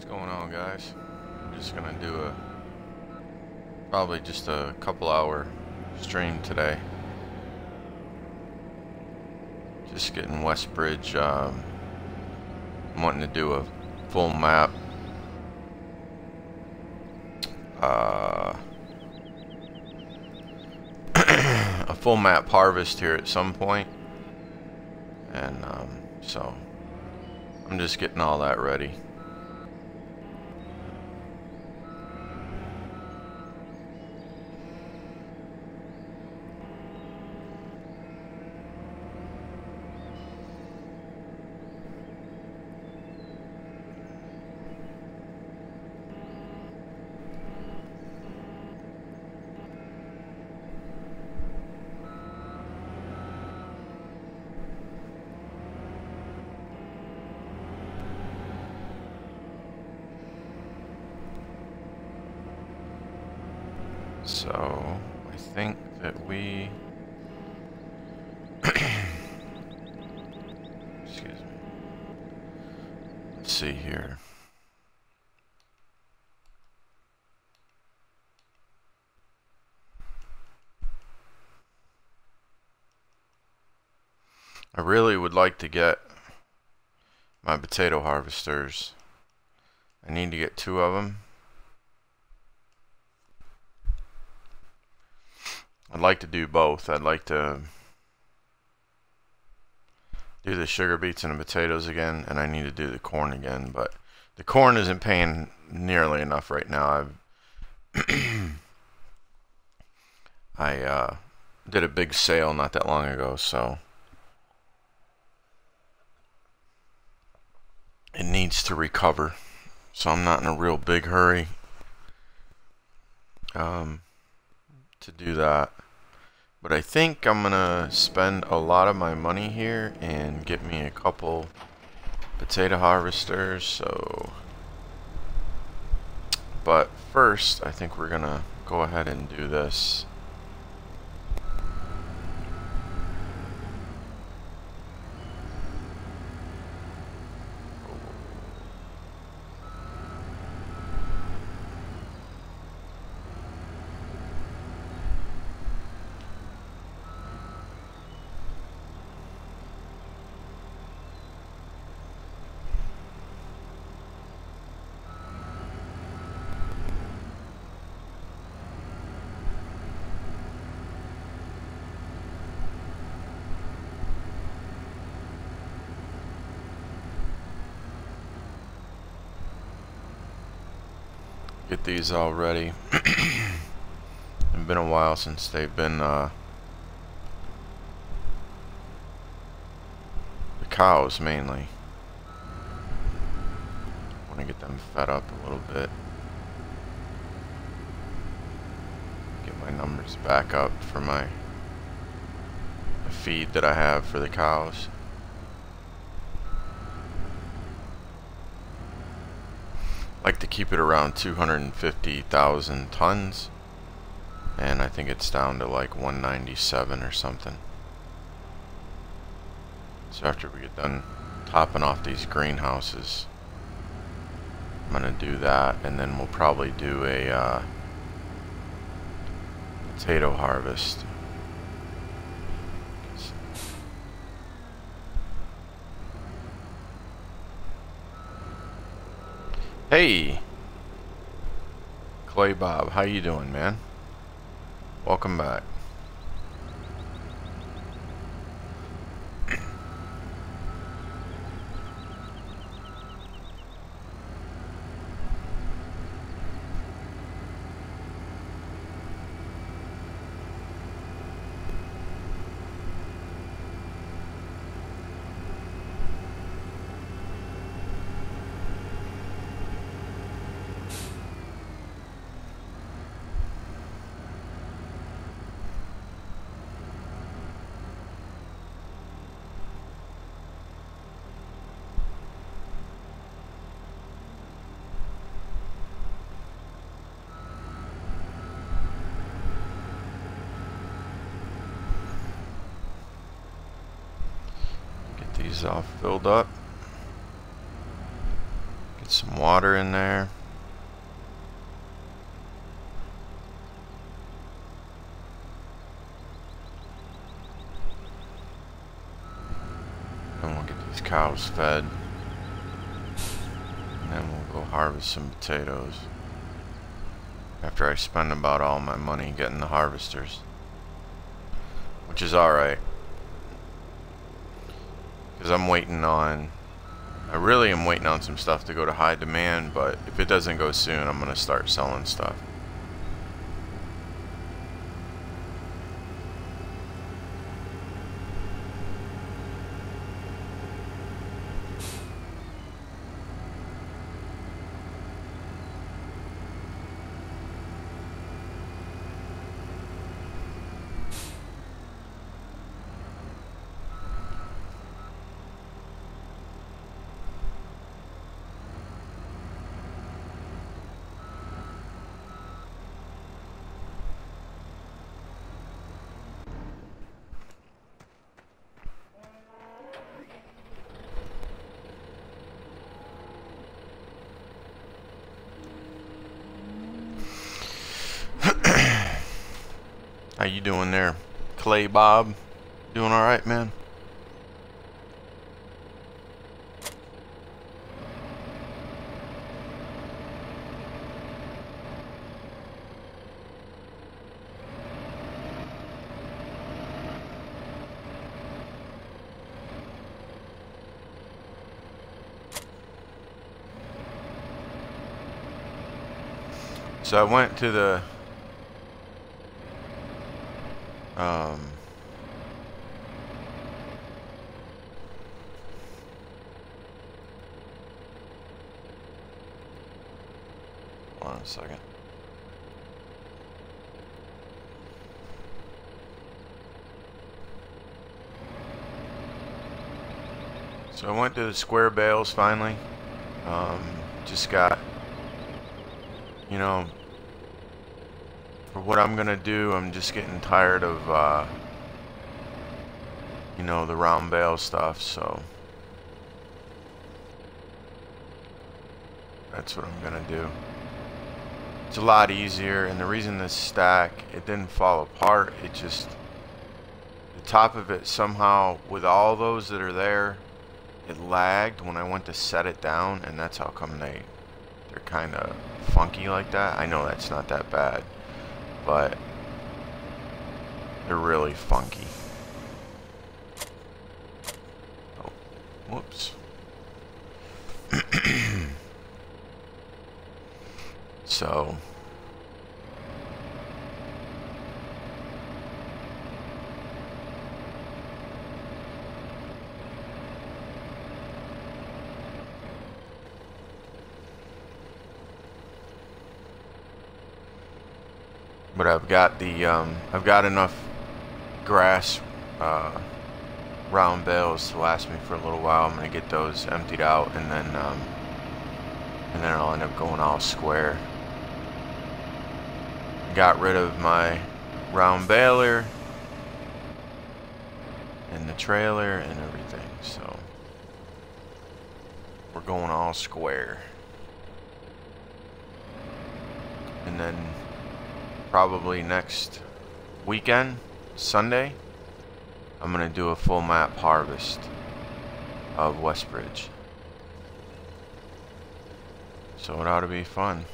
What's going on, guys? I'm just gonna do probably just a couple hour stream today. Just getting Westbridge. I'm wanting to do a full map. A full map harvest here at some point, and so I'm just getting all that ready. So I think that we excuse me. Let's see here. I really would like to get my potato harvesters. I need to get 2 of them. I'd like to do both. I'd like to do the sugar beets and the potatoes again, and I need to do the corn again, but the corn isn't paying nearly enough right now. I did a big sale not that long ago, so it needs to recover. So I'm not in a real big hurry to do that. But I think I'm gonna spend a lot of my money here and get me a couple potato harvesters. So, but first I think we're gonna go ahead and do this. Get these all ready. It's been a while since they've been the cows mainly. I want to get them fed up a little bit. Get my numbers back up for the feed that I have for the cows. Like to keep it around 250,000 tons, and I think it's down to like 197 or something. So after we get done topping off these greenhouses, I'm gonna do that, and then we'll probably do a potato harvest. Hey, Clay Bob, how you doing, man? Welcome back. These all filled up. Get some water in there. And we'll get these cows fed. And then we'll go harvest some potatoes. After I spend about all my money getting the harvesters. Which is alright. Because I'm waiting on... I really am waiting on some stuff to go to high demand, but if it doesn't go soon, I'm going to start selling stuff. How you doing there, Clay Bob? Doing alright, man? So I went to the hold on a second. So I went to the square bales finally. Just got, you know, for what I'm gonna do, I'm just getting tired of, you know, the round bale stuff, so that's what I'm gonna do. It's a lot easier, and the reason this stack, it didn't fall apart, it just, the top of it somehow, with all those that are there, it lagged when I went to set it down, and that's how come they're kind of funky like that. I know that's not that bad, but they're really funky. Oh, whoops. So but I've got the I've got enough grass round bales to last me for a little while. I'm gonna get those emptied out, and then I'll end up going all square. Got rid of my round baler and the trailer and everything, so we're going all square. And then probably next weekend, Sunday, I'm gonna do a full map harvest of Westbridge. So it ought to be fun.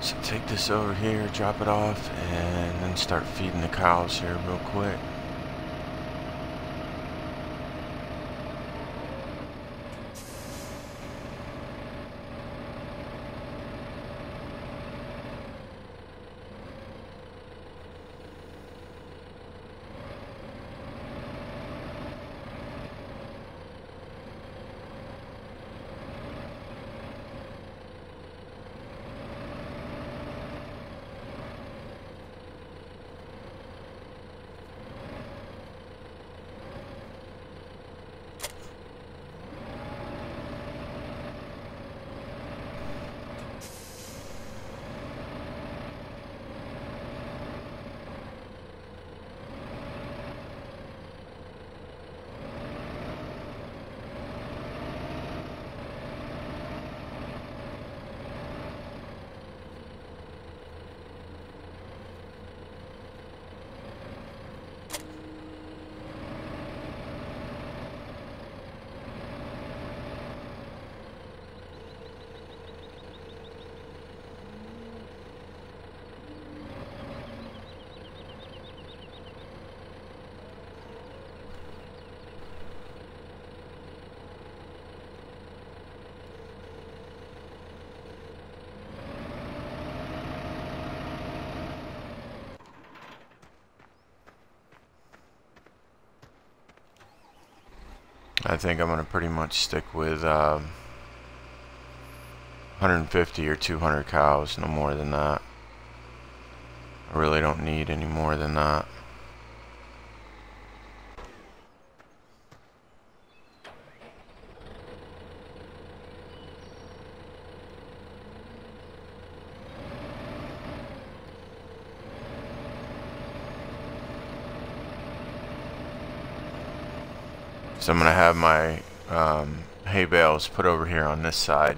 So take this over here, drop it off, and then start feeding the cows here real quick. I think I'm going to pretty much stick with 150 or 200 cows, no more than that. I really don't need any more than that. So I'm going to have my hay bales put over here on this side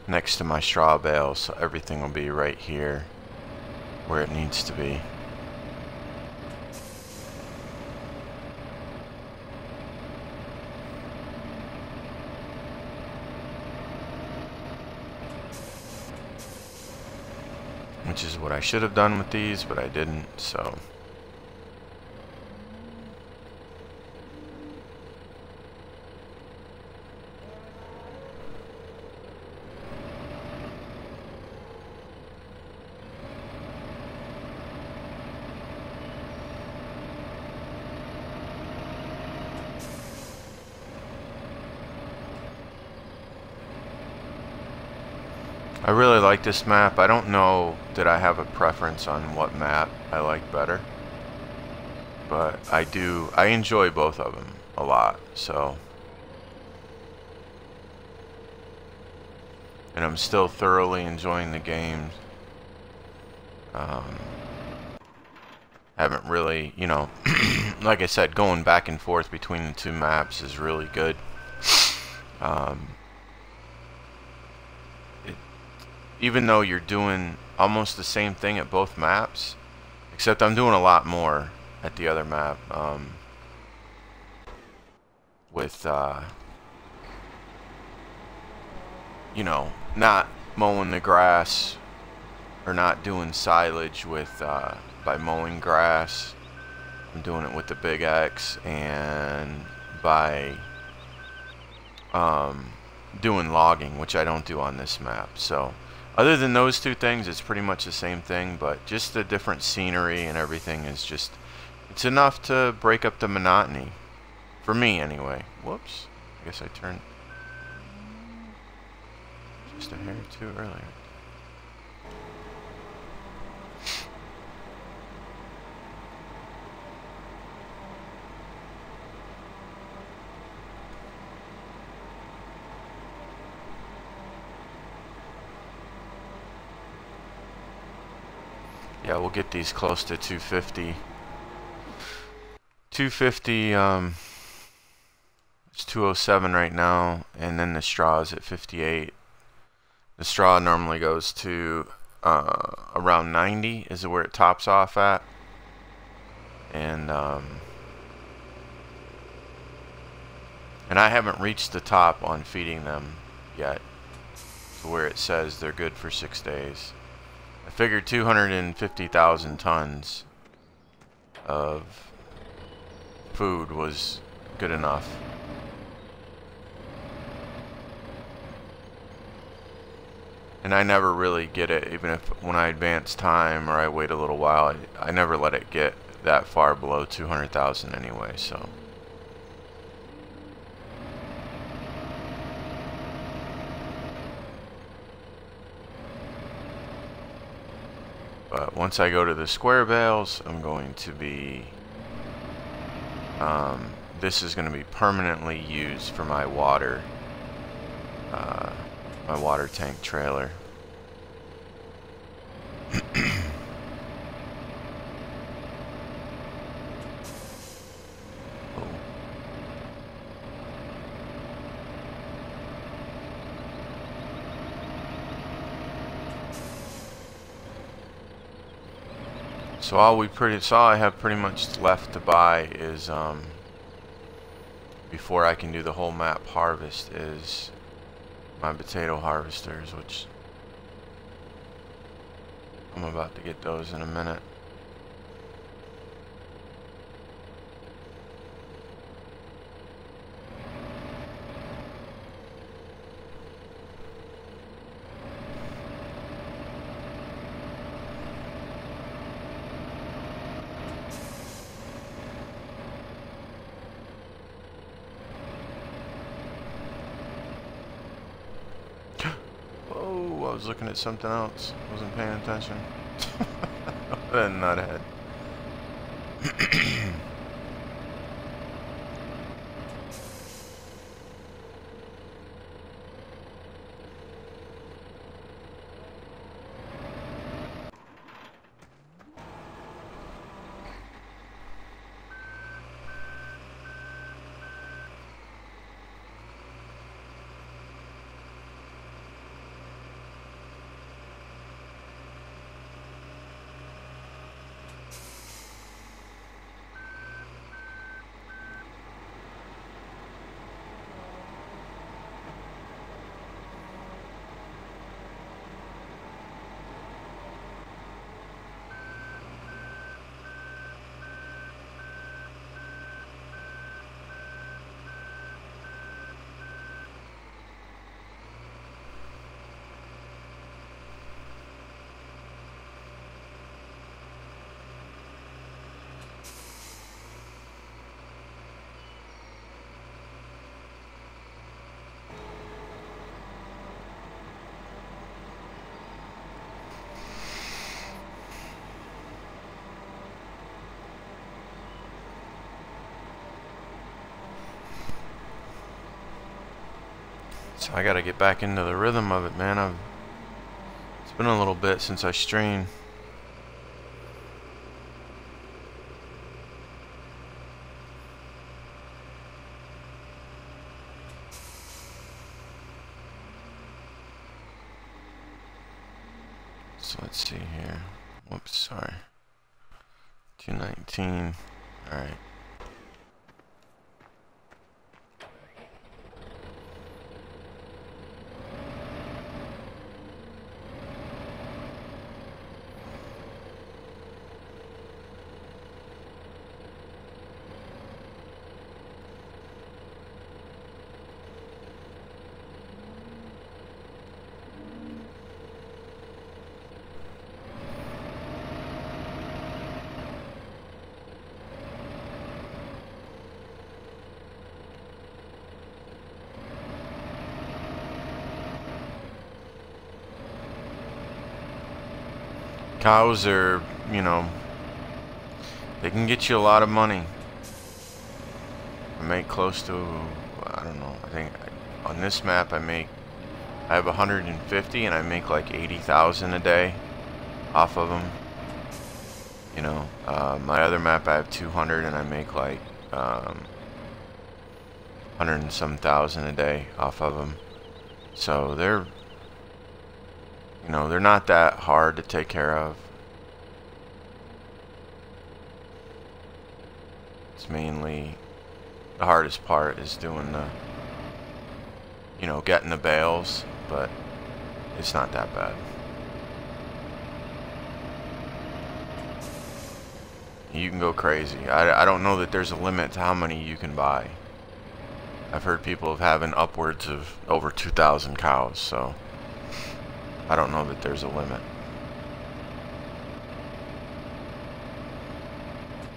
next to my straw bales, so everything will be right here where it needs to be. Which is what I should have done with these, but I didn't, so... I really like this map. I don't know that I have a preference on what map I like better, but I enjoy both of them a lot, so. And I'm still thoroughly enjoying the game. Haven't really, you know, like I said, going back and forth between the two maps is really good. Even though you're doing almost the same thing at both maps, except I'm doing a lot more at the other map, with you know, not mowing the grass or not doing silage with by mowing grass. I'm doing it with the Big X, and by doing logging, which I don't do on this map. So other than those two things, it's pretty much the same thing, but just the different scenery and everything is just, it's enough to break up the monotony. For me, anyway. Whoops. I guess I turned just a hair too early. Yeah, we'll get these close to 250. 250, it's 207 right now, and then the straw is at 58. The straw normally goes to around 90 is where it tops off at. And I haven't reached the top on feeding them yet to where it says they're good for 6 days. I figured 250,000 tons of food was good enough. And I never really get it, even if when I advance time or I wait a little while, I never let it get that far below 200,000 anyway, so. But once I go to the square bales, I'm going to be, this is going to be permanently used for my water tank trailer. So all I have pretty much left to buy is, before I can do the whole map harvest, is my potato harvesters, which I'm about to get those in a minute. Oh, I was looking at something else. Wasn't paying attention. That nuthead. So I gotta get back into the rhythm of it, man. It's been a little bit since I streamed. So let's see here. Whoops, sorry. 219. Alright. Cows are, you know, they can get you a lot of money. I make close to, I don't know, I think on this map I have 150 and I make like 80,000 a day off of them. You know, my other map I have 200 and I make like 100 and some thousand a day off of them. So they're, you know, they're not that hard to take care of. It's mainly the hardest part is doing the, you know, getting the bales, but it's not that bad. You can go crazy. I don't know that there's a limit to how many you can buy. I've heard people of having upwards of over 2,000 cows, so I don't know that there's a limit.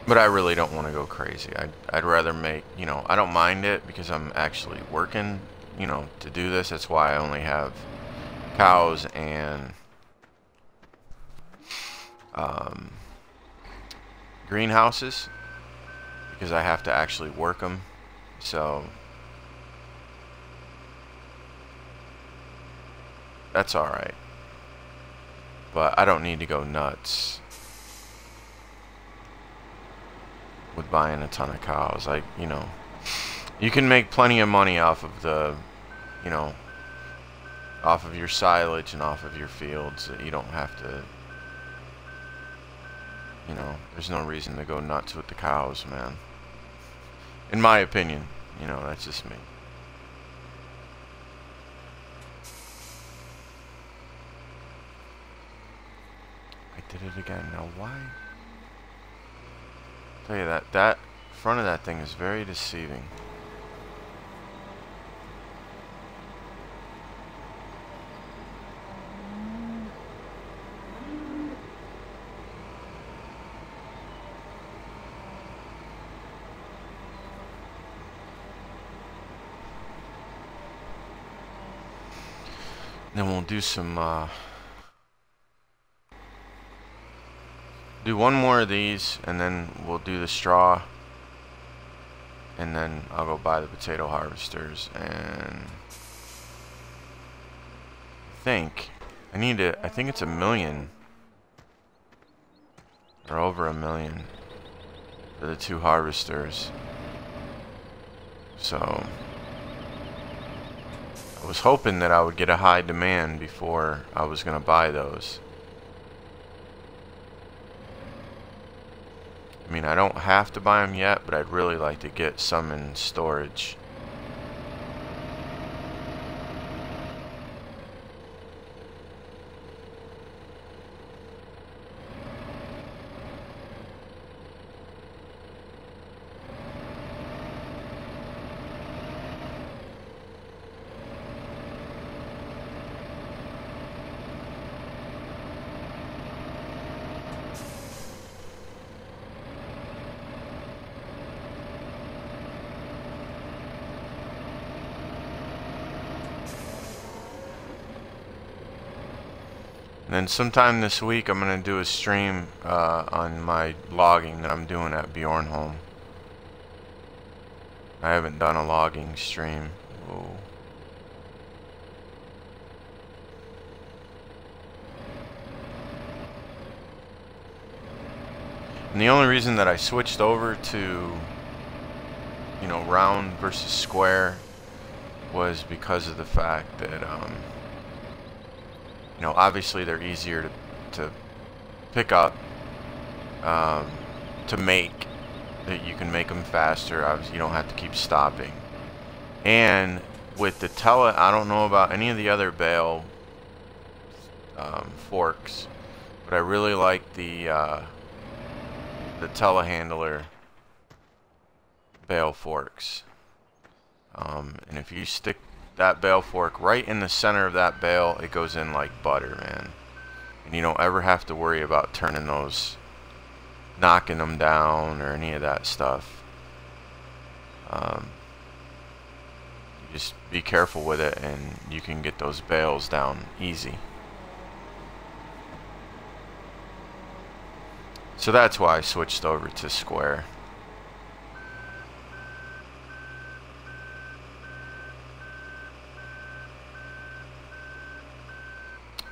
But I really don't want to go crazy. I'd rather make, you know, I don't mind it because I'm actually working, you know, to do this. That's why I only have cows and greenhouses, because I have to actually work them. So that's alright. But I don't need to go nuts with buying a ton of cows. Like, you know, you can make plenty of money off of the, you know, off of your silage and off of your fields. You don't have to, you know, there's no reason to go nuts with the cows, man. In my opinion, you know, that's just me. I did it again. Now why? Tell you that front of that thing is very deceiving. Then we'll do some, do one more of these, and then we'll do the straw. And then I'll go buy the potato harvesters, and I think it's 1 million. Or over 1 million for the 2 harvesters. So I was hoping that I would get a high demand before I was going to buy those. I mean, I don't have to buy them yet, but I'd really like to get some in storage. And then sometime this week I'm going to do a stream on my logging that I'm doing at Bjornholm. I haven't done a logging stream. Whoa. And the only reason that I switched over to, you know, round versus square was because of the fact that, you know, obviously they're easier to pick up, to make. That you can make them faster. Obviously, you don't have to keep stopping. And with the tele, I don't know about any of the other bale forks, but I really like the telehandler bale forks. And if you stick that bale fork right in the center of that bale, it goes in like butter, man. And you don't ever have to worry about turning those, knocking them down or any of that stuff. You just be careful with it and you can get those bales down easy. So that's why I switched over to square.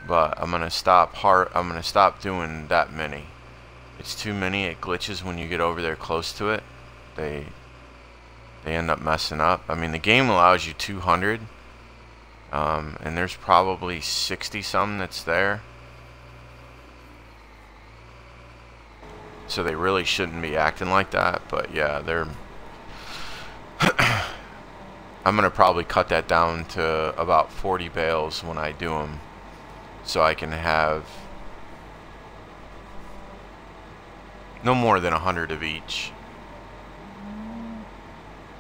But I'm gonna stop doing that many. It's too many. It glitches when you get over there close to it. They end up messing up. I mean, the game allows you 200, and there's probably 60 some that's there. So they really shouldn't be acting like that. But yeah, they're. I'm gonna probably cut that down to about 40 bales when I do them, so I can have no more than 100 of each.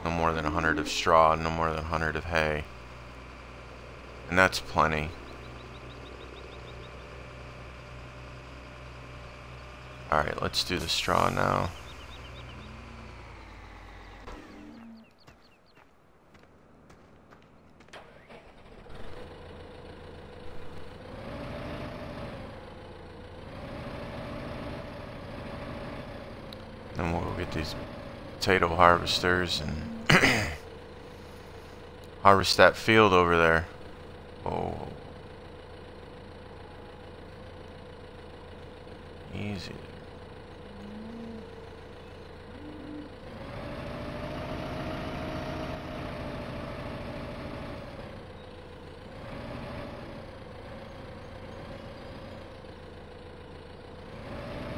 No more than 100 of straw, no more than 100 of hay. And that's plenty. Alright, let's do the straw now. Then we'll go get these potato harvesters and harvest that field over there. Oh. Easy.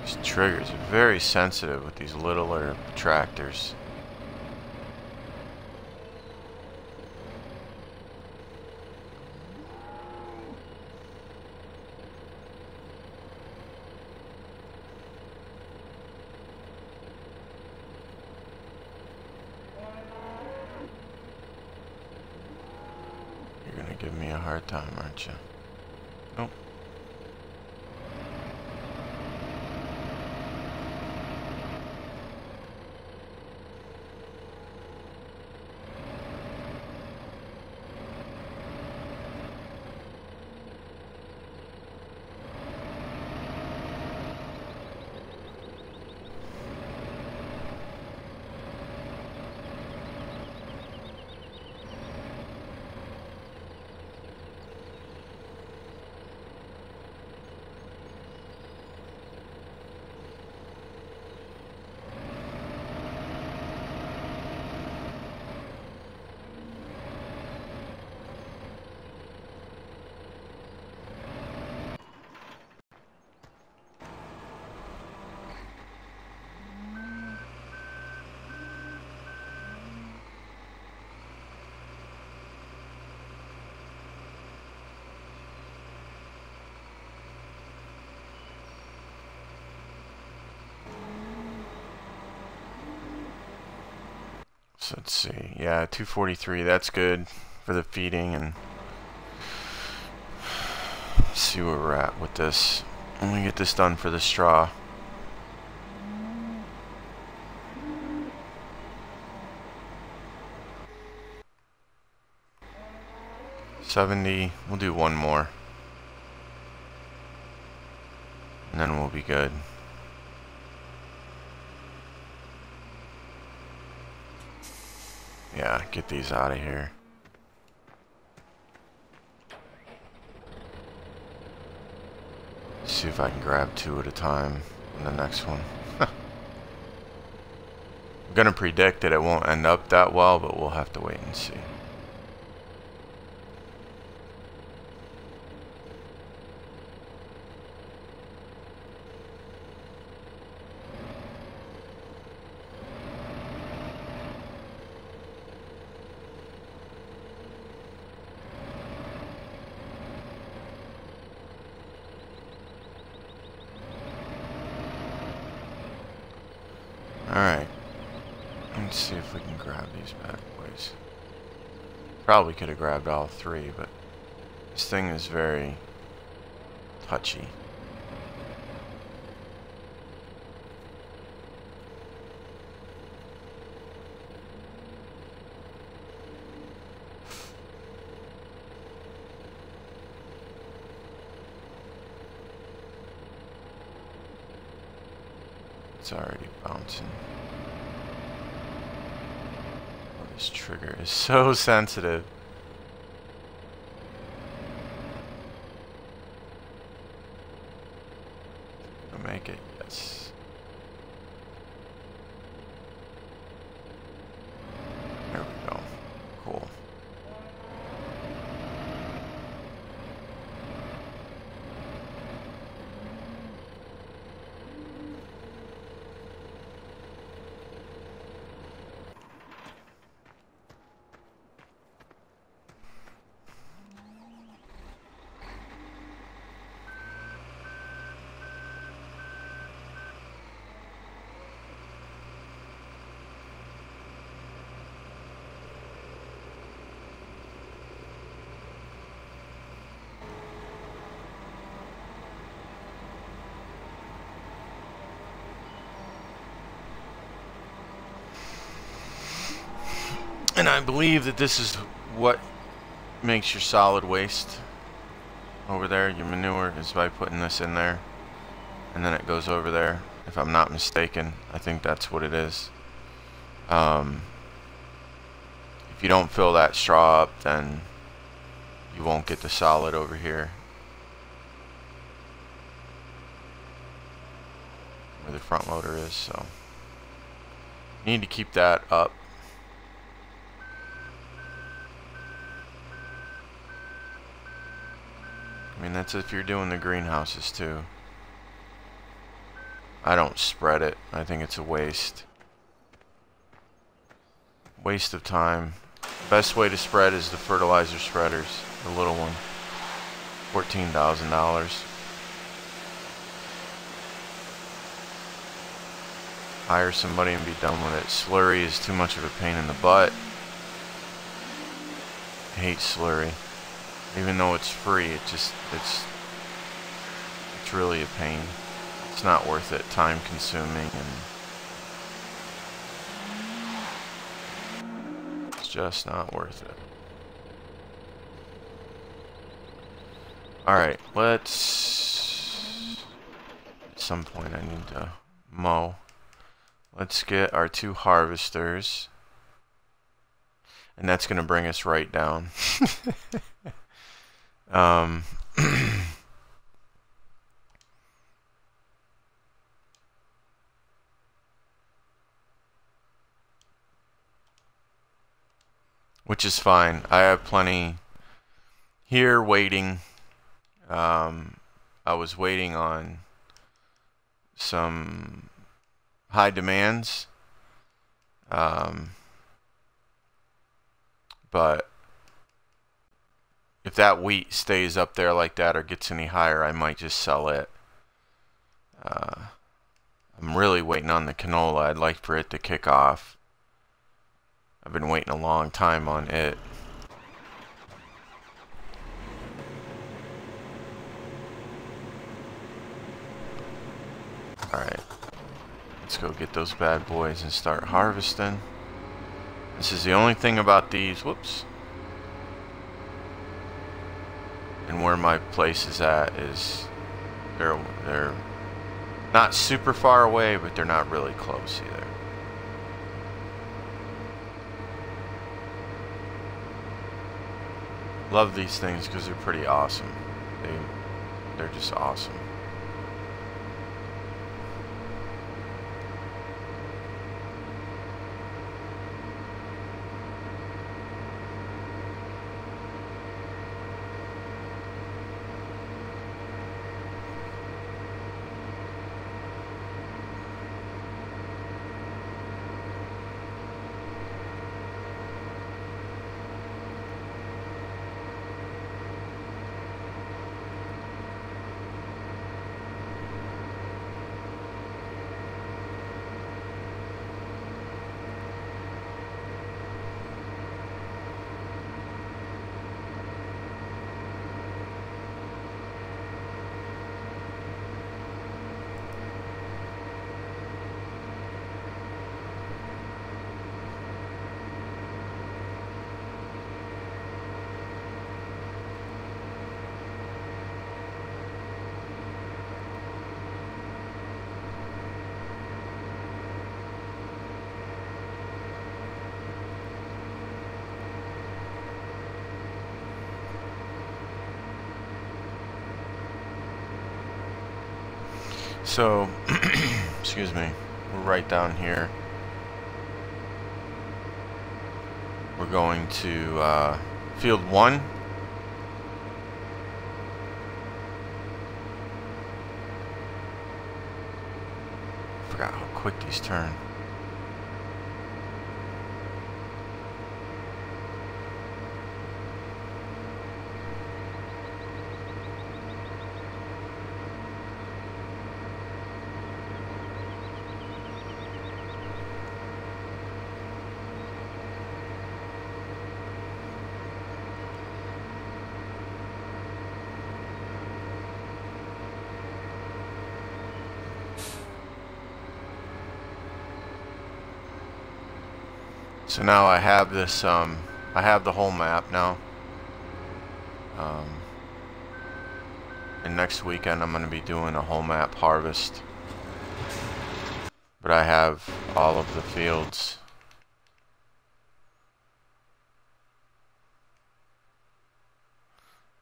These triggers are very sensitive with these littler tractors. You're gonna give me a hard time, aren't you? Nope. So let's see. Yeah, 243. That's good for the feeding, and let's see where we're at with this. Let me get this done for the straw. $70. We'll do one more, and then we'll be good. Yeah, get these out of here. See if I can grab 2 at a time in the next one. I'm gonna predict that it won't end up that well, but we'll have to wait and see. Alright, let's see if we can grab these bad boys. Probably could have grabbed all 3, but this thing is very touchy. It's already bouncing. Oh, this trigger is so sensitive. I'll make it, yes. There we go. Cool. And I believe that this is what makes your solid waste over there. Your manure is by putting this in there, and then it goes over there. If I'm not mistaken, I think that's what it is. If you don't fill that straw up, then you won't get the solid over here where the front loader is. So you need to keep that up. I mean, that's if you're doing the greenhouses too. I don't spread it. I think it's a waste. Waste of time. Best way to spread is the fertilizer spreaders, the little one. $14,000. Hire somebody and be done with it. Slurry is too much of a pain in the butt. I hate slurry. Even though it's free, it's really a pain. It's not worth it. Time consuming, and it's just not worth it. Alright, let's... At some point I need to mow. Let's get our 2 harvesters. And that's going to bring us right down. Which is fine. I have plenty here waiting. I was waiting on some high demands. But if that wheat stays up there like that or gets any higher, I might just sell it. I'm really waiting on the canola. I'd like for it to kick off I've been waiting a long time on it. Alright. Let's go get those bad boys and start harvesting. This is the only thing about these. Whoops. And where my place is at is they're not super far away, but they're not really close either. Love these things because they're pretty awesome. They're just awesome. So, excuse me, we're right down here. We're going to field 1. Forgot how quick these turn. So now I have this, I have the whole map now. And next weekend I'm going to be doing a whole map harvest. But I have all of the fields.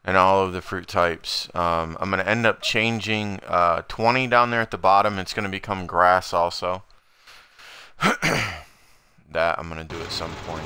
And all of the fruit types. I'm going to end up changing 20 down there at the bottom. It's going to become grass also. That I'm going to do at some point.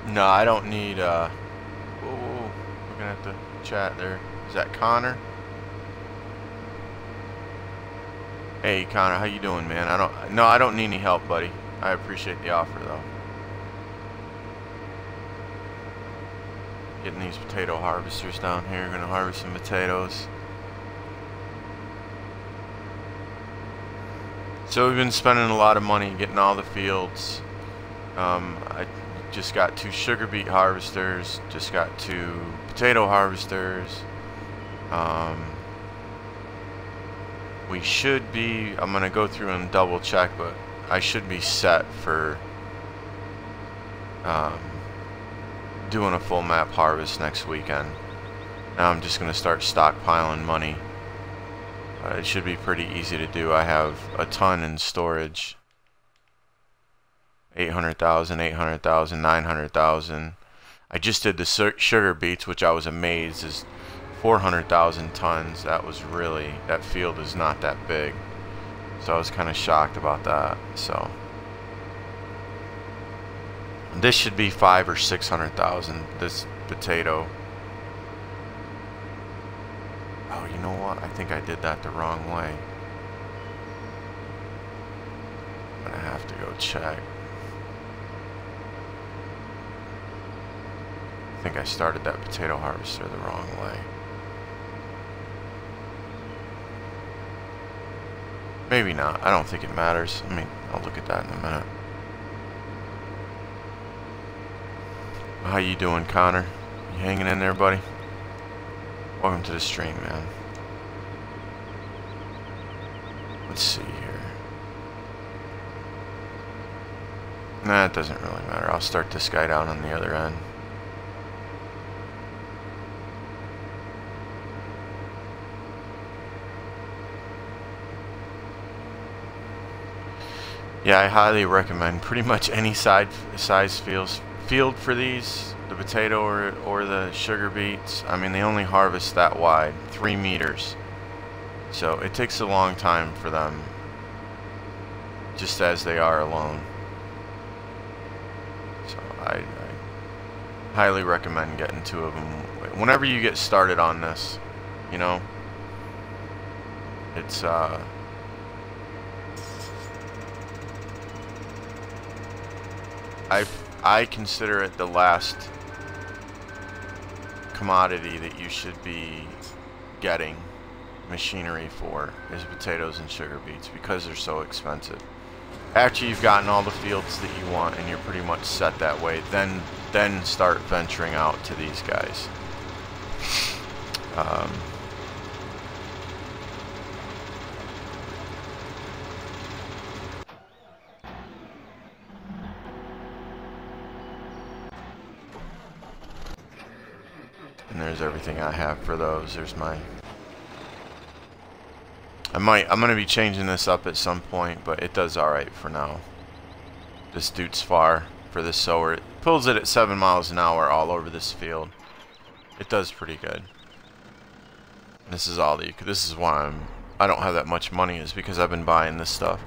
No, I don't need, whoa, looking at the chat there. Is that Connor? Hey Connor, how you doing, man? I don't need any help, buddy. I appreciate the offer though. Getting these potato harvesters down here, gonna harvest some potatoes. So we've been spending a lot of money getting all the fields. I just got 2 sugar beet harvesters, just got 2 potato harvesters. We should be, I'm gonna go through and double check, but I should be set for doing a full map harvest next weekend. Now I'm just gonna start stockpiling money. It should be pretty easy to do. I have a ton in storage. 800,000, 800,000, 900,000. I just did the sugar beets, which I was amazed is 400,000 tons. That was really, that field is not that big. So I was kind of shocked about that. So this should be 500,000 or 600,000, this potato. Oh, you know what? I think I did that the wrong way. have to go check. I think I started that potato harvester the wrong way. Maybe not. I don't think it matters. I mean, I'll look at that in a minute. How you doing, Connor? You hanging in there, buddy? Welcome to the stream, man. Let's see here. Nah, it doesn't really matter. I'll start this guy down on the other end. Yeah, I highly recommend pretty much any size field for these, the potato or the sugar beets. I mean, they only harvest that wide, 3 meters. So it takes a long time for them, just as they are alone. So I highly recommend getting 2 of them. Whenever you get started on this, you know, it's I consider it the last commodity that you should be getting machinery for is potatoes and sugar beets, because they're so expensive. After you've gotten all the fields that you want and you're pretty much set that way, then start venturing out to these guys. And there's everything I have for those. There's my... I'm gonna be changing this up at some point, but it does alright for now. This Dutes Far for this sower. It pulls it at 7 miles an hour all over this field. It does pretty good. This is all that you could... This is why I don't have that much money, is because I've been buying this stuff.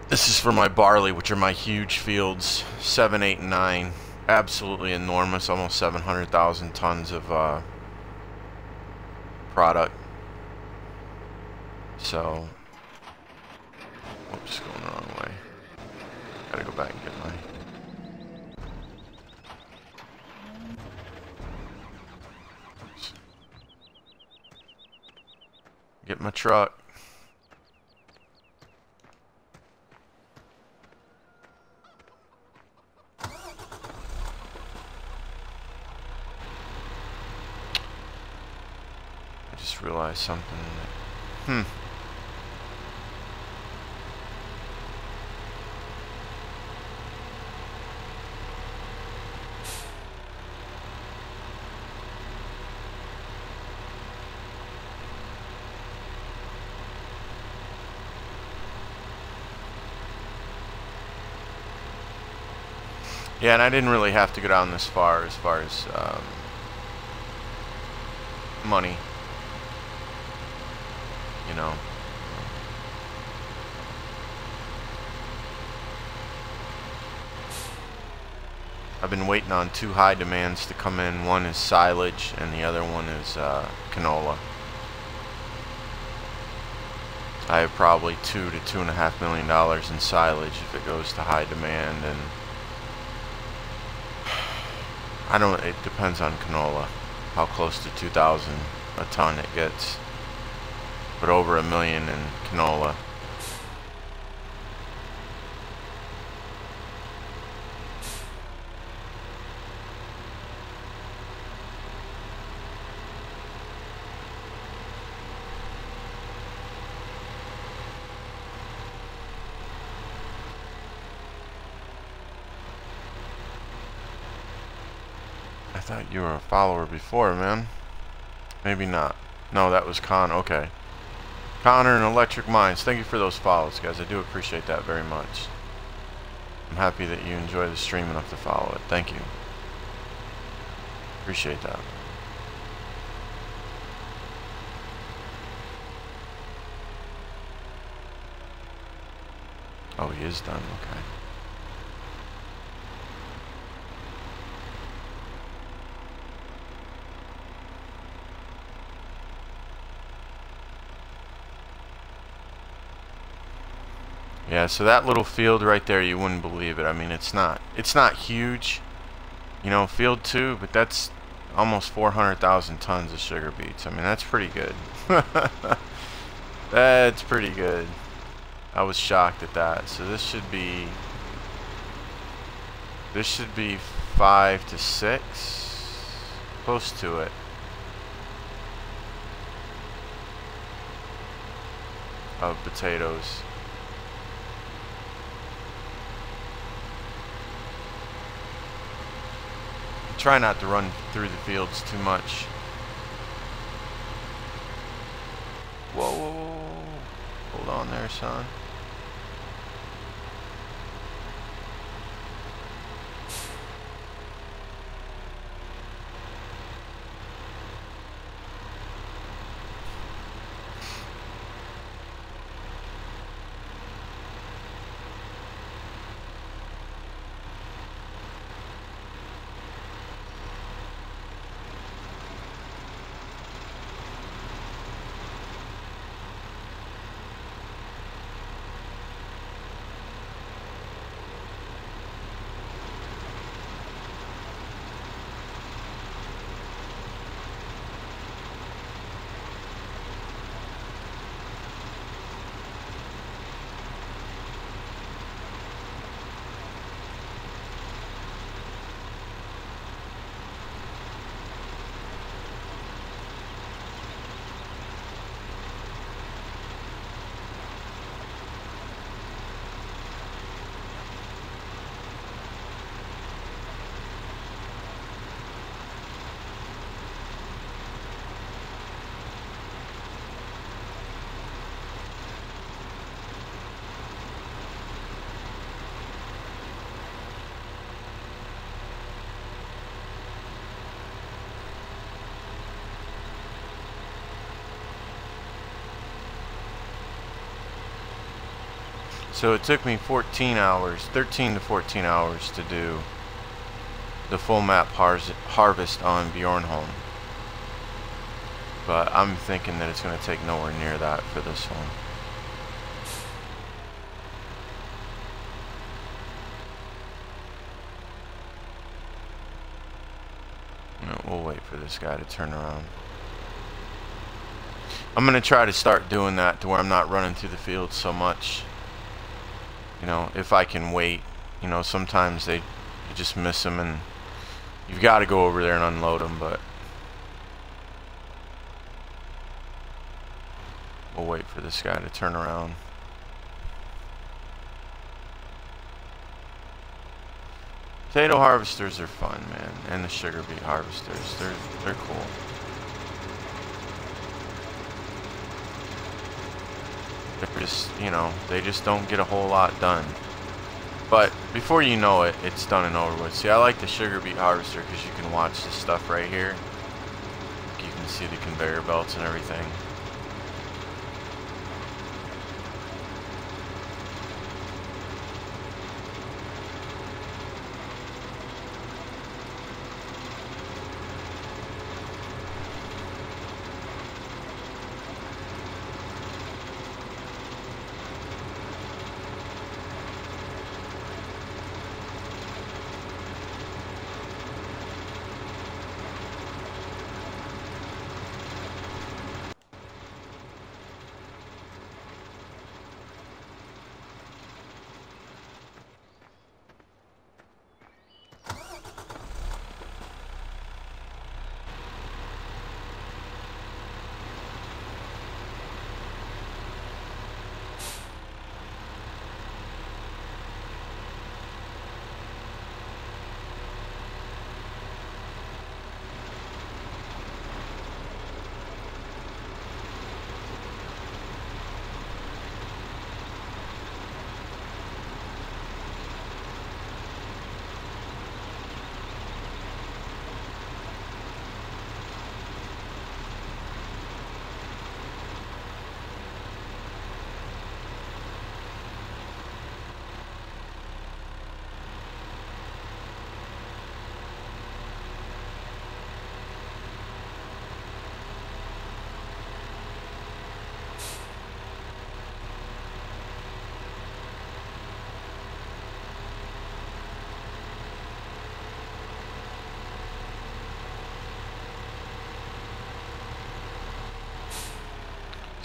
This is for my barley, which are my huge fields, 7, 8, and 9. Absolutely enormous, almost 700,000 tons of product. So, whoops, going the wrong way. Gotta go back and get my... Oops. Get my truck. Realize something. Yeah, and I didn't really have to go down this far as money. You know, I've been waiting on 2 high demands to come in. One is silage and the other one is canola. I have probably $2 to $2.5 million in silage if it goes to high demand, and I don't. It depends on canola, how close to 2,000 a ton it gets. But over $1 million in canola. I thought you were a follower before, man. Maybe not. No, that was Con. Okay. Connor and Electric Minds, thank you for those follows, guys. I do appreciate that very much. I'm happy that you enjoy the stream enough to follow it. Thank you. Appreciate that. Oh, he is done. Okay. Yeah, so that little field right there, you wouldn't believe it. I mean, it's not huge, you know, field 2, but that's almost 400,000 tons of sugar beets. I mean, that's pretty good. That's pretty good. I was shocked at that. So this should be 5 to 6, close to it, of potatoes. Try not to run through the fields too much. Whoa, whoa, whoa. Hold on there, son. So it took me 13 to 14 hours to do the full map harvest on Bjornholm. But I'm thinking that it's going to take nowhere near that for this one. We'll wait for this guy to turn around. I'm going to try to start doing that to where I'm not running through the field so much. You know, if I can wait. You know, sometimes you just miss them and you've got to go over there and unload them, but we'll wait for this guy to turn around. Potato harvesters are fun, man, and the sugar beet harvesters, they're cool. They're just, you know, they just don't get a whole lot done. But before you know it, it's done and over with. See, I like the sugar beet harvester because you can watch this stuff right here. You can see the conveyor belts and everything.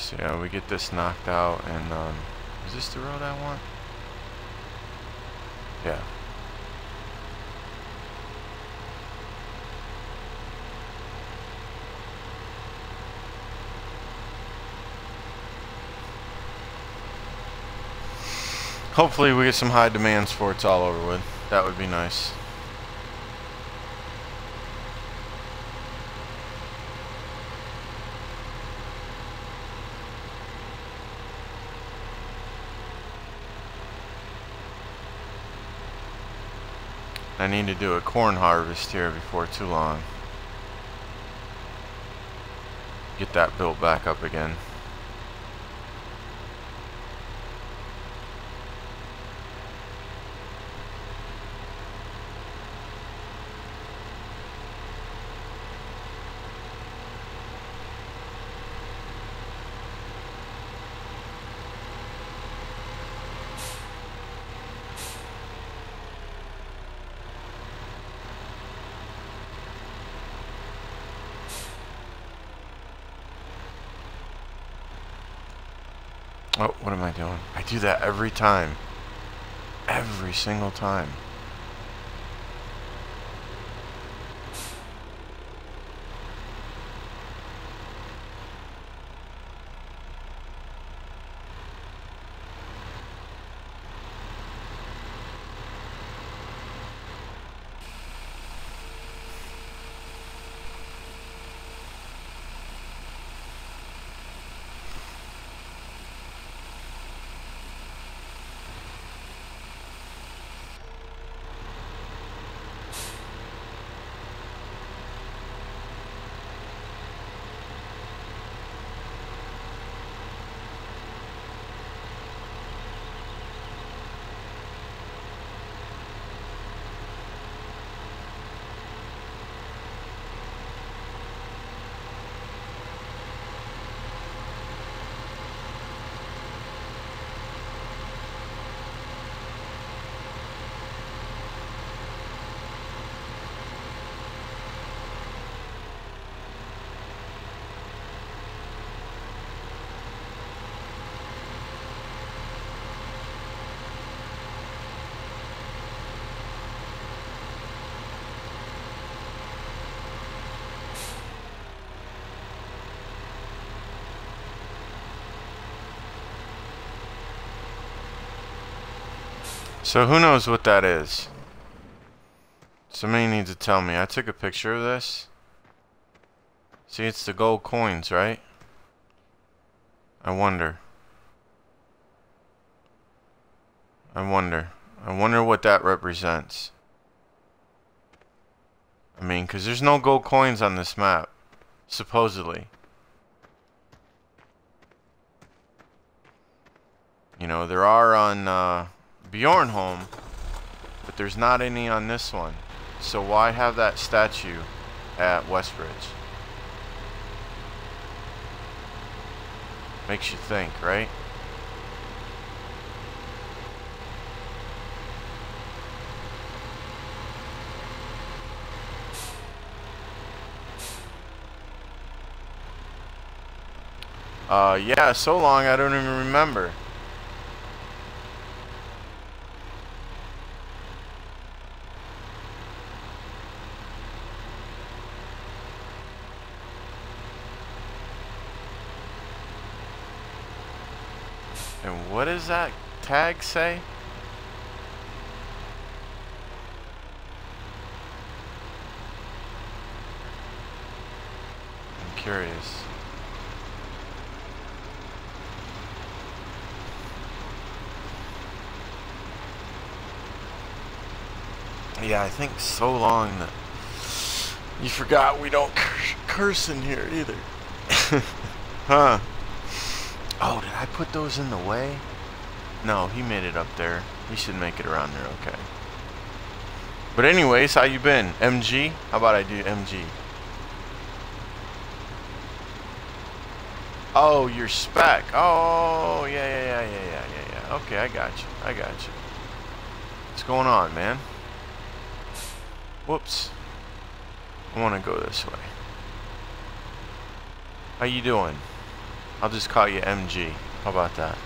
So yeah, we get this knocked out, and is this the road I want? Yeah. Hopefully we get some high demands for it's all over with. That would be nice. I need to do a corn harvest here before too long. Get that built back up again. Oh, what am I doing? I do that every time. Every single time. So who knows what that is? Somebody needs to tell me. I took a picture of this. See, it's the gold coins, right? I wonder. I wonder what that represents. I mean, because there's no gold coins on this map. Supposedly. You know, there are on Bjornholm, but there's not any on this one. So why have that statue at Westbridge? Makes you think, right? Yeah, so long I don't even remember. And what does that tag say? I'm curious. Yeah, I think so long that you forgot we don't curse in here either. Huh? Oh, did I put those in the way? No, he made it up there. He should make it around there, okay. But anyways, how you been? MG? How about I do MG? Oh, your spec. Oh, yeah. Okay, I got you. What's going on, man? Whoops. I want to go this way. How you doing? I'll just call you MG. How about that?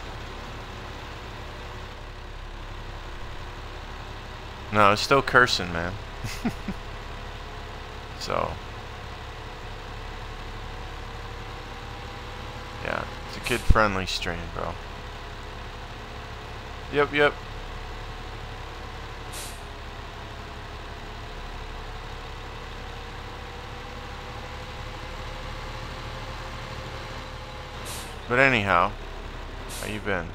No, it's still cursing, man. So, yeah, it's a kid-friendly stream, bro. Yep. But anyhow, how you been?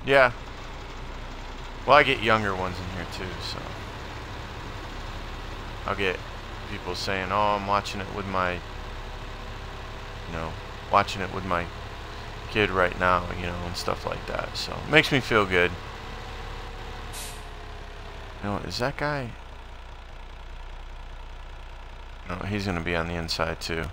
Yeah. Well, I get younger ones in here too, so I'll get people saying, "Oh, I'm watching it with my, watching it with my kid right now," and stuff like that. So it makes me feel good. Is that guy? No, he's gonna be on the inside too.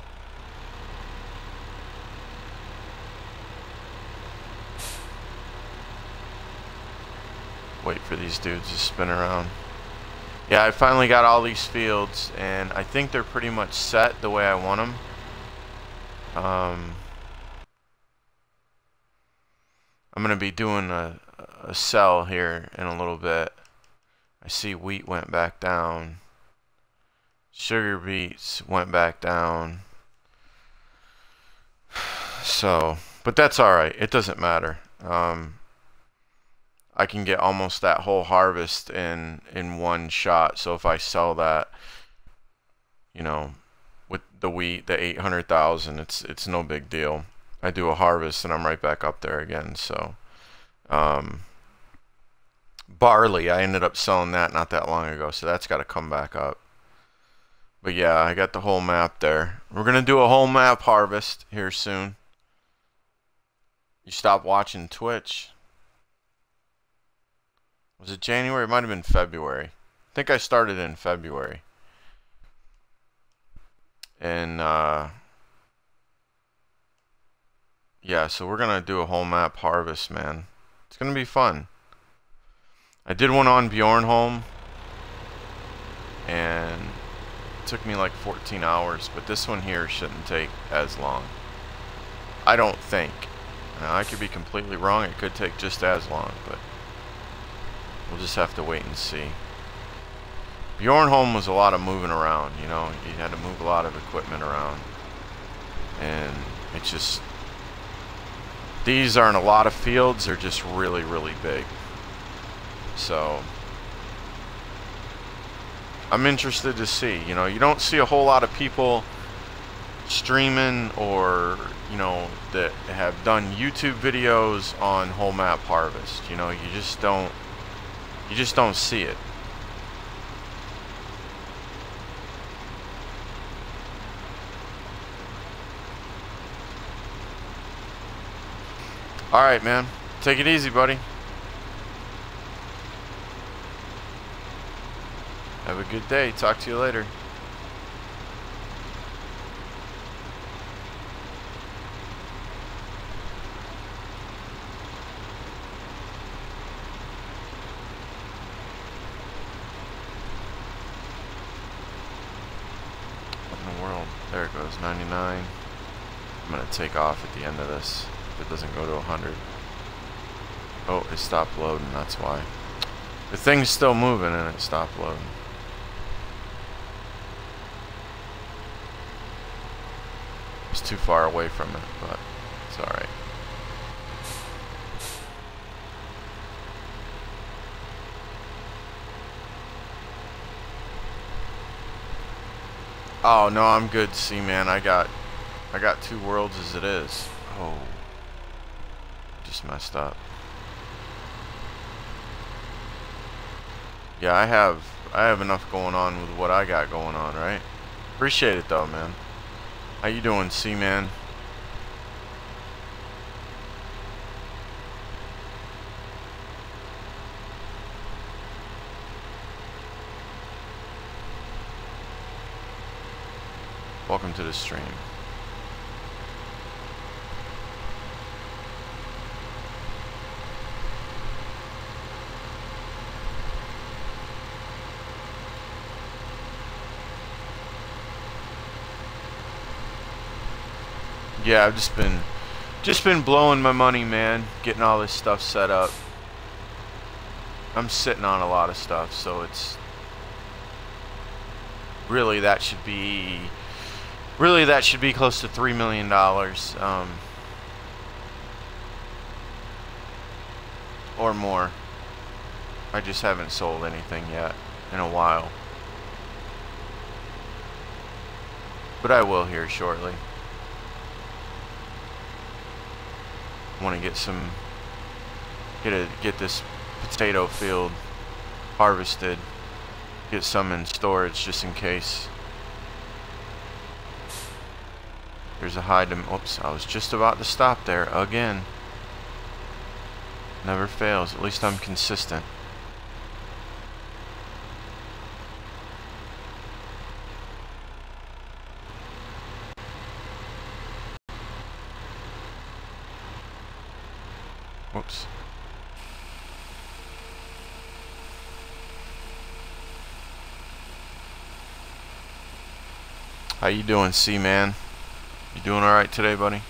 Wait for these dudes to spin around. Yeah, I finally got all these fields, and I think they're pretty much set the way I want them. I'm going to be doing a sell here in a little bit. I see wheat went back down. Sugar beets went back down. So, but that's alright. It doesn't matter. I can get almost that whole harvest in one shot. So if I sell that, with the wheat, the 800,000, it's no big deal. I do a harvest and I'm right back up there again. So barley, I ended up selling that not that long ago, so that's got to come back up. But yeah, I got the whole map there. We're gonna do a whole map harvest here soon. You stopped watching Twitch. Was it January? It might have been February. I think I started in February. And yeah, so we're gonna do a whole map harvest, man. It's gonna be fun. I did one on Bjornholm, and it took me like 14 hours, but this one here shouldn't take as long. I don't think. Now, I could be completely wrong. It could take just as long, but we'll just have to wait and see. Bjornholm was a lot of moving around, you had to move a lot of equipment around. And it's just, these aren't a lot of fields, they're just really, really big. So, I'm interested to see, you don't see a whole lot of people streaming or, that have done YouTube videos on whole map harvest. You just don't see it. Alright, man. Take it easy, buddy. Have a good day. Talk to you later. What in the world? There it goes. 99. I'm going to take off at the end of this. If it doesn't go to 100. Oh, it stopped loading, that's why. The thing's still moving and it stopped loading. It's too far away from it, but it's alright. Oh no, I'm good, C-Man. I got 2 worlds as it is. Oh. Just messed up. Yeah, I have enough going on with what I got going on, right? Appreciate it though, man. How you doing, C-Man? Welcome to the stream. Yeah, I've just been blowing my money, man, getting all this stuff set up. I'm sitting on a lot of stuff, so it's really that should be close to $3 million. Or more. I just haven't sold anything yet in a while, but I will here shortly. Want to get this potato field harvested, get some in storage just in case there's a high demand. Oops, I was just about to stop there again. Never fails. At least I'm consistent. Whoops. How you doing, C-Man? You doing alright today, buddy?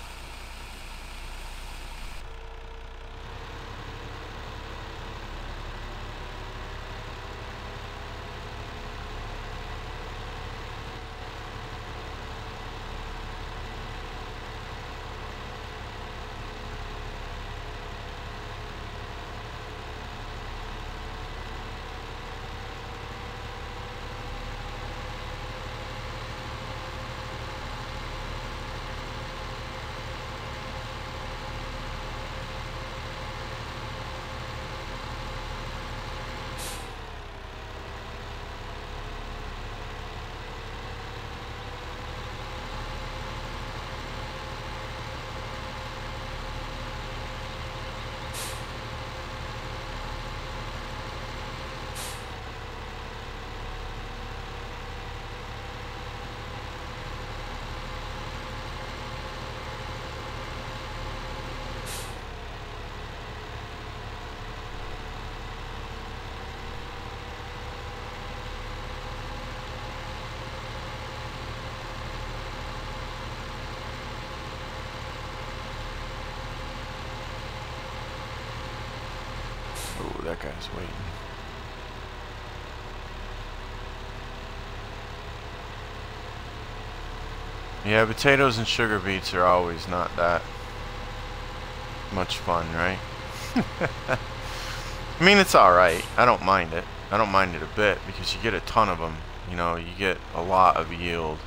Oh, that guy's waiting. Yeah, potatoes and sugar beets are always not that much fun, right? I mean, it's alright. I don't mind it. I don't mind it a bit because you get a ton of them. You know, you get a lot of yield.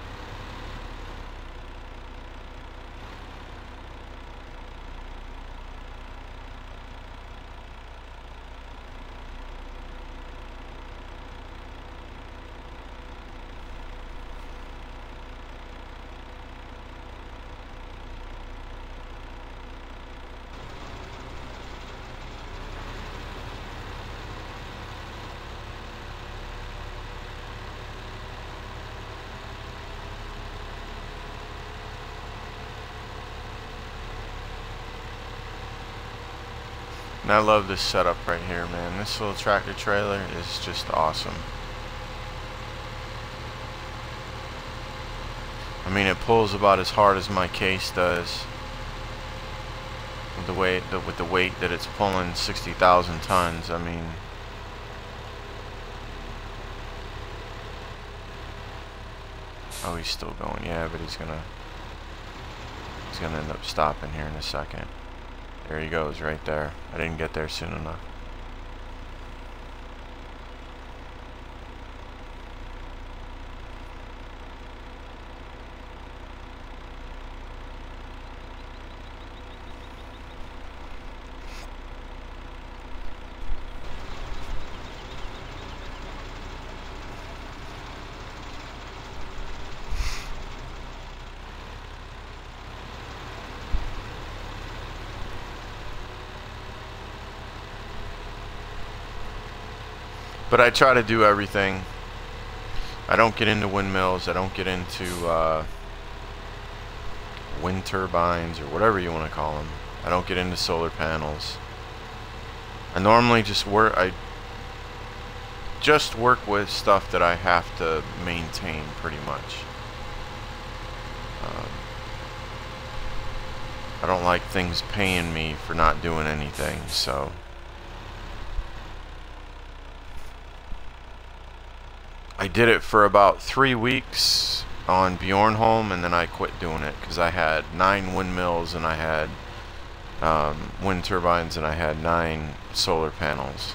And I love this setup right here, man. This little tractor trailer is just awesome. I mean, it pulls about as hard as my case does. With the weight that it's pulling, 60,000 tons. I mean, oh, he's still going. Yeah, but he's gonna end up stopping here in a second. There he goes, right there. I didn't get there soon enough. But I try to do everything. I don't get into windmills. I don't get into wind turbines or whatever you want to call them. I don't get into solar panels. I normally just work with stuff that I have to maintain pretty much. I don't like things paying me for not doing anything, so I did it for about 3 weeks on Bjornholm, and then I quit doing it because I had 9 windmills and I had wind turbines and I had 9 solar panels,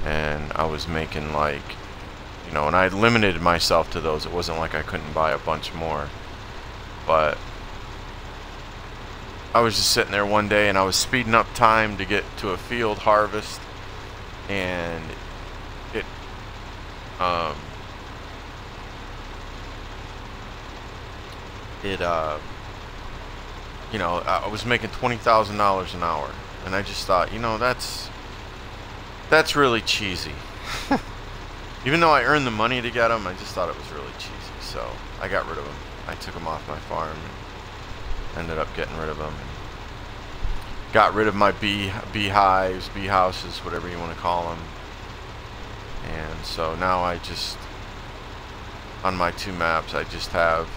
and I was making, like, you know, and I limited myself to those. It wasn't like I couldn't buy a bunch more, but I was just sitting there one day and I was speeding up time to get to a field harvest, and it you know, I was making $20,000 an hour, and I just thought, you know, that's really cheesy. Even though I earned the money to get them, I just thought it was really cheesy, so I got rid of them. I took them off my farm and ended up getting rid of them. Got rid of my beehives, bee houses, whatever you want to call them. And so now I just, on my 2 maps, I just have,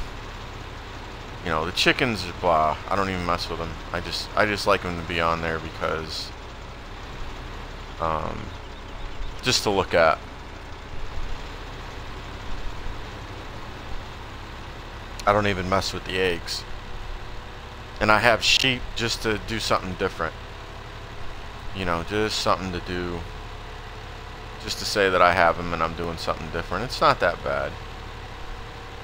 you know, the chickens, blah, I don't even mess with them. I just like them to be on there because, just to look at. I don't even mess with the eggs. And I have sheep just to do something different. You know, just something to do. Just to say that I have them and I'm doing something different. It's not that bad.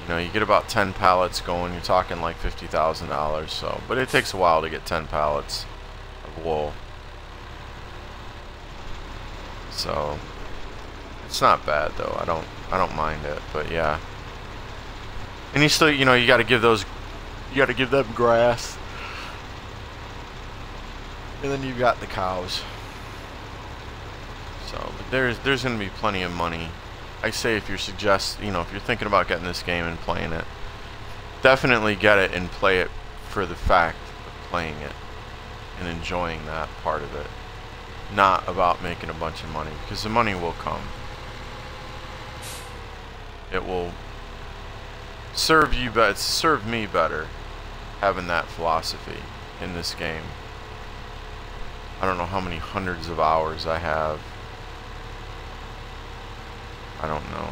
You know, you get about 10 pallets going, you're talking like $50,000, so, but it takes a while to get 10 pallets of wool. So it's not bad though. I don't mind it, but yeah. And you still, you know, you got to give them grass. And then you've got the cows. So, but there's going to be plenty of money. I say if you're if you're thinking about getting this game and playing it, definitely get it and play it for the fact of playing it and enjoying that part of it. Not about making a bunch of money, because the money will come. It will serve you, but it's served me better having that philosophy in this game. I don't know how many hundreds of hours I have. I don't know,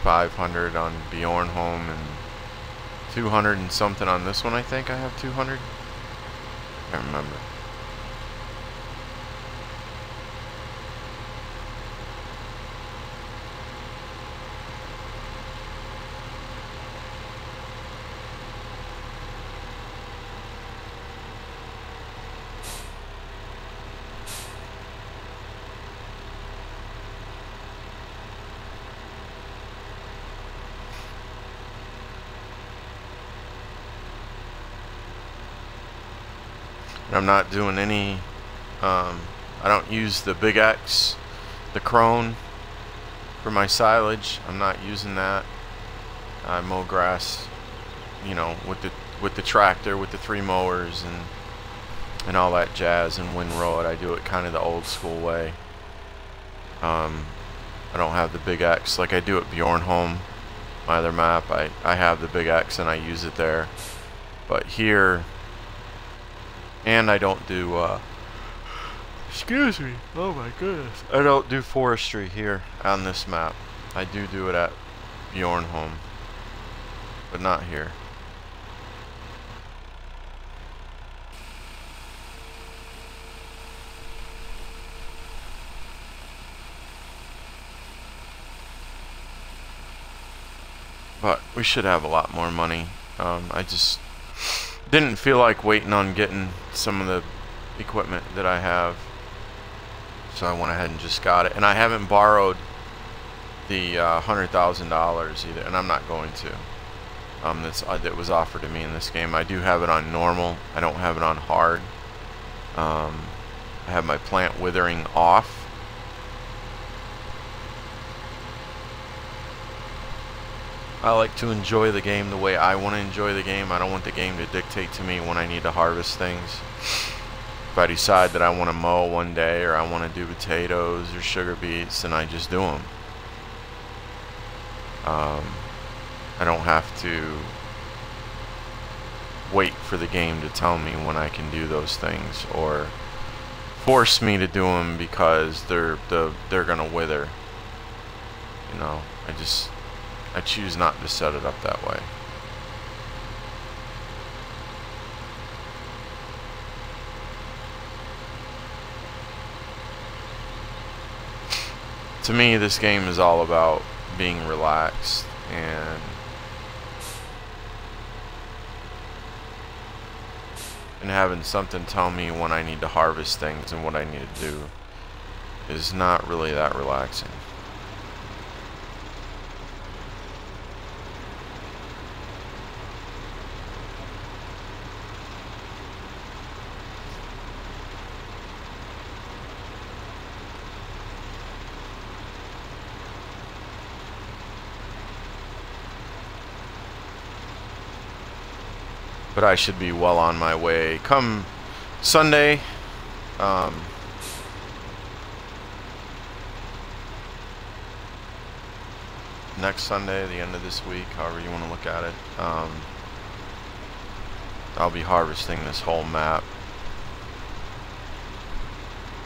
500 on Bjornholm and 200 and something on this one. I think I have 200. I can't remember. I'm not doing any, I don't use the Big X, the Krone, for my silage. I'm not using that. I mow grass, you know, with the tractor, with the 3 mowers and all that jazz, and windrow it. I do it kind of the old school way. I don't have the Big X like I do at Bjornholm, my other map. I have the Big X and I use it there. But here, and I don't do, excuse me, oh my goodness, I don't do forestry here on this map. I do it at Bjornholm, but not here. But we should have a lot more money. I just didn't feel like waiting on getting some of the equipment that I have, so I went ahead and just got it. And I haven't borrowed the $100,000 either, and I'm not going to. That was offered to me in this game. I do have it on normal. I don't have it on hard. I have my plant withering off. I like to enjoy the game the way I want to enjoy the game. I don't want the game to dictate to me when I need to harvest things. If I decide that I want to mow one day, or I want to do potatoes or sugar beets, then I just do them. I don't have to wait for the game to tell me when I can do those things, or force me to do them because they're gonna wither. You know, I choose not to set it up that way. To me, this game is all about being relaxed and having something tell me when I need to harvest things and what I need to do is not really that relaxing. But I should be well on my way. Come Sunday, next Sunday, the end of this week, however you want to look at it, I'll be harvesting this whole map.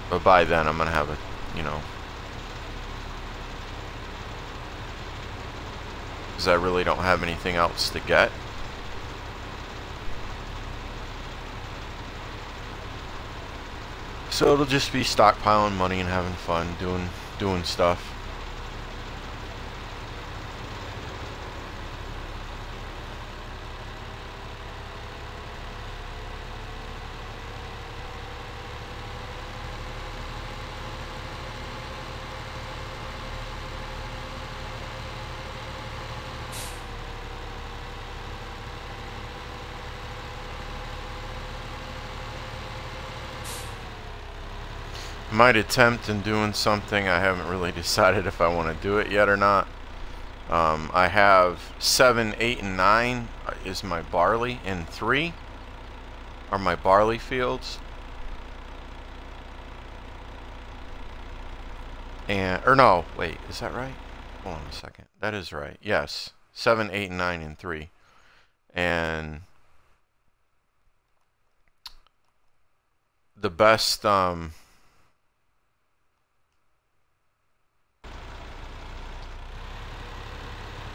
But by then, I'm going to have a, you know, because I really don't have anything else to get. So it'll just be stockpiling money and having fun, doing stuff. Might attempt in doing something. I haven't really decided if I want to do it yet or not. I have 7, 8, and 9 is my barley, and 3 are my barley fields. And, or no, wait, is that right? Hold on a second. That is right. Yes. 7, 8, and 9, and 3. And the best,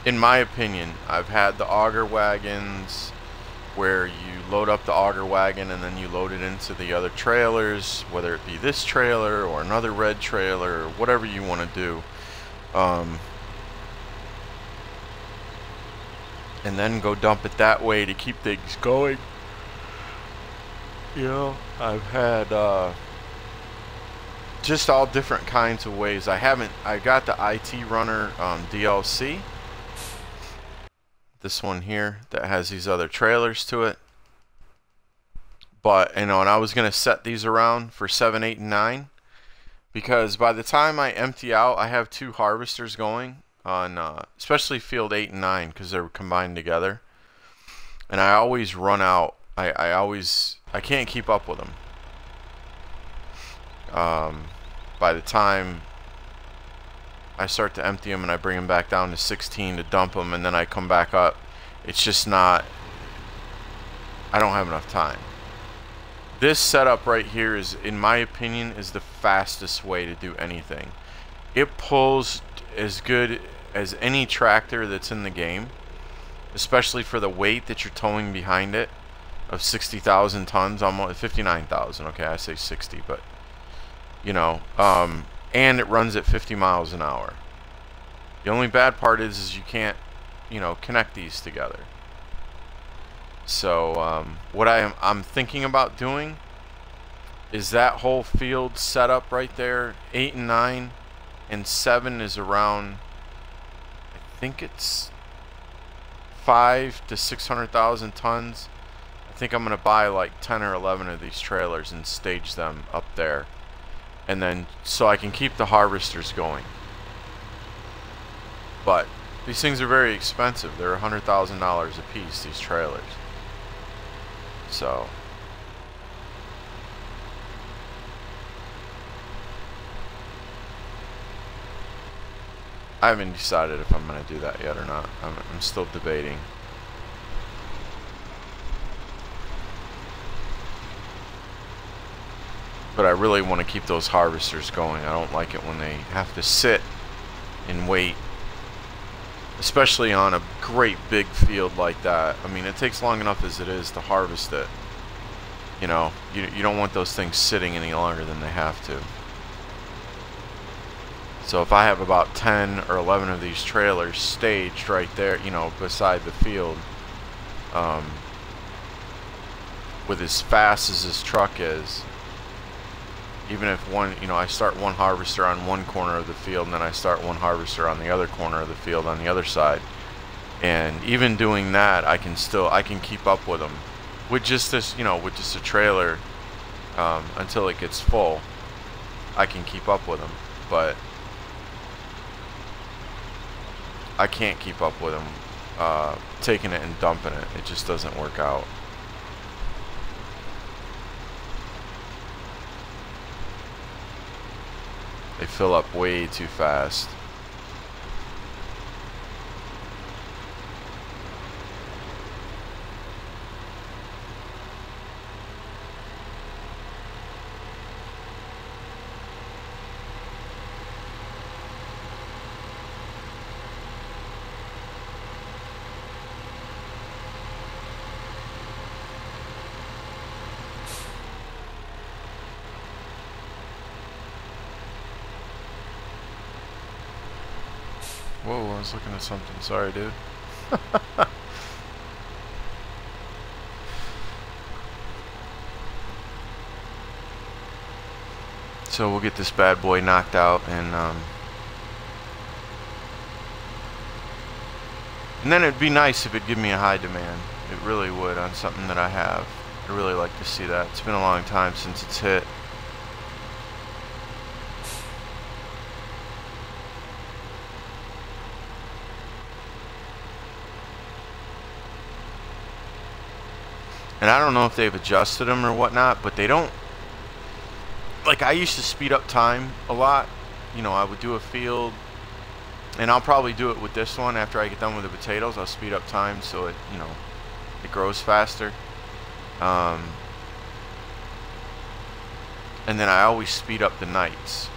in my opinion, I've had the auger wagons where you load up the auger wagon and then you load it into the other trailers, whether it be this trailer or another red trailer or whatever you want to do. And then go dump it that way to keep things going. You know, I've had just all different kinds of ways. I got the IT Runner DLC. This one here that has these other trailers to it. But, you know, and I was going to set these around for 7, 8, and 9. Because by the time I empty out, I have 2 harvesters going on, especially field 8 and 9, because they're combined together. And I always run out. I can't keep up with them. By the time I start to empty them and I bring them back down to 16 to dump them, and then I come back up, it's just not, I don't have enough time. This setup right here is, in my opinion, is the fastest way to do anything. It pulls as good as any tractor that's in the game, especially for the weight that you're towing behind it of 60,000 tons, almost 59,000. Okay, I say 60, but you know, and it runs at 50 miles an hour. The only bad part is you can't, you know, connect these together. So what I'm thinking about doing is that whole field setup right there, 8 and 9, and 7 is around, I think it's 5 to 600,000 tons. I think I'm gonna buy like 10 or 11 of these trailers and stage them up there, and then so I can keep the harvesters going. But These things are very expensive. They're $100,000 a piece, these trailers. So I haven't decided if I'm going to do that yet or not. I'm still debating. But I really want to keep those harvesters going. I don't like it when they have to sit and wait, especially on a great big field like that. I mean, it takes long enough as it is to harvest it. You know, you don't want those things sitting any longer than they have to. So if I have about 10 or 11 of these trailers staged right there, you know, beside the field, with as fast as this truck is, even if one, you know, I start one harvester on one corner of the field and then I start one harvester on the other corner of the field on the other side, and even doing that, I can keep up with them with just this, you know, with just a trailer, until it gets full. I can keep up with them, but I can't keep up with them taking it and dumping it. It just doesn't work out. They fill up way too fast. Whoa, I was looking at something. Sorry, dude. So we'll get this bad boy knocked out, and then it'd be nice if it'd give me a high demand. It really would on something that I have. I'd really like to see that. It's been a long time since it's hit. And I don't know if they've adjusted them or whatnot, but they don't. Like, I used to speed up time a lot. You know, I would do a field, and I'll probably do it with this one after I get done with the potatoes. I'll speed up time so it, you know, it grows faster. And then I always speed up the nights,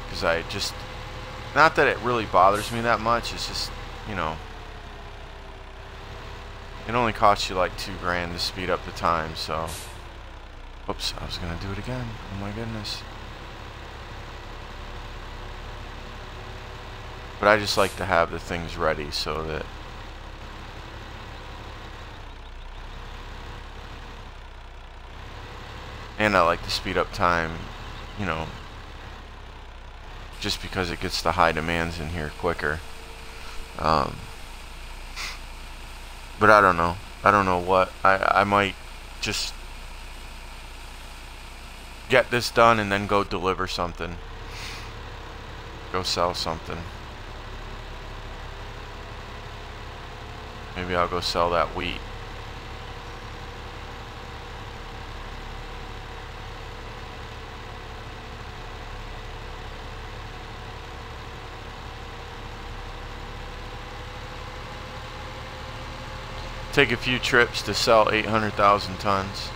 because I just, not that it really bothers me that much. It's just, you know, it only costs you like $2 to speed up the time, so. Oops, I was gonna do it again. Oh my goodness. But I just like to have the things ready so that and I like to speed up time, you know, just because it gets the high demands in here quicker. But I don't know. I don't know what. I might just get this done and then go deliver something. Go sell something. Maybe I'll go sell that wheat. Take a few trips to sell 800,000 tons.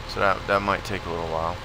So that might take a little while.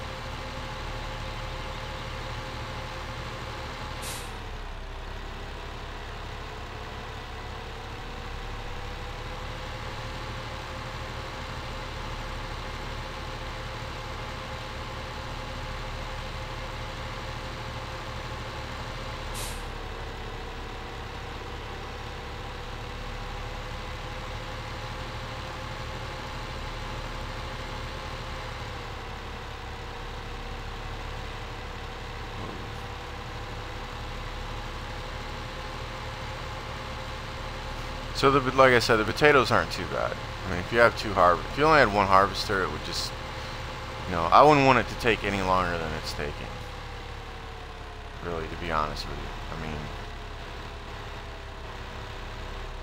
So like I said, the potatoes aren't too bad. I mean, if you have if you only had one harvester, it would just, you know, I wouldn't want it to take any longer than it's taking. Really, to be honest with you. I mean,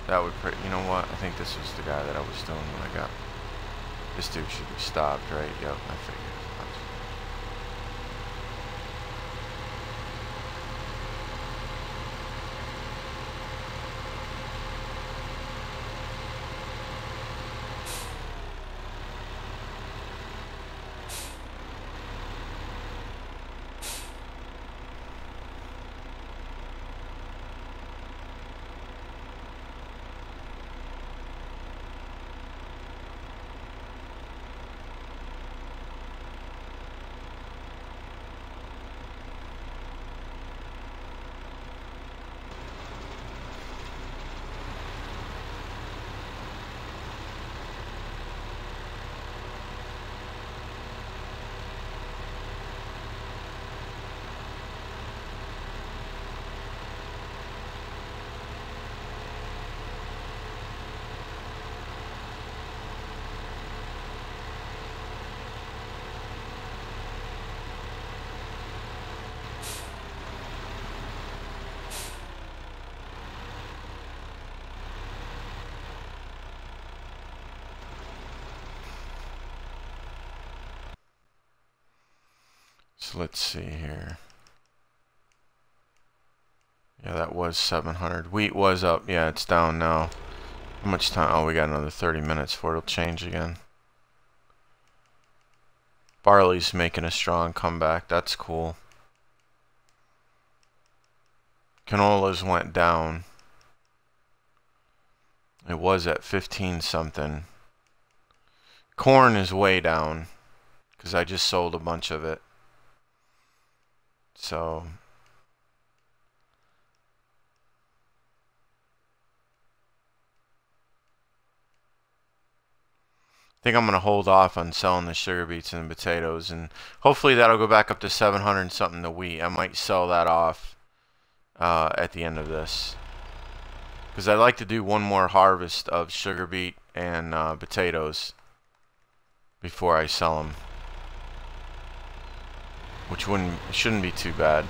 That would you know what? I think this was the guy that I was doing when I got. This dude should be stopped, right? Yep, I figured. So let's see here. Yeah, that was 700. Wheat was up. Yeah, it's down now. How much time? Oh, we got another 30 minutes before it'll change again. Barley's making a strong comeback. That's cool. Canolas went down. It was at 15 something. Corn is way down because I just sold a bunch of it. So I think I'm going to hold off on selling the sugar beets and the potatoes, and hopefully that'll go back up to 700 and something the wheat. I might sell that off at the end of this, because I'd like to do one more harvest of sugar beet and potatoes before I sell them, which shouldn't be too bad.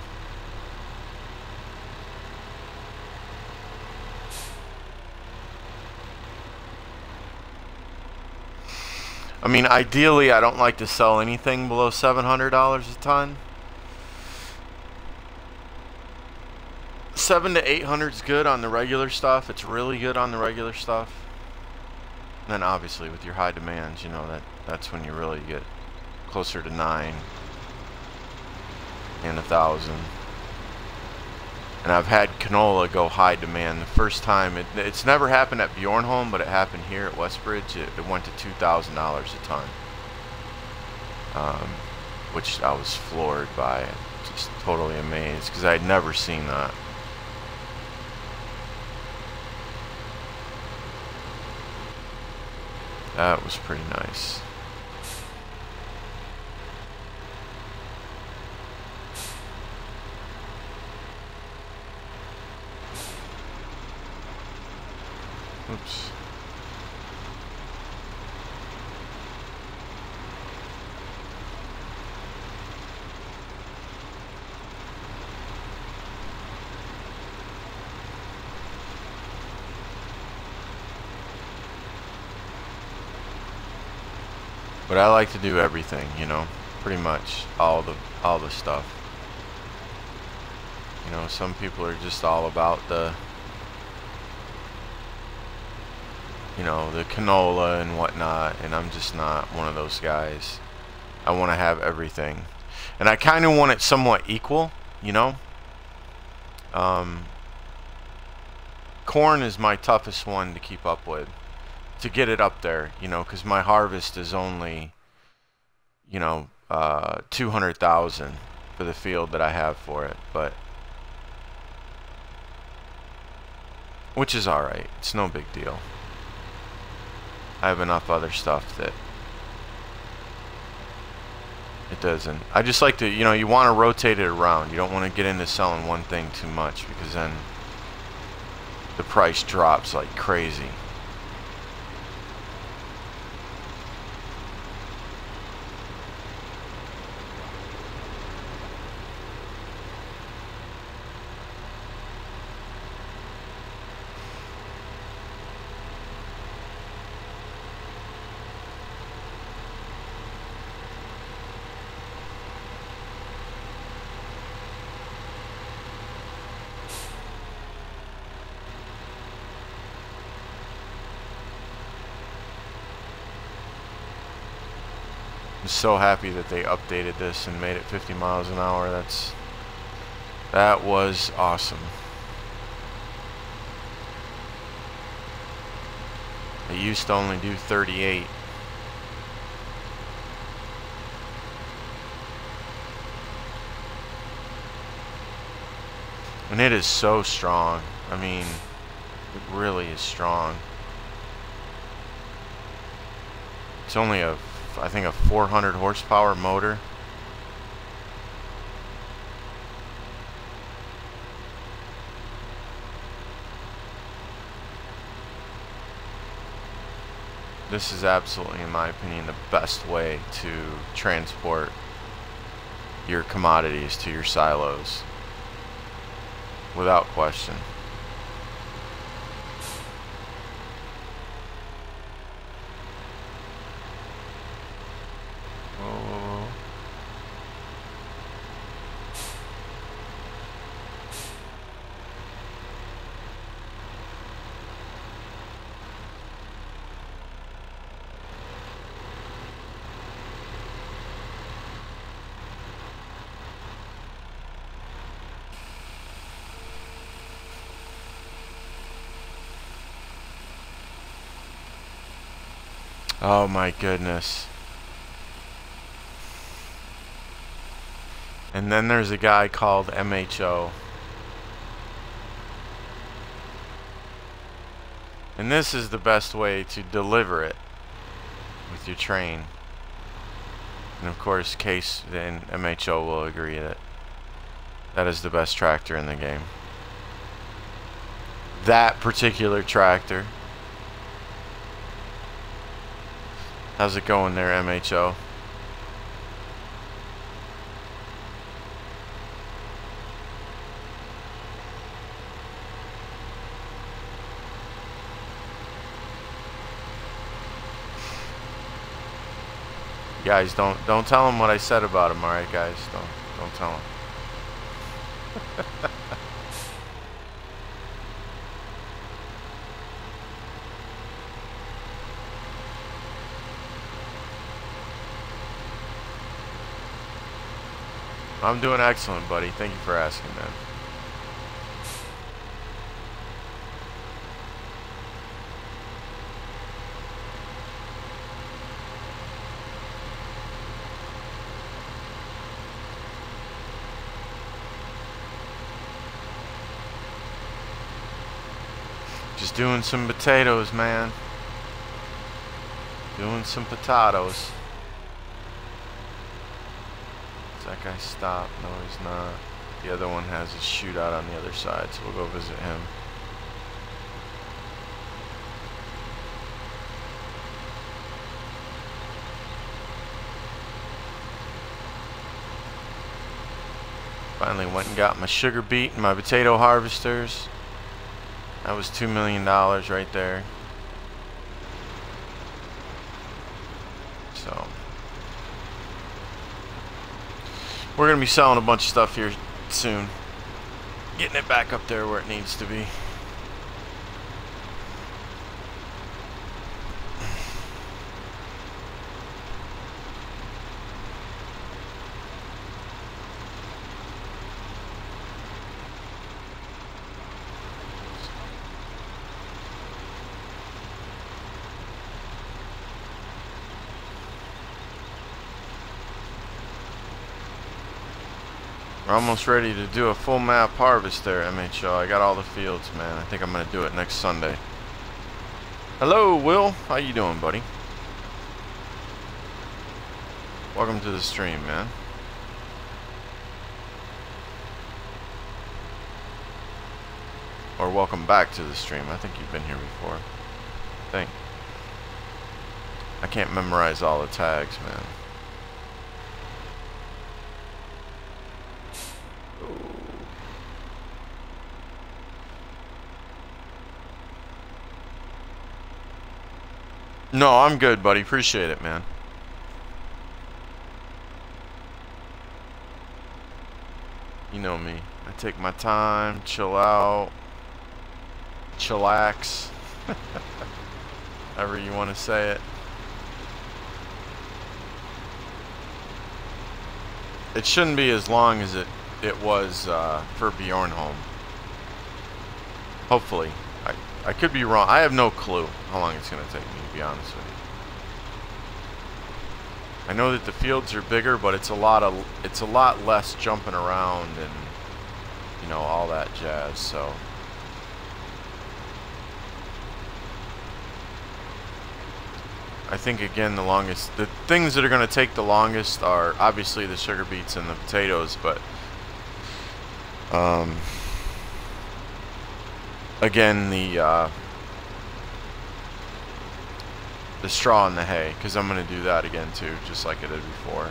I mean, ideally, I don't like to sell anything below $700 a ton. 700 to 800 is good on the regular stuff. It's really good on the regular stuff. And then obviously with your high demands, you know, that's when you really get closer to 9 and 1,000. And I've had canola go high demand. The first time, it's never happened at Bjornholm, but it happened here at Westbridge. It went to $2,000 a ton, which I was floored by. Just totally amazed, because I had never seen that. That was pretty nice. Oops. But I like to do everything, you know, pretty much all the stuff. You know, some people are just all about the, you know, the canola and whatnot, and I'm just not one of those guys. I want to have everything, and I kind of want it somewhat equal, you know. Corn is my toughest one to keep up with, to get it up there, you know, because my harvest is only, you know, 200,000 for the field that I have for it, but which is all right. It's no big deal. I have enough other stuff that it doesn't. I just like to, you know, you want to rotate it around. You don't want to get into selling one thing too much, because then the price drops like crazy. I'm so happy that they updated this and made it 50 miles an hour. That was awesome. It used to only do 38. And it is so strong. I mean, it really is strong. It's only I think a 400 horsepower motor. This is absolutely, in my opinion, the best way to transport your commodities to your silos. Without question. Oh. Oh my goodness. And then there's a guy called MHO. And this is the best way to deliver it with your train. And of course, Case and MHO will agree that that is the best tractor in the game. That particular tractor. How's it going there, MHO? Guys, don't tell him what I said about him, alright guys? Don't tell him. I'm doing excellent, buddy. Thank you for asking, man. Just doing some potatoes, man. Doing some potatoes. That guy stopped. No, he's not. The other one has a shootout on the other side, so we'll go visit him. Finally went and got my sugar beet and my potato harvesters. That was $2 million right there. So we're going to be selling a bunch of stuff here soon. Getting it back up there where it needs to be. We're almost ready to do a full map harvest there, MHO. I got all the fields, man. I think I'm going to do it next Sunday. Hello, Will. How you doing, buddy? Welcome to the stream, man. Or welcome back to the stream. I think you've been here before. I can't memorize all the tags, man. No, I'm good, buddy. Appreciate it, man. You know me. I take my time, chill out, chillax, however you want to say it. It shouldn't be as long as it was for Bjornholm. Hopefully. I could be wrong. I have no clue how long it's going to take me, to be honest with you. I know that the fields are bigger, but it's a lot less jumping around and, you know, all that jazz, so. I think, again, the things that are going to take the longest are obviously the sugar beets and the potatoes, but again, the straw and the hay, because I'm going to do that again too, just like I did before.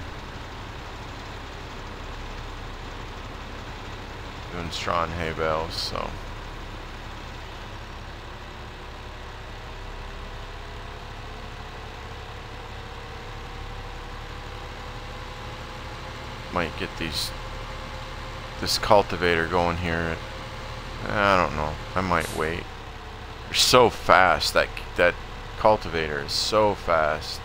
Doing straw and hay bales, so. Might get this cultivator going here. I don't know. I might wait. They're so fast. That cultivator is so fast.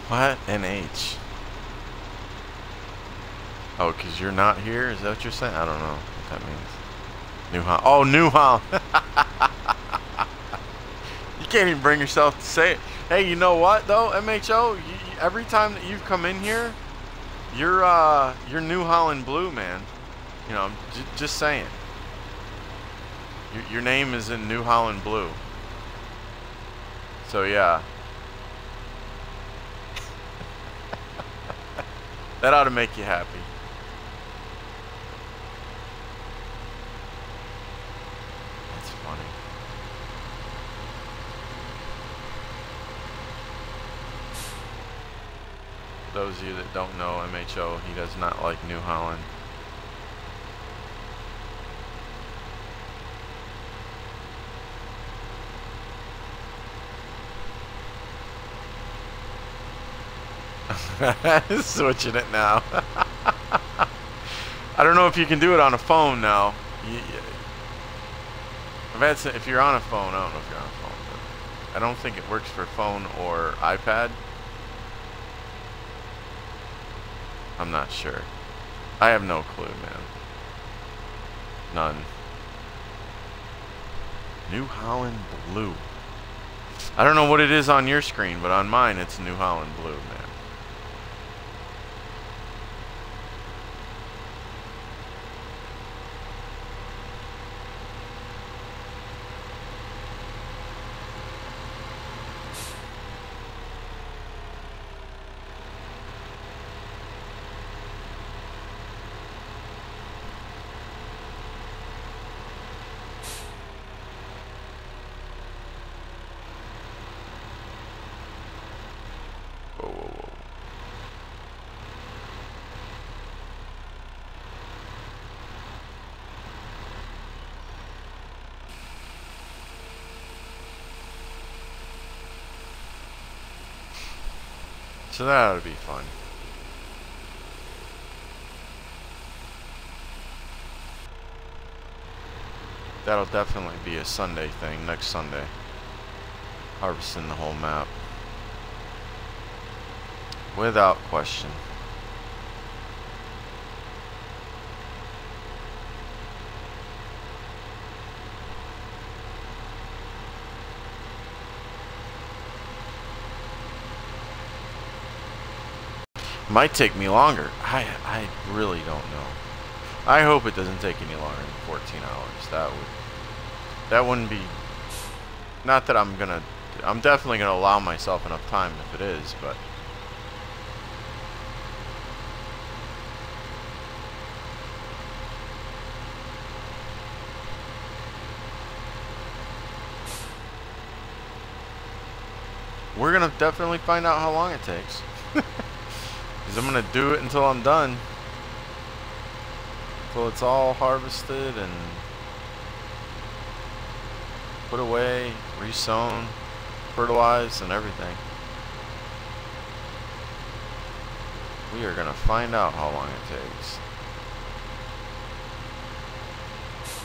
What? NH? Oh, because you're not here? Is that what you're saying? I don't know what that means. New Holland. Oh, New Holland. You can't even bring yourself to say it. Hey, you know what, though, MHO? Every time that you've come in here, you're New Holland Blue, man. You know, I'm just saying. Your name is in New Holland Blue. So, yeah. That ought to make you happy. That's funny. Those of you that don't know MHO, he does not like New Holland. Switching it now. I don't know if you can do it on a phone now. If you're on a phone, I don't know if you're on a phone, but I don't think it works for phone or iPad. I'm not sure. I have no clue, man. None. New Holland Blue. I don't know what it is on your screen, but on mine it's New Holland Blue, man. So that ought to be fun. That'll definitely be a Sunday thing, next Sunday. Harvesting the whole map. Without question. Might take me longer. I really don't know. I hope it doesn't take any longer than 14 hours. That wouldn't be. Not that I'm definitely gonna allow myself enough time if it is, but. we're gonna definitely find out how long it takes. Because I'm gonna do it until I'm done. Until it's all harvested and put away, resown, fertilized, and everything. We are gonna find out how long it takes.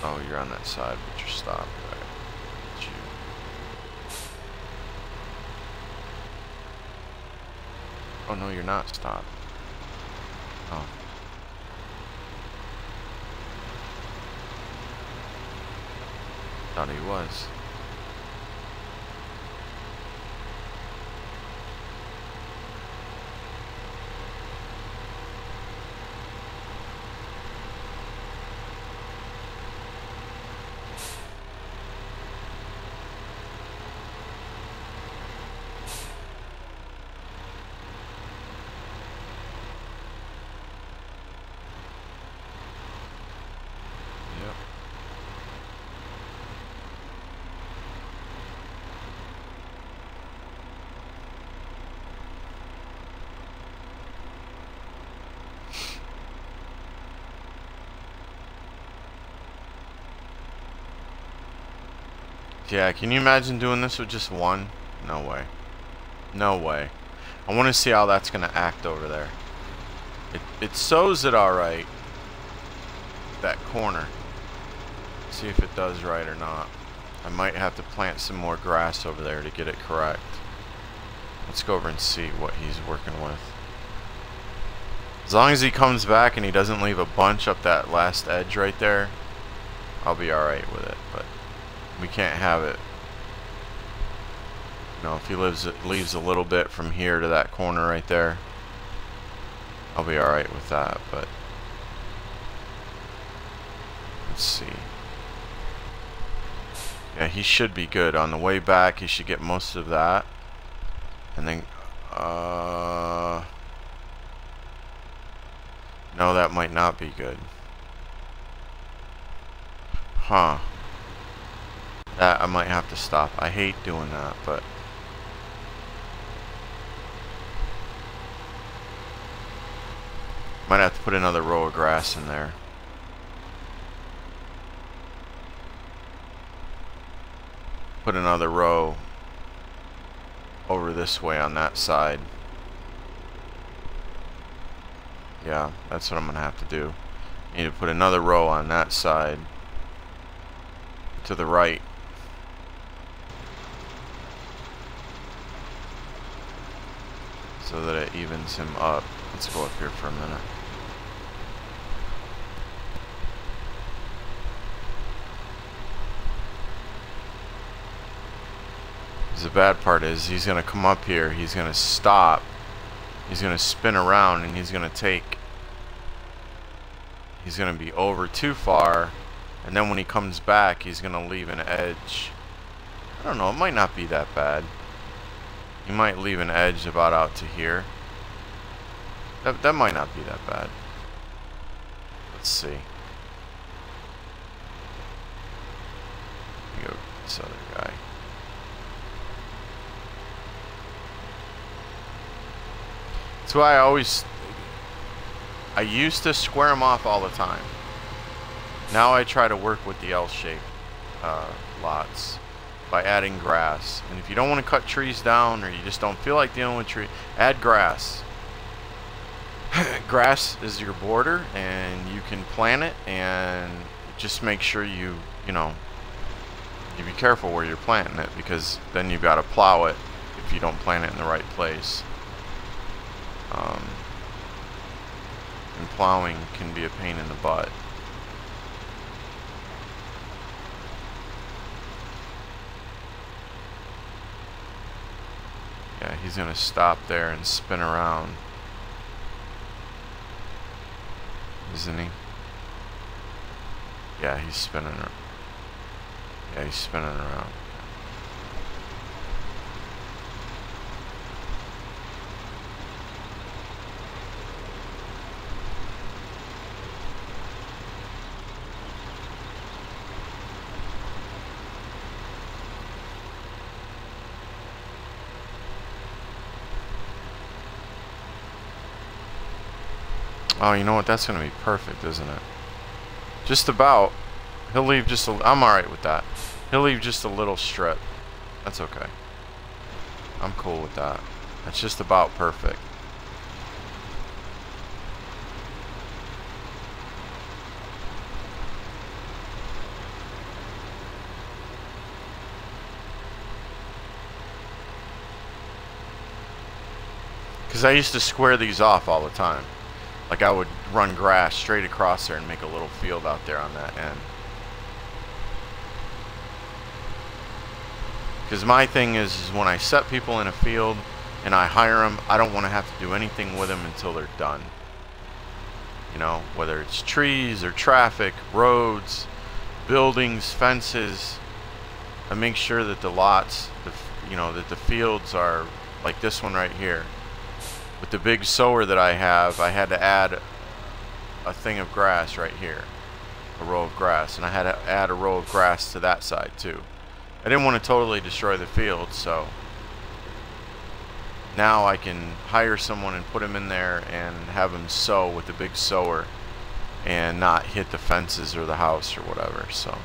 Oh, you're on that side, but you're stopped. Right. It's you. Oh no, you're not stopped. Oh. Thought he was. Yeah, can you imagine doing this with just one? No way. No way. I want to see how that's going to act over there. It sows it alright. That corner. See if it does right or not. I might have to plant some more grass over there to get it correct. Let's go over and see what he's working with. As long as he comes back and he doesn't leave a bunch up that last edge right there, I'll be alright with it. But we can't have it. You know, if he leaves a little bit from here to that corner right there, I'll be alright with that. But let's see. Yeah, he should be good. On the way back, he should get most of that. And then, no, that might not be good. Huh. That I might have to stop. I hate doing that, but might have to put another row of grass in there. Put another row over this way on that side. Yeah, that's what I'm gonna have to do. I need to put another row on that side to the right. So that it evens him up. Let's go up here for a minute. The bad part is he's going to come up here, he's going to stop, he's going to spin around, and he's going to be over too far, and then when he comes back he's going to leave an edge. I don't know, it might not be that bad. He might leave an edge about out to here. That might not be that bad. Let's see. Let me go with this other guy. That's why I used to square them off all the time. Now I try to work with the L-shaped lots by adding grass. And if you don't want to cut trees down, or you just don't feel like dealing with trees, add grass. Grass is your border, and you can plant it, and just make sure you be careful where you're planting it, because then you've got to plow it if you don't plant it in the right place. And plowing can be a pain in the butt. Yeah, he's gonna stop there and spin around, isn't he? Yeah, he's spinning. Yeah, he's spinning around. Oh, you know what? That's going to be perfect, isn't it? Just about. He'll leave just a... I'm alright with that. He'll leave just a little strip. That's okay. I'm cool with that. That's just about perfect. Because I used to square these off all the time. Like I would run grass straight across there and make a little field out there on that end. Because my thing is when I set people in a field and I hire them, I don't want to have to do anything with them until they're done. You know, whether it's trees or traffic, roads, buildings, fences. I make sure that the lots, you know, that the fields are like this one right here. With the big sower that I have, I had to add a thing of grass right here. A row of grass. And I had to add a row of grass to that side too. I didn't want to totally destroy the field, so now I can hire someone and put him in there and have him sow with the big sower and not hit the fences or the house or whatever. So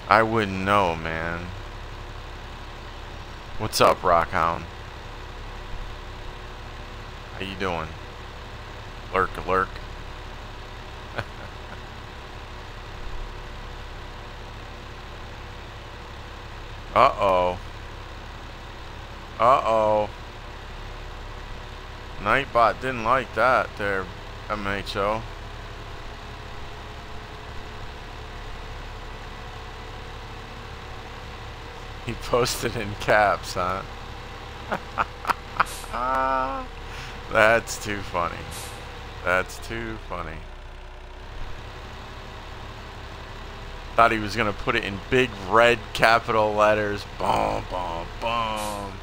I wouldn't know, man. What's up, Rockhound? How you doing? Lurk, lurk. Uh-oh. Uh-oh. Nightbot didn't like that there, MHO. He posted in caps, huh? That's too funny. That's too funny. Thought he was gonna put it in big red capital letters. Boom, boom, boom.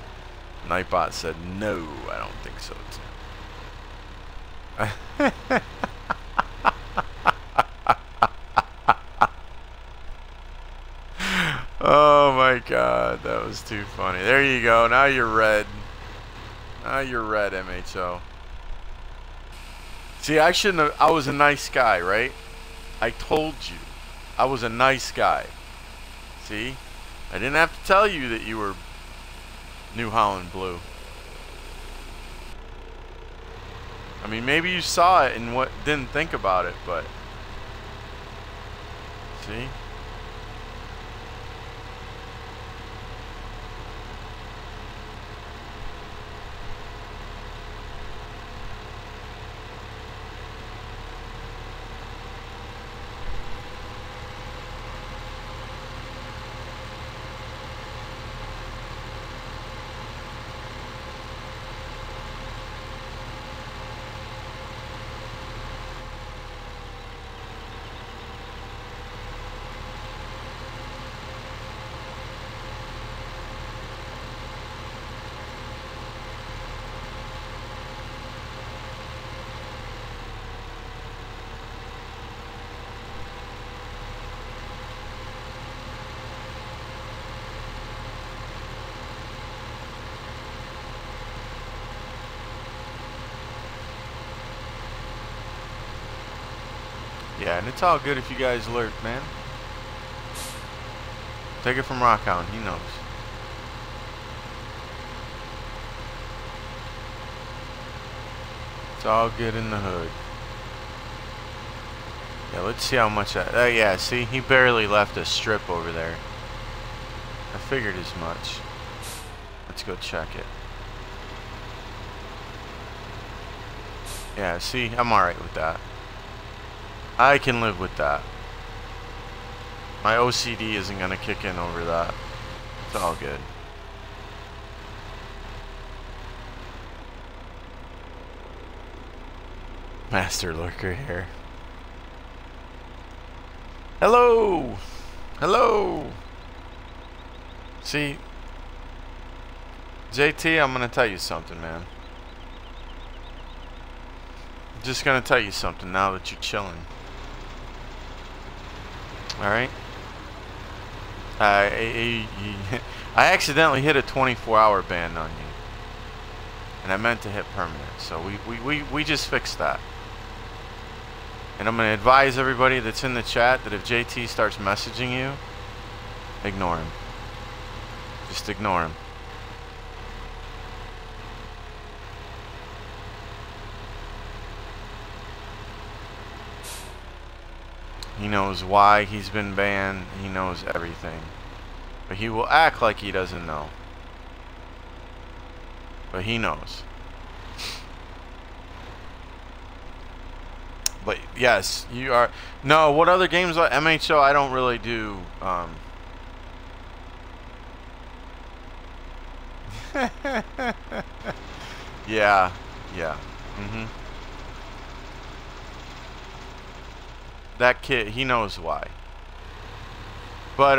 Nightbot said, no, I don't think so too. Oh my god, that was too funny. There you go. Now you're red. Now you're red, MHO. See, I shouldn't have. I was a nice guy, right? I told you. I was a nice guy. See? I didn't have to tell you that you were New Holland Blue. I mean, maybe you saw it and didn't think about it, but see? Yeah, and it's all good if you guys lurk, man. Take it from Rockhound, he knows. It's all good in the hood. Yeah, let's see how much that... yeah, see, he barely left a strip over there. I figured as much. Let's go check it. Yeah, see, I'm alright with that. I can live with that. My OCD isn't going to kick in over that. It's all good. Master Lurker here. Hello! Hello! See, JT, I'm going to tell you something, man. I'm just going to tell you something now that you're chilling. Alright? I accidentally hit a 24-hour ban on you. And I meant to hit permanent. So we just fixed that. And I'm going to advise everybody that's in the chat that if JT starts messaging you, ignore him. Just ignore him. He knows why he's been banned. He knows everything. But he will act like he doesn't know. But he knows. But yes, you are. No, what other games like MHO? I don't really do. Yeah, yeah. That kid, he knows why. But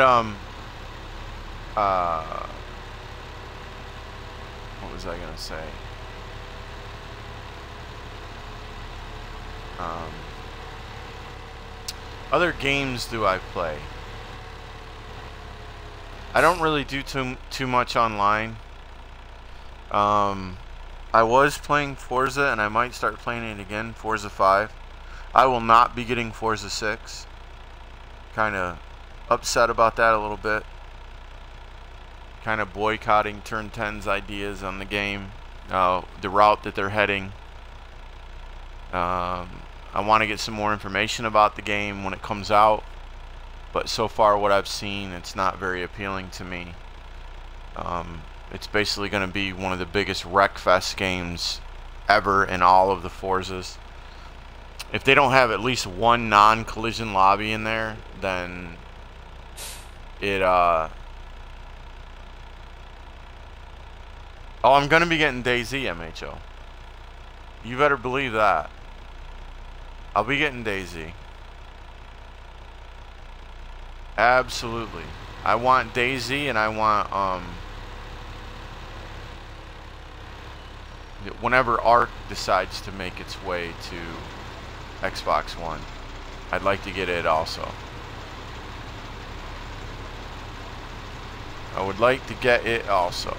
what was I gonna say? Other games do I play? I don't really do too much online. I was playing Forza, and I might start playing it again, Forza 5. I will not be getting Forza 6. Kind of upset about that a little bit. Kind of boycotting Turn 10's ideas on the game, the route that they're heading. I want to get some more information about the game when it comes out, but so far what I've seen, it's not very appealing to me. It's basically going to be one of the biggest Wreckfest games ever in all of the Forzas. If they don't have at least one non-collision lobby in there, then it oh, I'm gonna be getting DayZ, MHO. You better believe that. I'll be getting DayZ. Absolutely. I want DayZ, and I want whenever Ark decides to make its way to Xbox One, I'd like to get it also. I would like to get it also.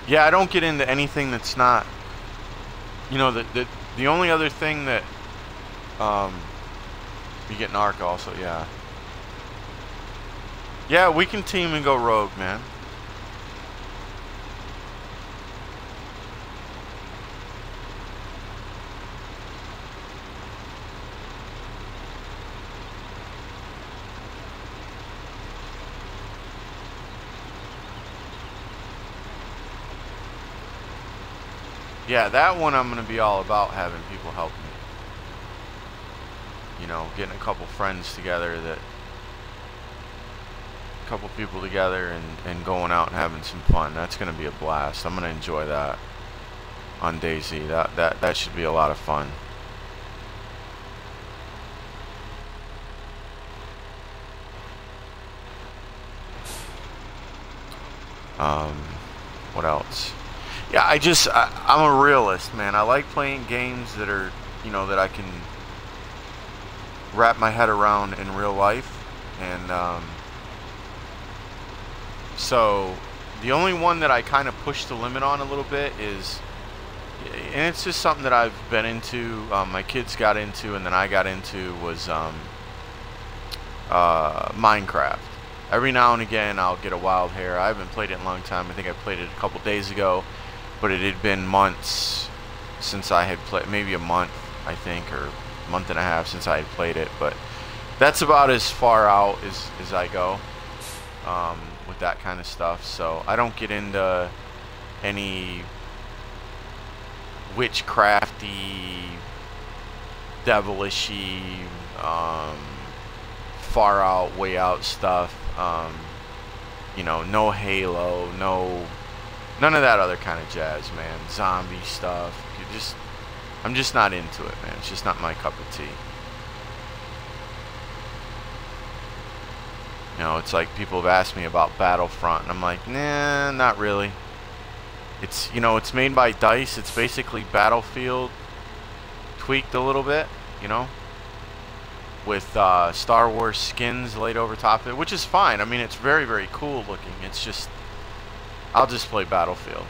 Yeah, I don't get into anything that's not, you know, the only other thing that you get an Ark also, yeah. Yeah, we can team and go rogue, man. Yeah, that one I'm going to be all about having people help me. You know, getting a couple friends together, a couple people together and going out and having some fun. That's going to be a blast. I'm going to enjoy that on DayZ. That should be a lot of fun. What else? Yeah, I'm a realist, man. I like playing games that are, you know, that I can wrap my head around in real life. And so the only one that I kind of push the limit on a little bit is, and it's just something that I've been into, my kids got into, and then I got into, was Minecraft. Every now and again I'll get a wild hair. I haven't played it in a long time. I think I played it a couple days ago, but it had been months since I had played, maybe a month, I think, or a month and a half since I had played it. But that's about as far out as I go with that kind of stuff. So I don't get into any witchcrafty, devilishy, far out, way out stuff. You know, no Halo, none of that other kind of jazz, man. Zombie stuff. I'm just not into it, man. It's just not my cup of tea. You know, it's like people have asked me about Battlefront, and I'm like, nah, not really. It's, you know, it's made by DICE. It's basically Battlefield tweaked a little bit, you know, with Star Wars skins laid over top of it, which is fine. I mean, it's very, very cool looking. It's just, I'll just play Battlefield.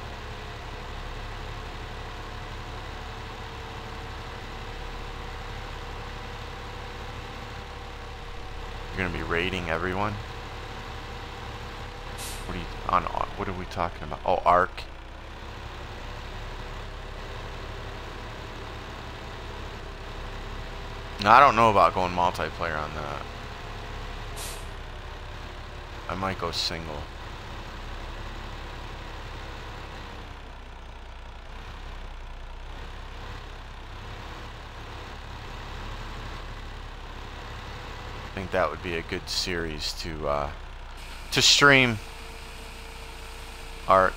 You're gonna be raiding everyone. What are we talking about? Oh, Ark. No, I don't know about going multiplayer on that. I might go single. I think that would be a good series to stream. Ark.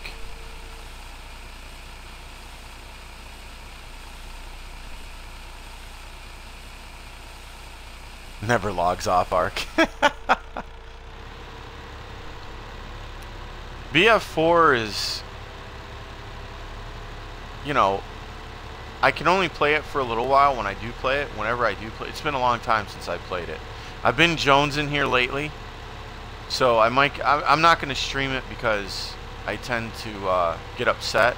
Never logs off Ark. BF4 is, you know, I can only play it for a little while when I do play it. Whenever I do play, it's been a long time since I played it. I've been jonesing here lately, so I'm not going to stream it because I tend to get upset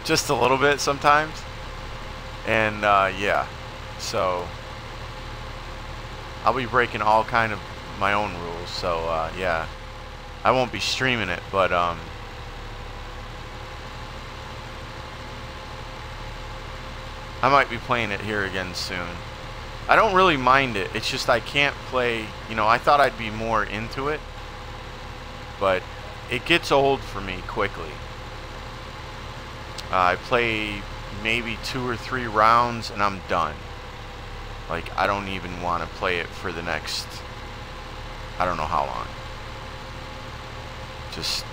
just a little bit sometimes, and yeah, so I'll be breaking all kind of my own rules. So yeah, I won't be streaming it, but I might be playing it here again soon. I don't really mind it. It's just I can't play, you know, I thought I'd be more into it, but it gets old for me quickly. I play maybe 2 or 3 rounds and I'm done. Like, I don't even want to play it for the next, I don't know how long. Just,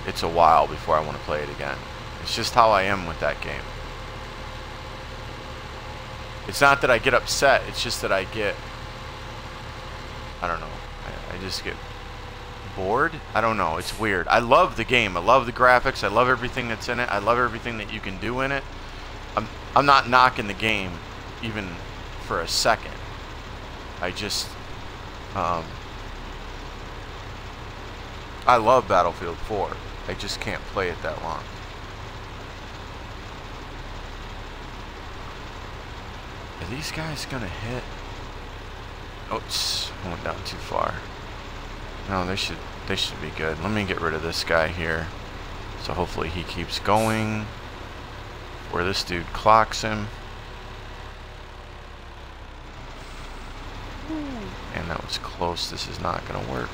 it's a while before I want to play it again. It's just how I am with that game. It's not that I get upset, it's just that I get, I don't know, I just get bored? I don't know, it's weird. I love the game, I love the graphics, I love everything that's in it, I love everything that you can do in it. I'm not knocking the game even for a second. I just, I love Battlefield 4. I just can't play it that long. Are these guys gonna hit? Oops, I went down too far. No, they should be good. Let me get rid of this guy here. So hopefully he keeps going. Where this dude clocks him. And that was close. This is not gonna work.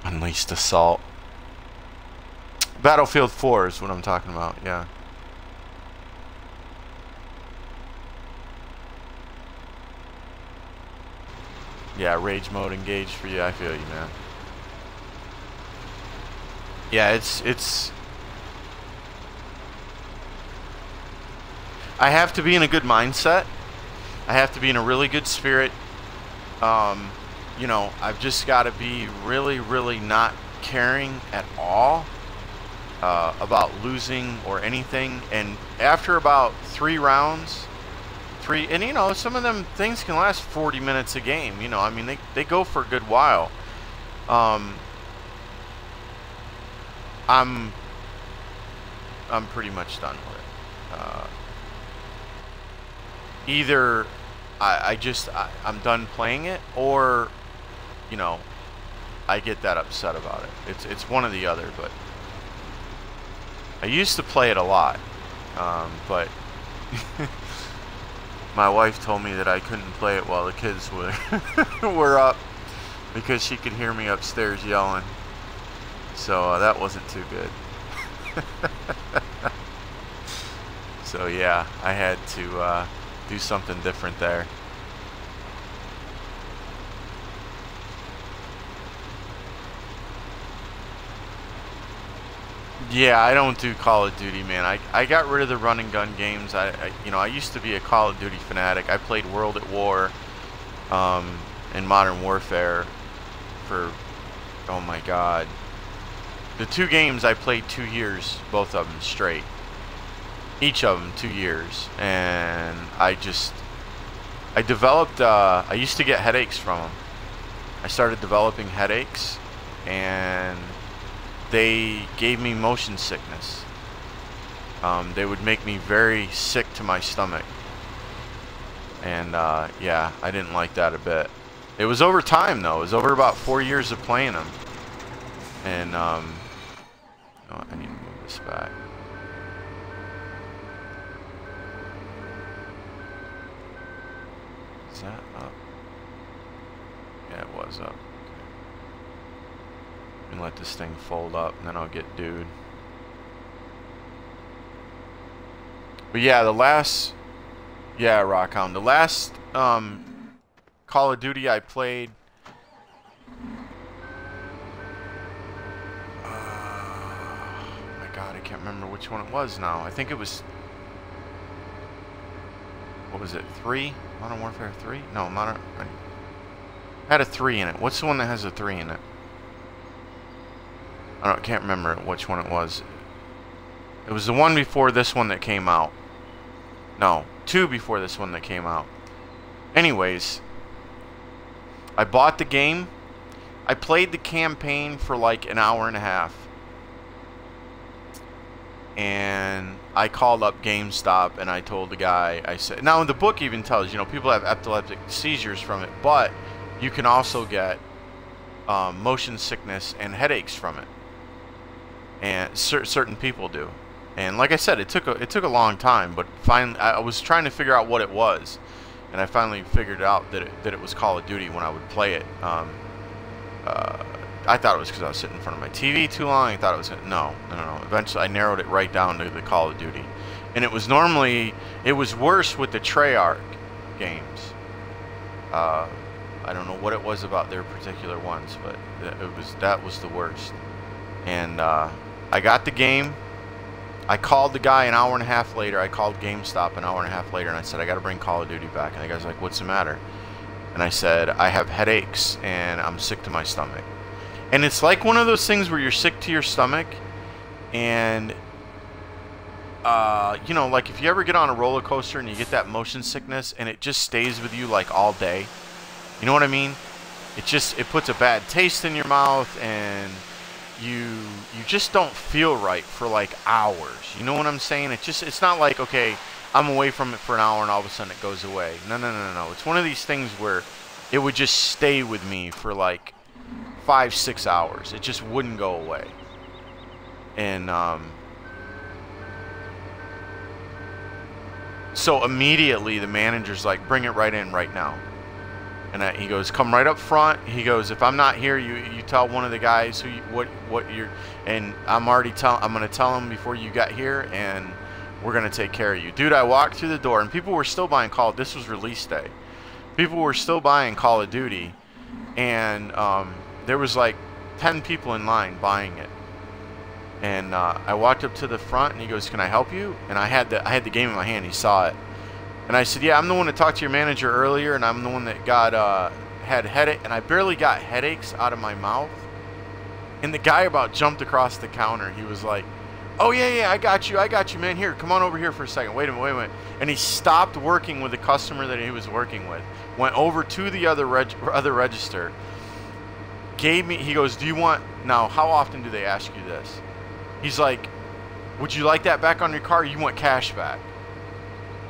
Unleashed Assault. Battlefield 4 is what I'm talking about, yeah. Yeah, rage mode engaged for you. I feel you, man. Yeah, it's I have to be in a good mindset. I have to be in a really good spirit. You know, I've just got to be really, really not caring at all about losing or anything. And after about 3 rounds, and you know, some of them things can last 40 minutes a game. You know, I mean, they go for a good while. I'm pretty much done with it. Either I'm done playing it, or, you know, I get that upset about it. It's one or the other. But I used to play it a lot, but my wife told me that I couldn't play it while the kids were up because she could hear me upstairs yelling. So that wasn't too good. So yeah, I had to do something different there. Yeah, I don't do Call of Duty, man. I got rid of the run and gun games. You know, I used to be a Call of Duty fanatic. I played World at War, and Modern Warfare for, oh my God. The 2 games I played 2 years, both of them straight. Each of them 2 years. And I developed, I used to get headaches from them. I started developing headaches, and they gave me motion sickness. They would make me very sick to my stomach. And yeah, I didn't like that a bit. It was over time though. It was over about 4 years of playing them. And oh, I need to move this back. Is that up? Yeah, it was up. And let this thing fold up, and then I'll get dude. But yeah, the last, yeah, Rockhound, the last Call of Duty I played, oh my God, I can't remember which one it was now. I think it was, what was it, 3? Modern Warfare 3? No, Modern, I had a 3 in it. What's the one that has a 3 in it? I can't remember which one it was. It was the one before this one that came out. No, 2 before this one that came out. Anyways, I bought the game. I played the campaign for like an hour and a half. And I called up GameStop and I told the guy, I said, now the book even tells, you know, people have epileptic seizures from it, but you can also get motion sickness and headaches from it. And certain people do. And like I said, it took a long time, but finally I was trying to figure out what it was, and I finally figured out that it was Call of Duty when I would play it. I thought it was because I was sitting in front of my TV too long. I thought it was no. Eventually, I narrowed it right down to the Call of Duty, and it was worse with the Treyarch games. I don't know what it was about their particular ones, but that was the worst. And I got the game. I called the guy an hour and a half later. I called GameStop an hour and a half later, and I said, I got to bring Call of Duty back. And the guy's like, what's the matter? And I said, I have headaches, and I'm sick to my stomach. And it's like one of those things where you're sick to your stomach, and, you know, like if you ever get on a roller coaster and you get that motion sickness, and it just stays with you like all day. You know what I mean? It puts a bad taste in your mouth, and you just don't feel right for like hours. You know what I'm saying? It's not like, okay, I'm away from it for an hour and all of a sudden it goes away. No. It's one of these things where it would just stay with me for like 5-6 hours. It just wouldn't go away. And so immediately the manager's like, bring it right in right now. And he goes, come right up front. He goes, if I'm not here, you tell one of the guys what you're, and I'm going to tell him before you got here, and we're going to take care of you. Dude, I walked through the door, and people were still buying this was release day. People were still buying Call of Duty, and there was like 10 people in line buying it. And I walked up to the front, and he goes, can I help you? And I had the game in my hand. He saw it. And I said, yeah, I'm the one that talked to your manager earlier, and I'm the one that had headache, and I barely got headaches out of my mouth. And the guy about jumped across the counter. He was like, oh, yeah, I got you, man. Here, come on over here for a second. Wait a minute. And he stopped working with the customer that he was working with, went over to the other register, he goes, do you want, now, how often do they ask you this? He's like, would you like that back on your car, or you want cash back?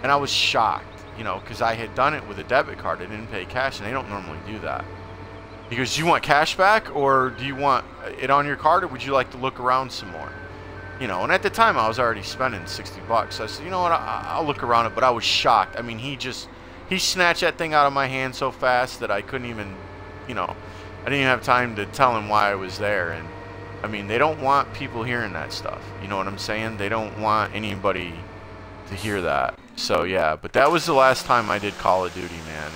And I was shocked, you know, because I had done it with a debit card. I didn't pay cash, and they don't normally do that. He goes, do you want cash back, or do you want it on your card, or would you like to look around some more? You know, and at the time, I was already spending $60. So I said, you know what, I'll look around it, but I was shocked. I mean, he snatched that thing out of my hand so fast that I couldn't even, you know, I didn't even have time to tell him why I was there. And, I mean, they don't want people hearing that stuff. You know what I'm saying? They don't want anybody to hear that. So yeah, but that was the last time I did Call of Duty, man,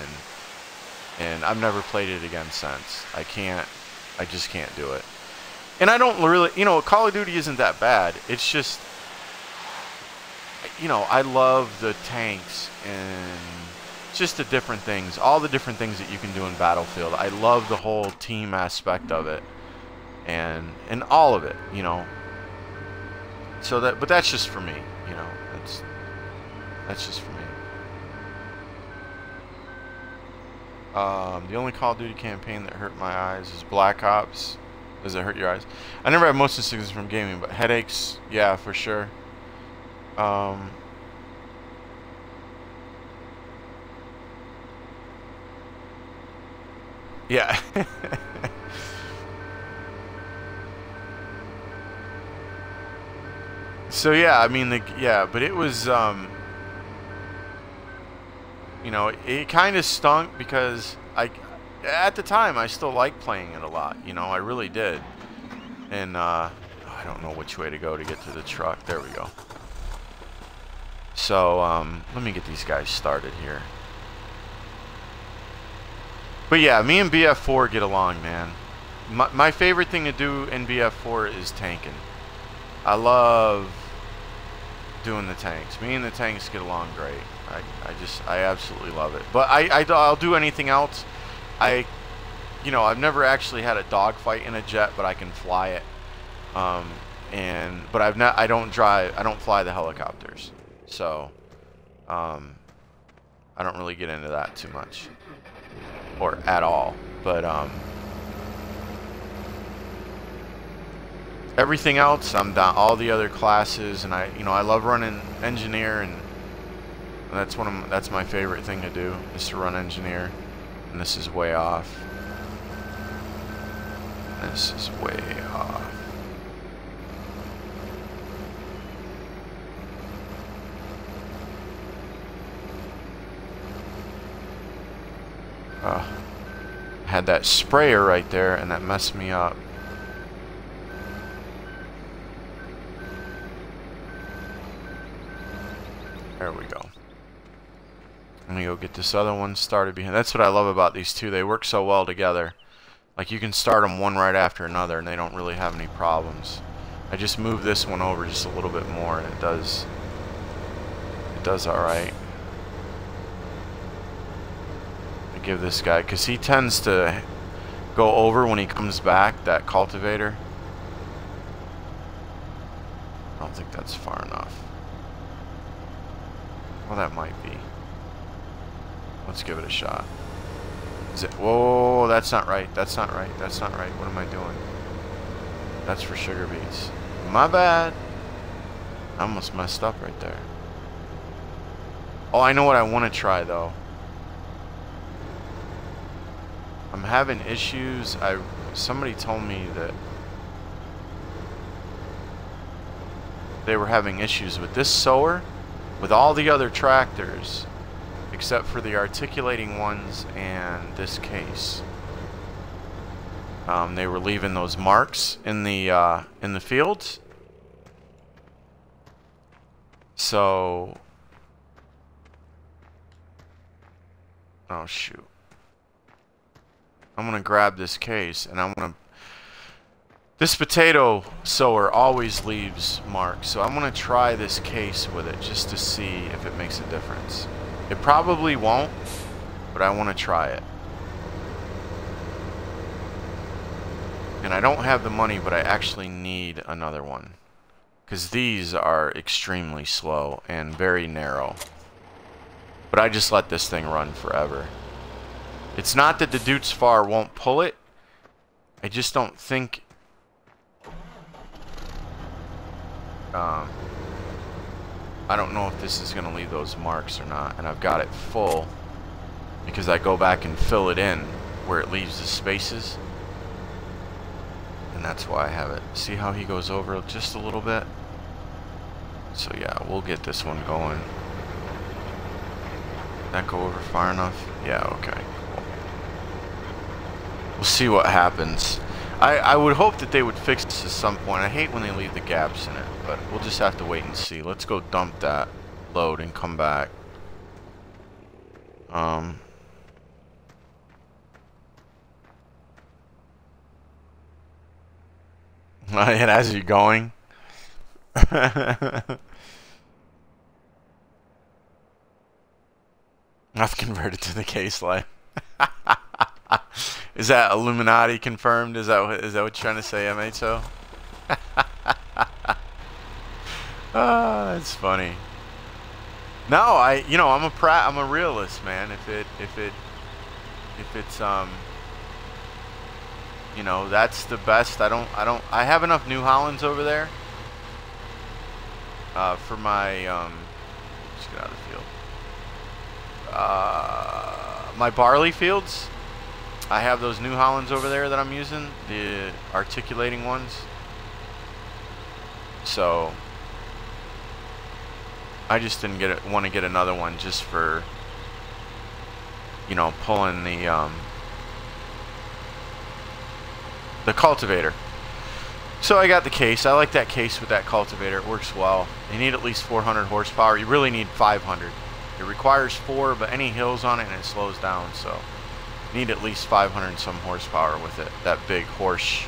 and I've never played it again since. I just can't do it. And I don't really, you know, Call of Duty isn't that bad. It's just, you know, I love the tanks and just the different things, all the different things that you can do in Battlefield. I love the whole team aspect of it, and all of it, you know. So that, but that's just for me, you know. That's just for me. The only Call of Duty campaign that hurt my eyes is Black Ops. Does it hurt your eyes? I never had motion sickness from gaming, but headaches, yeah, for sure. Yeah. So yeah, I mean, yeah, but it was, you know, it kind of stunk because at the time, I still liked playing it a lot. You know, I really did. And I don't know which way to go to get to the truck. There we go. So let me get these guys started here. But yeah, me and BF4 get along, man. My favorite thing to do in BF4 is tanking. I love doing the tanks. Me and the tanks get along great. I absolutely love it. But I'll do anything else. You know, I've never actually had a dogfight in a jet, but I can fly it. But I don't fly the helicopters. So, I don't really get into that too much. Or at all. But, everything else, I'm down. All the other classes, and you know, I love running engineer, and that's my favorite thing to do, is to run engineer. And this is way off. This is way off. Had that sprayer right there, and that messed me up. There we go. Let me go get this other one started behind. That's what I love about these two. They work so well together. Like, you can start them one right after another, and they don't really have any problems. I just moved this one over just a little bit more, and it does all right. I give this guy, because he tends to go over when he comes back, that cultivator. I don't think that's far enough. Well, that might be. Let's give it a shot. Is it? Whoa, that's not right. That's not right. That's not right. What am I doing? That's for sugar beets. My bad. I almost messed up right there. Oh, I know what I want to try, though. I'm having issues. Somebody told me that they were having issues with this sower, with all the other tractors, except for the articulating ones and this case. They were leaving those marks in the fields. So, oh shoot. I'm gonna grab this case, and I'm gonna. This potato sower always leaves marks, so I'm gonna try this case with it just to see if it makes a difference. It probably won't, but I want to try it. And I don't have the money, but I actually need another one, because these are extremely slow and very narrow. But I just let this thing run forever. It's not that the Deutz Fahr won't pull it. I just don't think... I don't know if this is going to leave those marks or not. And I've got it full because I go back and fill it in where it leaves the spaces. And that's why I have it. See how he goes over just a little bit? So yeah, we'll get this one going. Did that go over far enough? Yeah, okay. We'll see what happens. I would hope that they would fix this at some point. I hate when they leave the gaps in it, but we'll just have to wait and see. Let's go dump that load and come back. And as you're going. I've converted to the case light. Is that Illuminati confirmed? Is that what you're trying to say, MHO? Ah, that's funny. No, I'm a realist, man. If it's that's the best. I have enough New Hollands over there for my let's get out of the field. My barley fields. I have those New Hollands over there that I'm using, the articulating ones. So I just didn't want to get another one just for pulling the cultivator. So I got the case. I like that case with that cultivator. It works well. You need at least 400 horsepower. You really need 500. It requires 4, but any hills on it and it slows down. So you need at least 500 and some horsepower with it. That big horse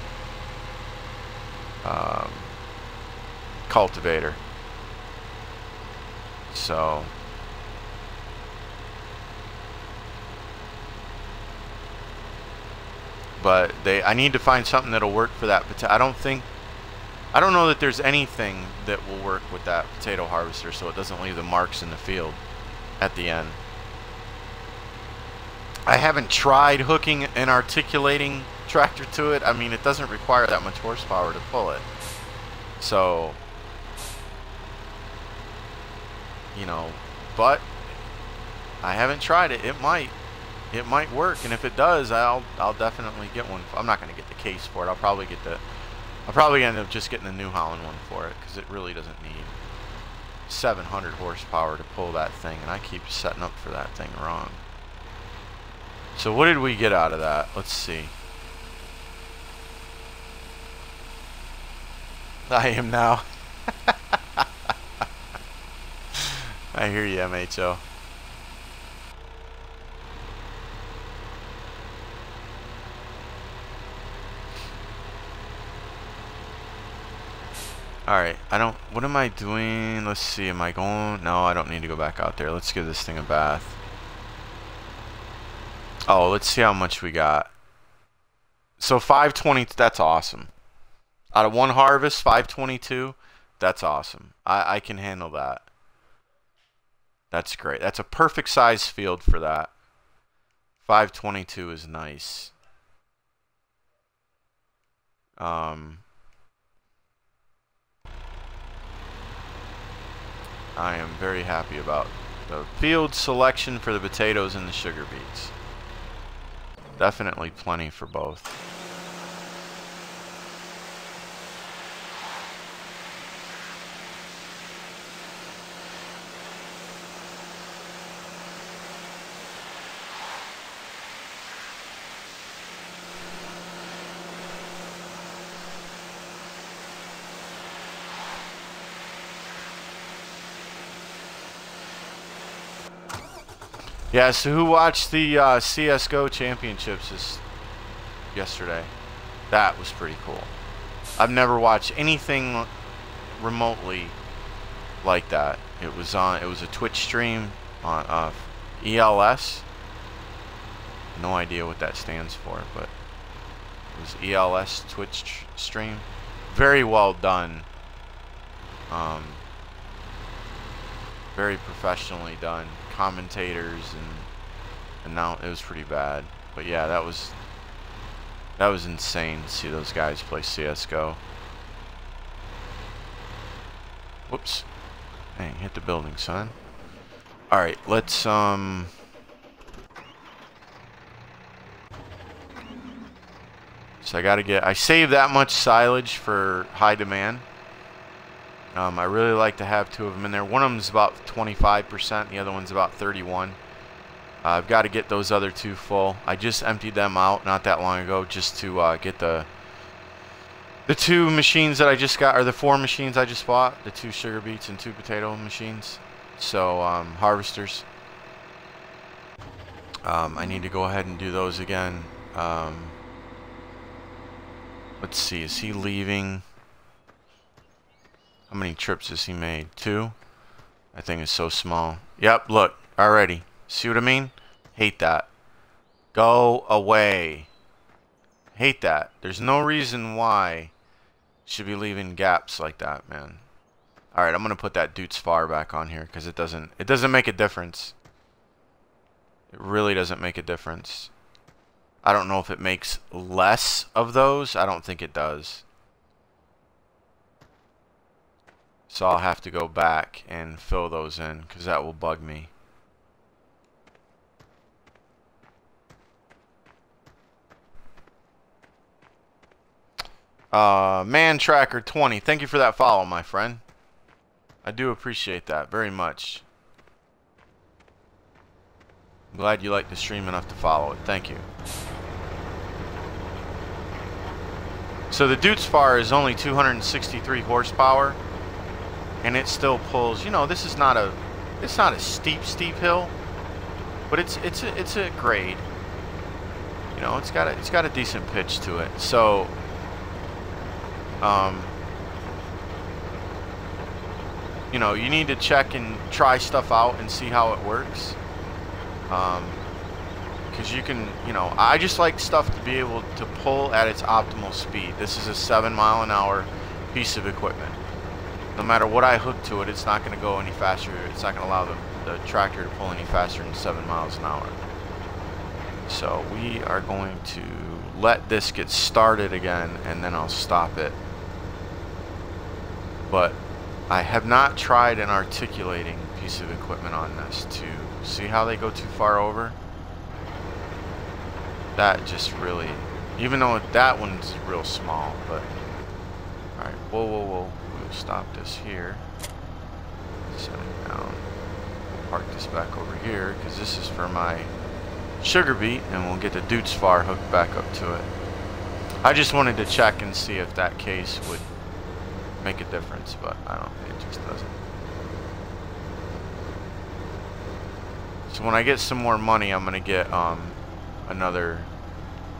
cultivator. So but I need to find something that'll work for that potato. I don't know that there's anything that will work with that potato harvester so it doesn't leave the marks in the field at the end. I haven't tried hooking an articulating tractor to it. I mean, it doesn't require that much horsepower to pull it. So, but I haven't tried it. It might work, and if it does, I'll definitely get one. I'm not going to get the case for it. I'll probably end up just getting the New Holland one for it because it really doesn't need 700 horsepower to pull that thing, and I keep setting up for that thing wrong. So what did we get out of that? Let's see. I am now. I hear you, MHO. Alright, what am I doing? Let's see, am I going? No, I don't need to go back out there. Let's give this thing a bath. Oh, let's see how much we got. So 520, that's awesome. Out of one harvest, 522, that's awesome. I can handle that. That's great. That's a perfect size field for that. 522 is nice. I am very happy about the field selection for the potatoes and the sugar beets. Definitely plenty for both. Yeah, so who watched the CSGO championships yesterday? That was pretty cool. I've never watched anything remotely like that. It was a Twitch stream on ELS. No idea what that stands for, but it was ELS Twitch stream. Very well done. Very professionally done. Commentators and now it was pretty bad, but yeah, that was insane to see those guys play CS:GO. Whoops, dang, hit the building, son. All right, let's so I saved that much silage for high demand. I really like to have 2 of them in there. One of them is about 25%, the other one's about 31%. I've got to get those other 2 full. I just emptied them out not that long ago just to get the 2 machines that I just got, or the 4 machines I just bought, the 2 sugar beets and 2 potato machines. So harvesters. I need to go ahead and do those again. Let's see, is he leaving? How many trips has he made? 2? That thing is so small. Yep, look, already. See what I mean? Hate that. Go away. Hate that. There's no reason why you should be leaving gaps like that, man. Alright, I'm gonna put that Deutz Fahr back on here because it doesn't make a difference. It really doesn't make a difference. I don't know if it makes less of those. I don't think it does. So I'll have to go back and fill those in because that will bug me. Man Tracker 20, thank you for that follow, my friend. I do appreciate that very much. I'm glad you like the stream enough to follow it. Thank you. So the Deutz Fahr is only 263 horsepower, and it still pulls. You know, this is not a, it's not a steep hill, but it's a grade. You know, it's got a decent pitch to it. So, you know, you need to check and try stuff out and see how it works. Because you can, you know, I just like stuff to be able to pull at its optimal speed. This is a 7-mile-an-hour piece of equipment. No matter what I hook to it, it's not going to go any faster. It's not going to allow the tractor to pull any faster than 7 miles an hour. So we are going to let this get started again, and then I'll stop it. But I have not tried an articulating piece of equipment on this to see how they go too far over. That just really, even though that one's real small, but alright, whoa, we'll stop this here, set it down, we'll park this back over here because this is for my sugar beet, and we'll get the Deutz Fahr hooked back up to it. I just wanted to check and see if that case would make a difference, but I don't, it just doesn't. So when I get some more money, I'm gonna get another,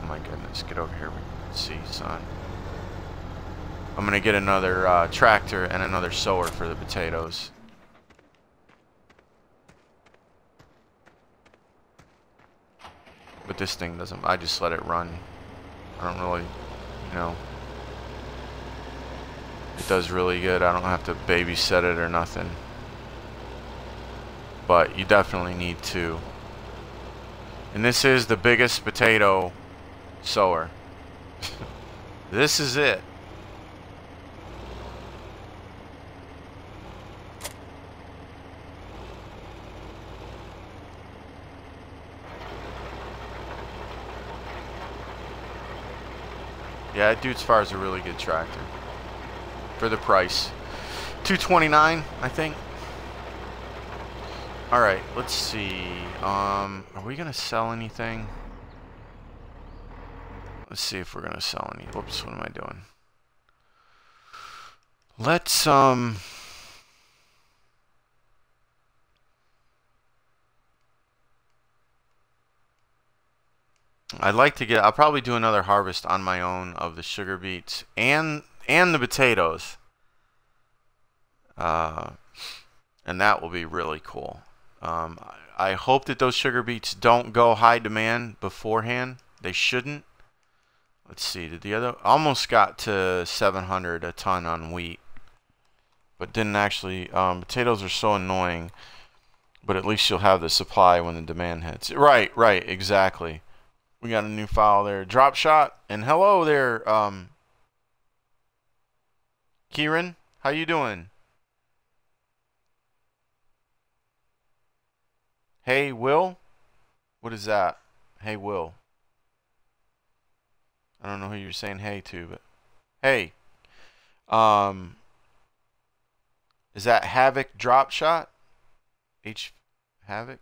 oh my goodness, get over here, we can see, son. I'm gonna get another tractor and another sower for the potatoes. But this thing doesn't, I just let it run. I don't really, you know, it does really good. I don't have to babysit it or nothing. But you definitely need to. And this is the biggest potato sower. This is it. Yeah, Deutz Fahr is a really good tractor for the price. $229, I think. All right, let's see. Are we gonna sell anything? Let's see if we're gonna sell any. Whoops, what am I doing? Let's I'd like to get, I'll probably do another harvest on my own of the sugar beets and the potatoes. And that will be really cool. I hope that those sugar beets don't go high demand beforehand. They shouldn't. Let's see, did the other, almost got to 700 a ton on wheat, but didn't actually. Potatoes are so annoying, but at least you'll have the supply when the demand hits. Right, exactly. We got a new file there. Drop shot, and hello there, Kieran. How you doing? Hey, Will? What is that? Hey, Will. I don't know who you're saying hey to, but hey. Is that Havoc drop shot? Havoc?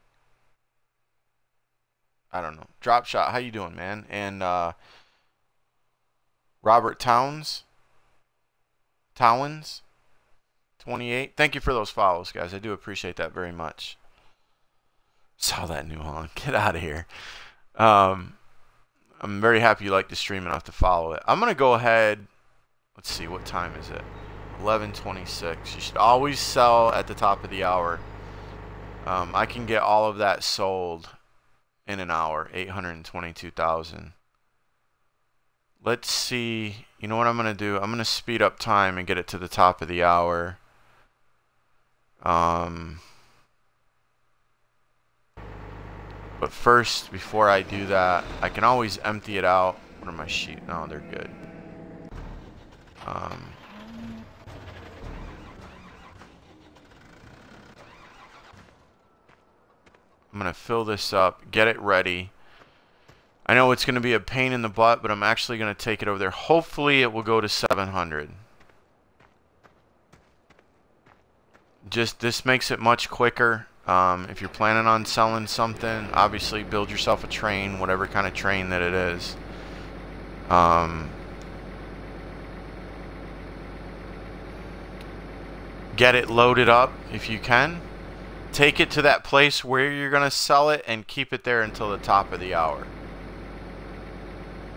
I don't know. Drop shot, how you doing, man? And Robert Towns, 28. Thank you for those follows, guys. I do appreciate that very much. Saw that new one. Get out of here. I'm very happy you like the stream enough to follow it. I'm gonna go ahead. Let's see, what time is it? 11:26. You should always sell at the top of the hour. I can get all of that sold in an hour, 822,000. Let's see. You know what I'm going to do? I'm going to speed up time and get it to the top of the hour. But first, before I do that, I can always empty it out. What are my sheets? No, they're good. I'm going to fill this up, get it ready. I know it's going to be a pain in the butt, but I'm actually going to take it over there. Hopefully it will go to 700. Just, this makes it much quicker. If you're planning on selling something, obviously build yourself a train, whatever kind of train that it is. Get it loaded up if you can. Take it to that place where you're going to sell it and keep it there until the top of the hour.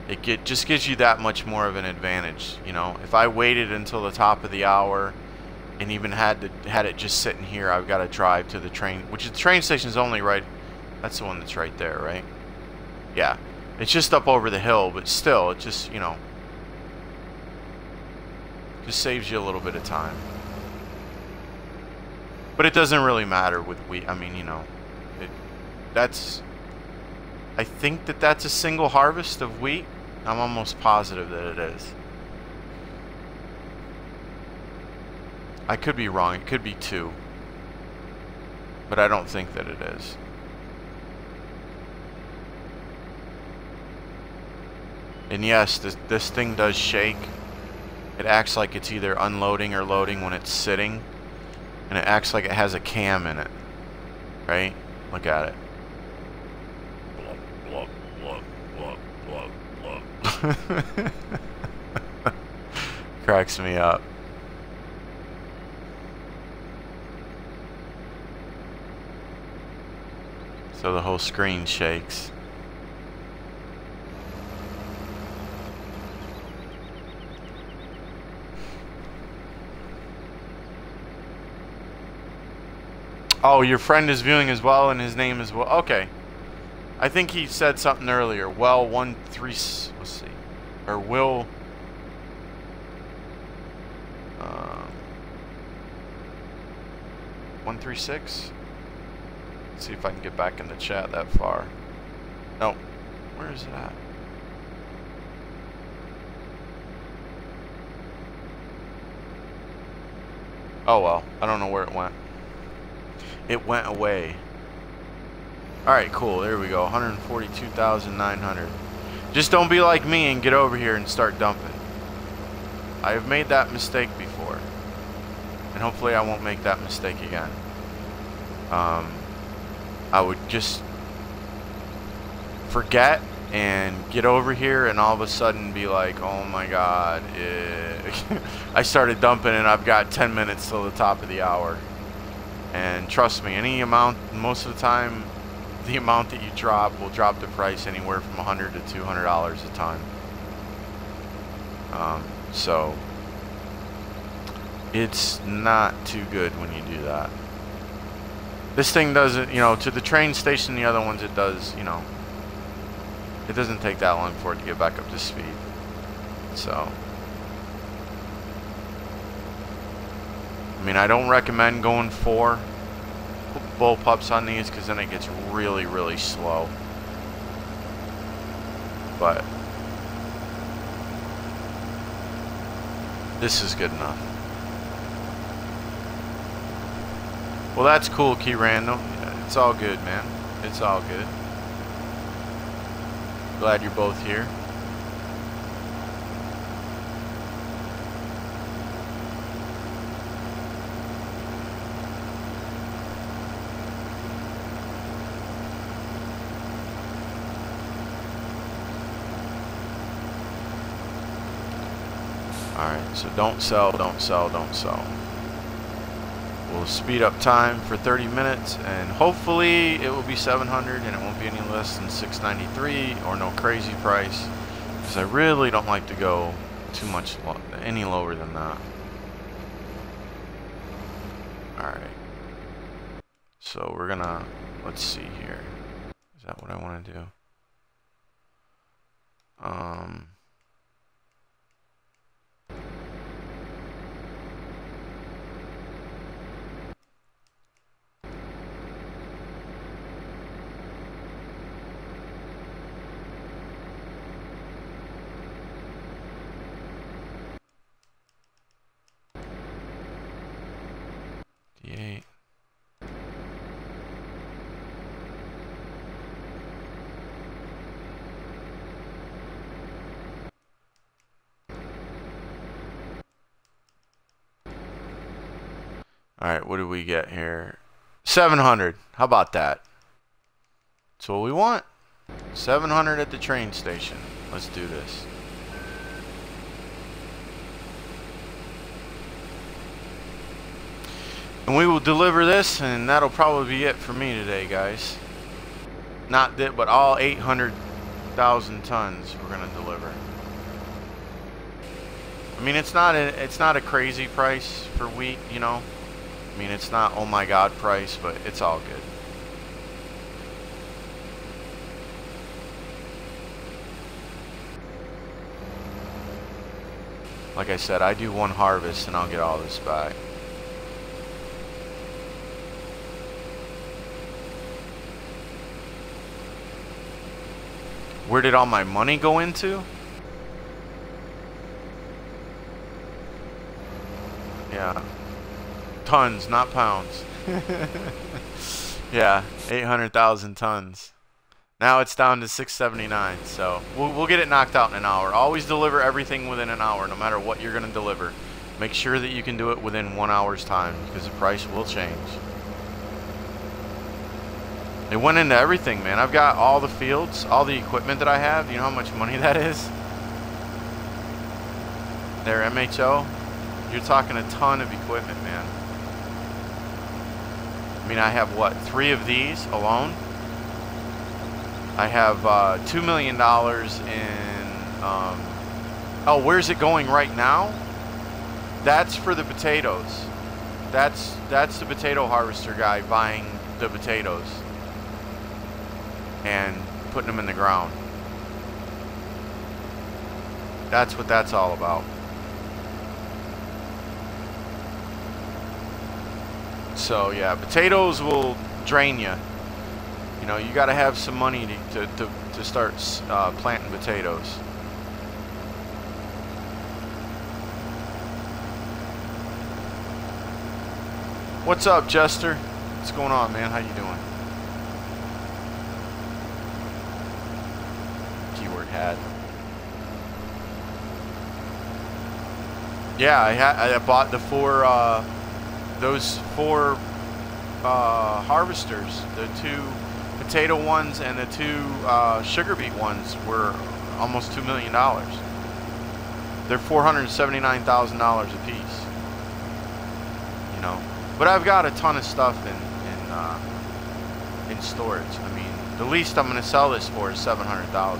It just gives you that much more of an advantage. You know, if I waited until the top of the hour and even had it just sitting here, I've got to drive to the train, which the train station's only right. That's the one that's right there, right? Yeah, it's just up over the hill, but still, it just, you know, just saves you a little bit of time. But it doesn't really matter with wheat. I mean, you know, that's. I think that's a single harvest of wheat. I'm almost positive that it is. I could be wrong. It could be 2. But I don't think that it is. And yes, this thing does shake. It acts like it's either unloading or loading when it's sitting. And it acts like it has a cam in it. Right? Look at it. Cracks me up. So the whole screen shakes. Oh, your friend is viewing as well, and his name is well. Okay. I think he said something earlier. Well, 13. Let's see, or Will. 136. Let's see if I can get back in the chat that far. No, where is it at? Oh well, I don't know where it went. It went away. Alright, cool. There we go. 142,900. Just don't be like me and get over here and start dumping. I have made that mistake before. And hopefully I won't make that mistake again. I would just forget and get over here and all of a sudden be like, oh my god. I started dumping and I've got 10 minutes till the top of the hour. And trust me, any amount, most of the time, the amount that you drop will drop the price anywhere from $100 to $200 a ton. So it's not too good when you do that. This thing doesn't, you know, to the train station, the other ones it does, you know, it doesn't take that long for it to get back up to speed. So, I mean, I don't recommend going 4 bull pups on these because then it gets really, really slow. But this is good enough. Well, that's cool, Key Randall. It's all good, man. It's all good. Glad you're both here. Alright, so don't sell, don't sell, don't sell. We'll speed up time for 30 minutes and hopefully it will be 700 and it won't be any less than 693 or no crazy price, because I really don't like to go too much any lower than that. Alright. So we're gonna, let's see here. Is that what I want to do? D8. Alright, what do we get here? 700. How about that? That's what we want. 700 at the train station. Let's do this. And we will deliver this, and that'll probably be it for me today, guys. Not that, but all 800,000 tons we're gonna deliver. I mean, it's not a crazy price for wheat, you know. I mean, it's not oh my god price, but it's all good. Like I said, I do one harvest and I'll get all this back. Where did all my money go into? Yeah. Tons, not pounds. Yeah, 800,000 tons. Now it's down to 679, so we'll get it knocked out in an hour. Always deliver everything within an hour, no matter what you're going to deliver. Make sure that you can do it within 1 hour's time, because the price will change. It went into everything, man. I've got all the fields, all the equipment that I have. You know how much money that is? There, MHO. You're talking a ton of equipment, man. I mean, I have, what, 3 of these alone? I have $2 million in... oh, where's it going right now? That's for the potatoes. That's the potato harvester guy buying the potatoes and putting them in the ground. That's what that's all about. So yeah, potatoes will drain you. You know, you got to have some money to start planting potatoes. What's up, Jester? What's going on, man? How you doing? Keyword hat. Yeah, I bought the those four harvesters. The 2 potato ones and the 2 sugar beet ones were almost $2 million. They're $479,000 a piece. You know, but I've got a ton of stuff in storage. I mean, the least I'm going to sell this for is $700,000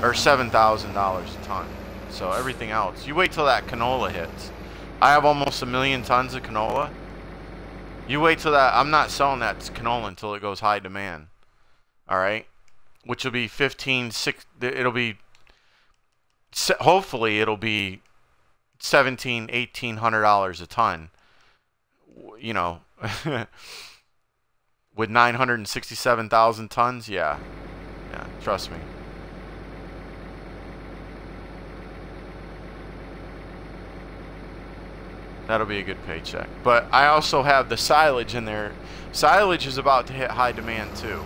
or $7,000 a ton. So everything else, you wait till that canola hits. I have almost 1 million tons of canola. You wait till that. I'm not selling that canola until it goes high demand. All right, which will be 15, 6. It'll be, hopefully it'll be $1,700, $1,800 a ton. You know, with 967,000 tons. Yeah, trust me. That'll be a good paycheck. But I also have the silage in there. Silage is about to hit high demand too.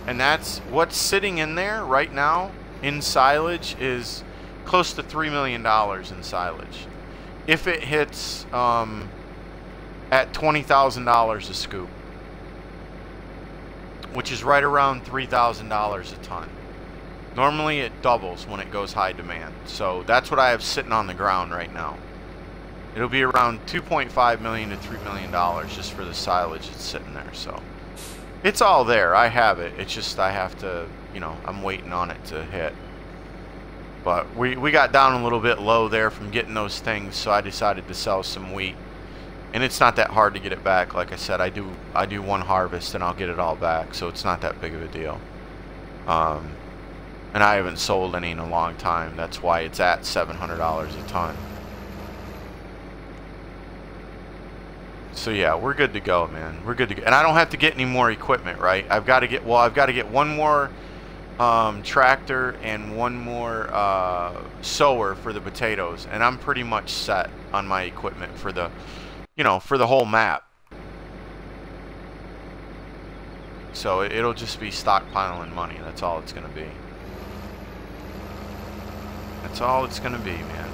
And that's what's sitting in there right now in silage is close to $3 million in silage. If it hits at $20,000 a scoop, which is right around $3,000 a ton. Normally it doubles when it goes high demand. So that's what I have sitting on the ground right now. It'll be around $2.5 million to $3 million just for the silage that's sitting there. So it's all there. I have it. It's just I have to, you know, I'm waiting on it to hit. But we got down a little bit low there from getting those things, so I decided to sell some wheat And it's not that hard to get it back. Like I said, I do one harvest and I'll get it all back, so it's not that big of a deal. And I haven't sold any in a long time. That's why it's at $700 a ton. So yeah, we're good to go, man. We're good to go. And I don't have to get any more equipment, right? I've got to get one more tractor and one more sower for the potatoes, and I'm pretty much set on my equipment for the, you know, for the whole map. So it'll just be stockpiling money. That's all it's gonna be. That's all it's gonna be, man.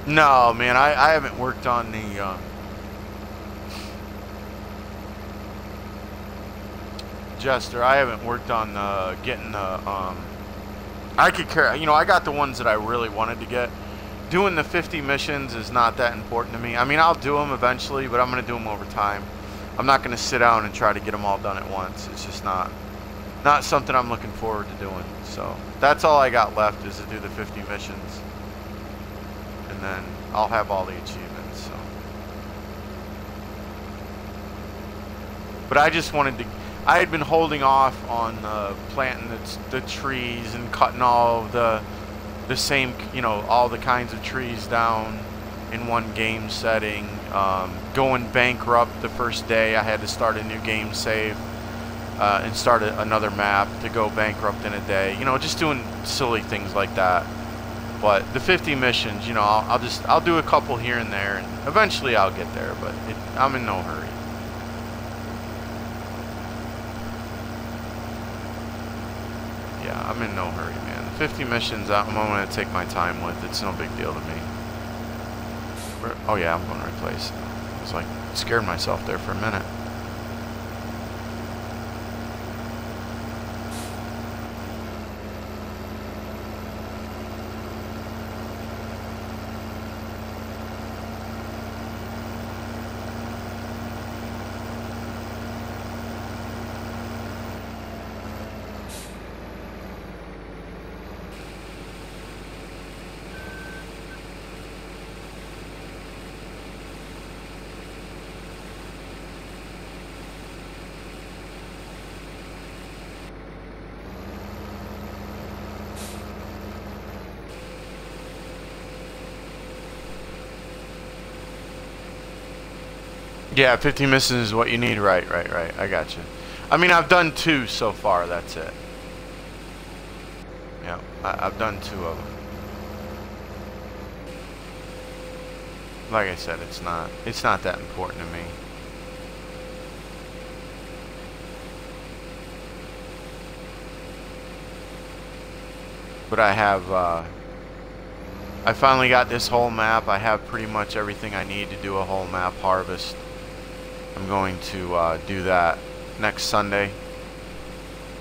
No, man, I haven't worked on the Jester. I haven't worked on getting the I could care, you know, I got the ones that I really wanted to get. Doing the 50 missions is not that important to me. I mean, I'll do them eventually, but I'm going to do them over time. I'm not going to sit down and try to get them all done at once. It's just not something I'm looking forward to doing. So that's all I got left, is to do the 50 missions. And then I'll have all the achievements. So. But I just wanted to... I had been holding off on planting the trees and cutting all the same, you know, all the kinds of trees down in one game setting. Going bankrupt the first day, I had to start a new game save and start another map to go bankrupt in a day. You know, just doing silly things like that. But the 50 missions, you know, I'll do a couple here and there, and eventually I'll get there. But I'm in no hurry. Yeah, I'm in no hurry, man. The 50 missions, I'm going to take my time with. It's no big deal to me. Oh yeah, I'm going to replace. I was like, scared myself there for a minute. Yeah, 50 missions is what you need. Right. I got you. I mean, I've done 2 so far. That's it. Yeah, I've done 2 of them. Like I said, it's not that important to me. But I have, I finally got this whole map. I have pretty much everything I need to do a whole map harvest. I'm going to do that next Sunday.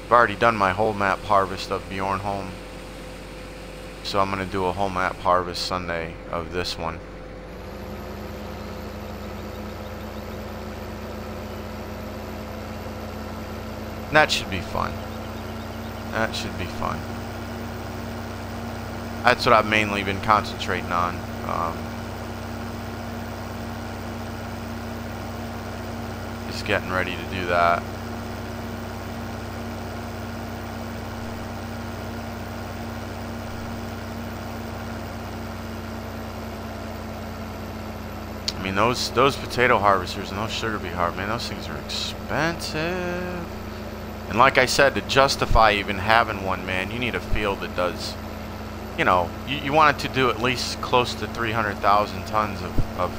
I've already done my whole map harvest of Bjornholm. So I'm going to do a whole map harvest Sunday of this one. That should be fun. That should be fun. That's what I've mainly been concentrating on. Just getting ready to do that. I mean, those potato harvesters and those sugar beet harvesters, man, those things are expensive. And like I said, to justify even having one, man, you need a field that does, you know, you want it to do at least close to 300,000 tons of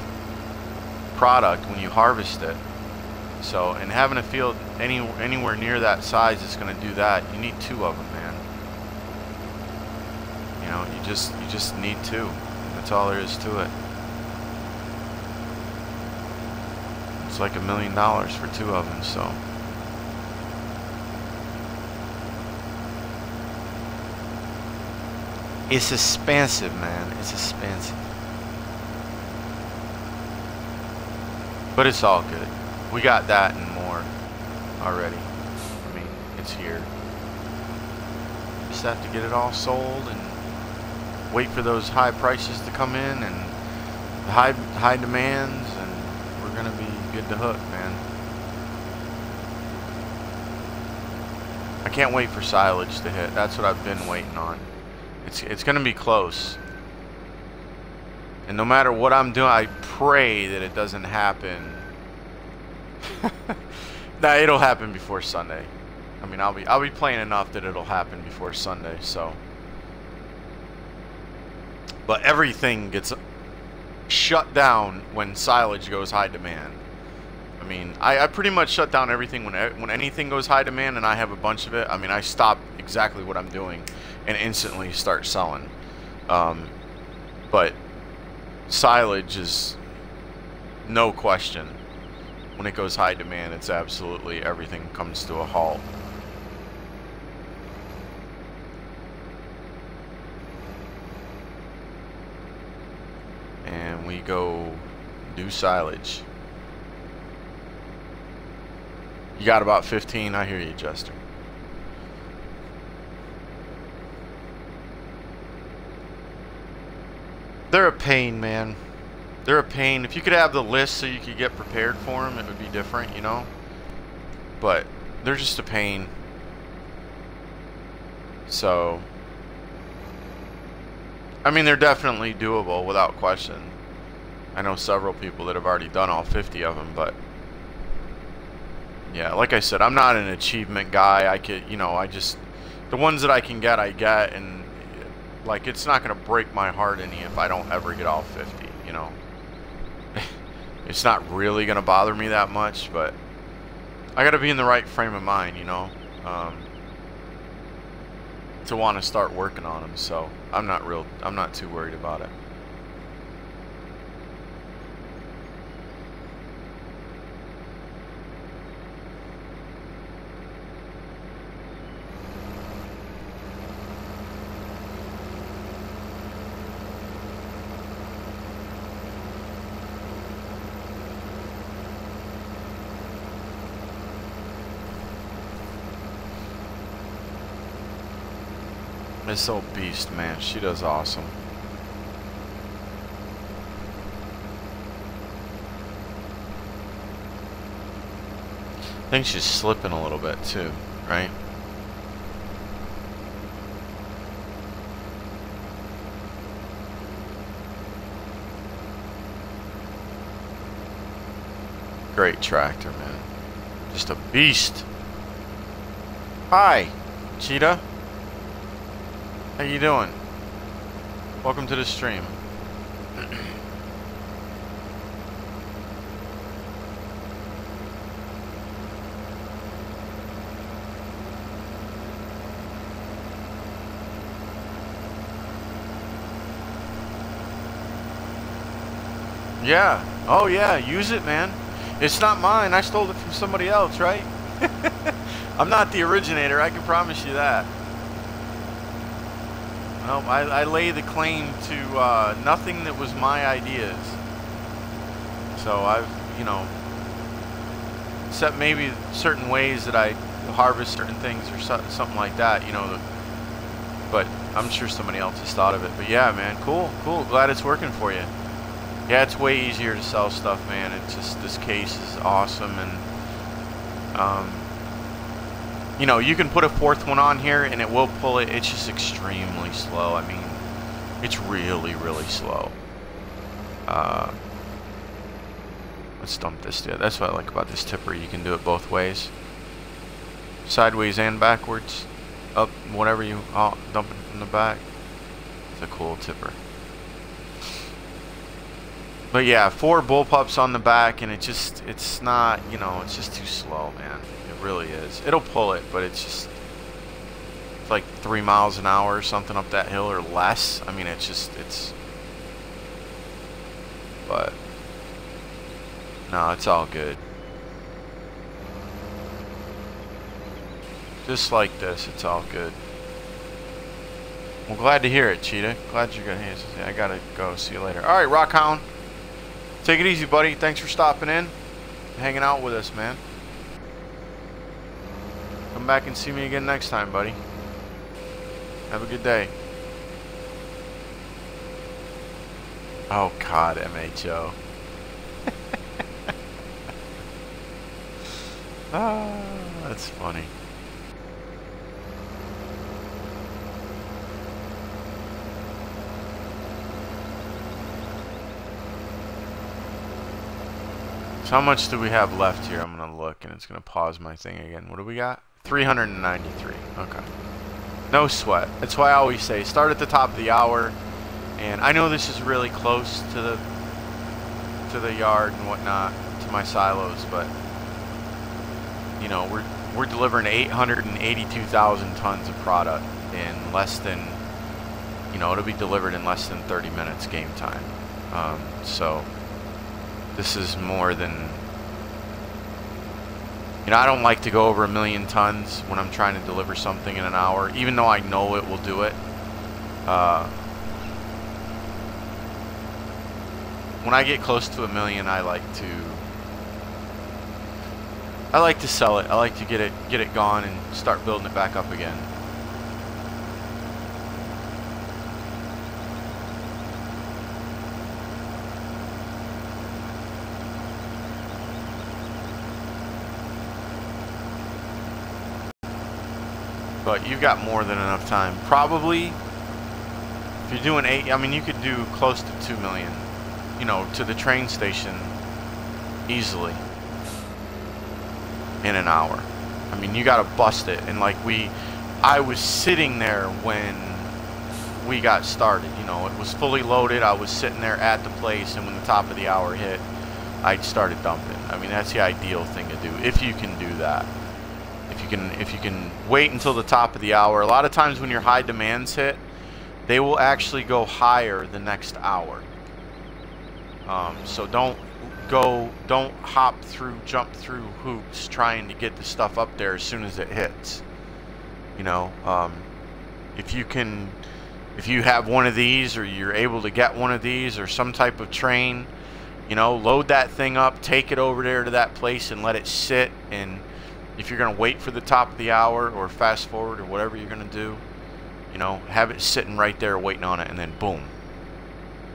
product when you harvest it. So, and having a field anywhere near that size that's going to do that, you need 2 of them, man. You know, you just need 2. That's all there is to it. It's like $1 million for 2 of them, so. It's expensive, man. It's expensive. But it's all good. We got that and more already. I mean, it's here. Just have to get it all sold and wait for those high prices to come in and the high demands, and we're gonna be good to hook, man. I can't wait for silage to hit. That's what I've been waiting on. It's gonna be close. And no matter what I'm doing, I pray that it doesn't happen. Nah, it'll happen before Sunday. I mean, I'll be playing enough that it'll happen before Sunday, so. But everything gets shut down when silage goes high demand. I mean, I pretty much shut down everything when anything goes high demand and I have a bunch of it. I mean, I stop exactly what I'm doing and instantly start selling. But silage is no question. When it goes high demand, it's absolutely everything comes to a halt. And we go do silage. You got about 15? I hear you, Jester. They're a pain, man. They're a pain. If you could have the list so you could get prepared for them, it would be different, you know? But they're just a pain. So, I mean, they're definitely doable without question. I know several people that have already done all 50 of them, but yeah, like I said, I'm not an achievement guy. I could, you know, the ones that I can get, I get, and like, it's not going to break my heart any if I don't ever get all 50, you know? It's not really going to bother me that much, but I got to be in the right frame of mind, you know, to want to start working on them. So I'm not too worried about it. This old beast, man, she does awesome. I think she's slipping a little bit too, right? Great tractor, man. Just a beast. Hi, Cheetah. How you doing? Welcome to the stream. Yeah. Oh yeah, use it, man. It's not mine. I stole it from somebody else, right? I'm not the originator, I can promise you that. No, I lay the claim to nothing that was my ideas. So I've, you know, except maybe certain ways that I harvest certain things or something like that, you know. But I'm sure somebody else has thought of it. But yeah, man, cool. Glad it's working for you. Yeah, it's way easier to sell stuff, man. It's just, this case is awesome, and you know, you can put a fourth one on here and it will pull it. It's just extremely slow. I mean, it's really, really slow. Let's dump this. Yeah, that's what I like about this tipper. You can do it both ways, sideways and backwards, up, whatever you dump it from the back. It's a cool tipper. But yeah, 4 bullpups on the back, and it's not, you know, it's just too slow, man. It really is. It'll pull it, but it's like 3 miles an hour or something up that hill or less. I mean, but no, it's all good. Just like this, it's all good. Well, glad to hear it, Cheetah. Glad you're gonna. I gotta go. See you later. All right, Rockhound. Take it easy, buddy. Thanks for stopping in, hanging out with us, man. Come back and see me again next time, buddy. Have a good day. Oh God, MHO. Ah, that's funny. So how much do we have left here? I'm gonna look and it's gonna pause my thing again. What do we got? 393. Okay. No sweat. That's why I always say start at the top of the hour. And I know this is really close to the yard and whatnot, to my silos, but you know, we're delivering 882,000 tons of product in less than, you know, it'll be delivered in less than 30 minutes game time. So this is more than, you know, I don't like to go over 1 million tons when I'm trying to deliver something in an hour, even though I know it will do it. When I get close to 1 million, I like to sell it. I like to get it gone and start building it back up again. But you've got more than enough time. Probably, if you're doing 8, I mean, you could do close to 2 million, you know, to the train station easily in an hour. I mean, you gotta bust it. And like I was sitting there when we got started, you know, it was fully loaded. I was sitting there at the place, and when the top of the hour hit, I started dumping. I mean, that's the ideal thing to do, if you can do that. If you can wait until the top of the hour. A lot of times when your high demands hit, they will actually go higher the next hour. So don't jump through hoops trying to get the stuff up there as soon as it hits. You know, if you have one of these, or you're able to get one of these, or some type of train, you know, load that thing up, take it over there to that place and let it sit. And if you're going to wait for the top of the hour or fast forward or whatever you're going to do, you know, have it sitting right there waiting on it, and then boom,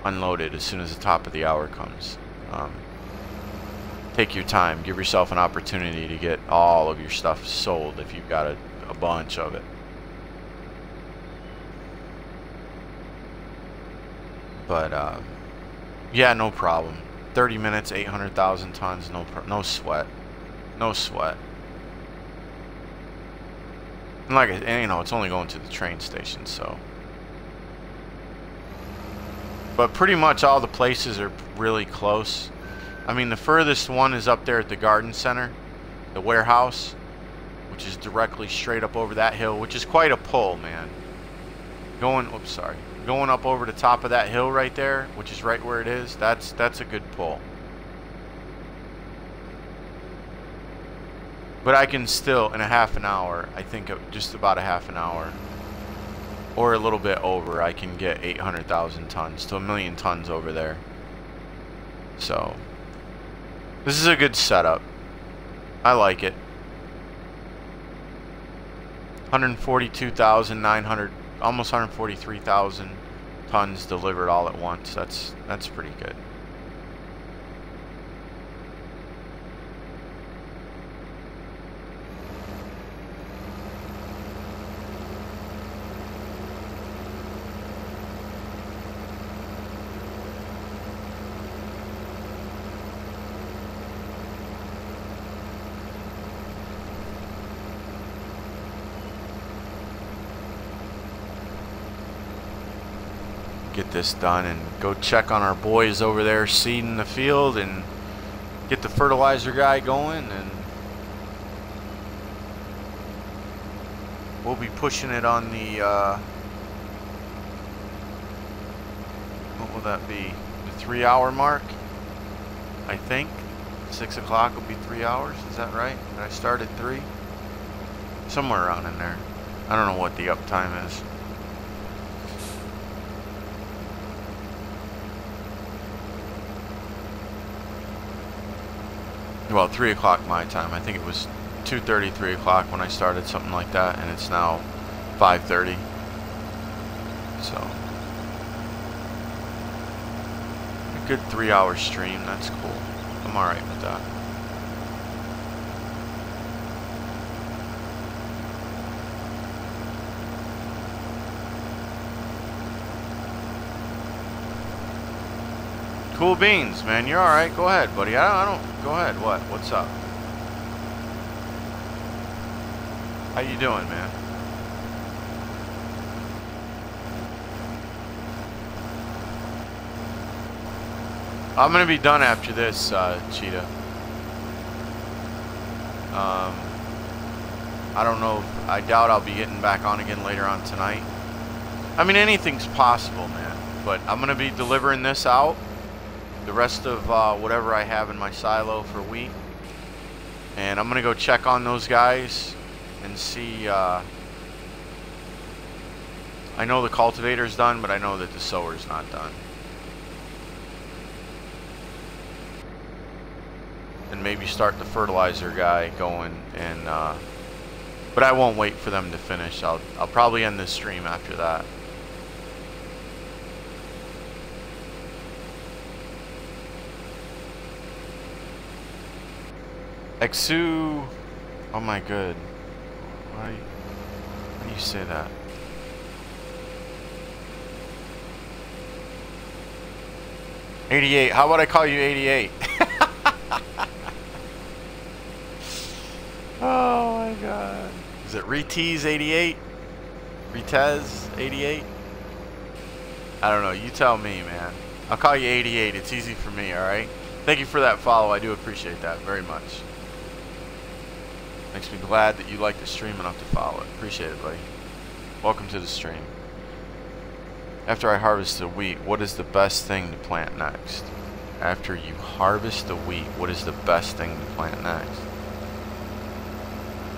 unload it as soon as the top of the hour comes. Take your time. Give yourself an opportunity to get all of your stuff sold if you've got a bunch of it. But yeah, no problem. 30 minutes, 800,000 tons, no sweat. No sweat. And you know, it's only going to the train station, so. But pretty much all the places are really close. I mean, the furthest one is up there at the garden center, the warehouse, which is directly straight up over that hill, which is quite a pull, man. Going up over the top of that hill right there, which is right where it is, that's a good pull. But I can still, in a half an hour, I think just about a half an hour, or a little bit over, I can get 800,000 tons to 1 million tons over there. So, this is a good setup. I like it. 142,900, almost 143,000 tons delivered all at once. That's pretty good. Get this done and go check on our boys over there seeding the field and get the fertilizer guy going, and we'll be pushing it on the what will that be, the 3-hour mark, I think. 6 o'clock will be 3 hours, is that right? Did I start at 3? Somewhere around in there. I don't know what the uptime is. Well, 3 o'clock my time. I think it was 2:30, 3 o'clock when I started something like that, and it's now 5:30. So a good 3-hour stream. That's cool. I'm alright with that. Cool beans, man. You're alright. Go ahead, buddy. I don't. Go ahead. What? What's up? How you doing, man? I'm gonna be done after this, Cheetah. I don't know. I doubt I'll be getting back on again later on tonight. I mean, anything's possible, man. But I'm gonna be delivering this out. The rest of whatever I have in my silo for wheat, and I'm gonna go check on those guys and see. I know the cultivator's done, but I know that the sower's not done. And maybe start the fertilizer guy going, and but I won't wait for them to finish. I'll probably end this stream after that. Exu, oh my good. Why do you say that? '88. How about I call you 88? Oh my god. Is it Retez 88? Retez 88? I don't know. You tell me, man. I'll call you 88. It's easy for me, alright? Thank you for that follow. I do appreciate that very much. Makes me glad that you like the stream enough to follow it. Appreciate it, buddy. Welcome to the stream. After I harvest the wheat, what is the best thing to plant next? After you harvest the wheat, what is the best thing to plant next?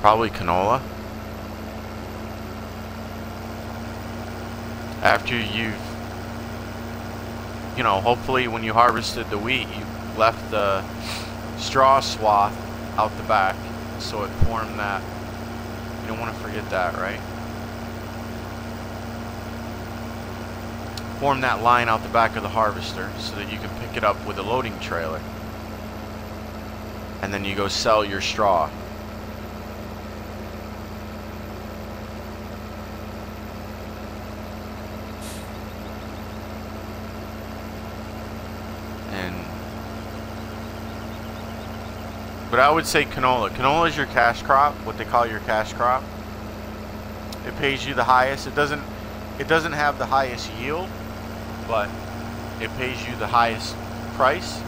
Probably canola. After you've, you know, hopefully when you harvested the wheat, you left the straw swath out the back. So it formed that. You don't want to forget that, right? Form that line out the back of the harvester so that you can pick it up with a loading trailer. And then you go sell your straw. But I would say canola. Canola is your cash crop, what they call your cash crop. It pays you the highest. It doesn't have the highest yield, but it pays you the highest price.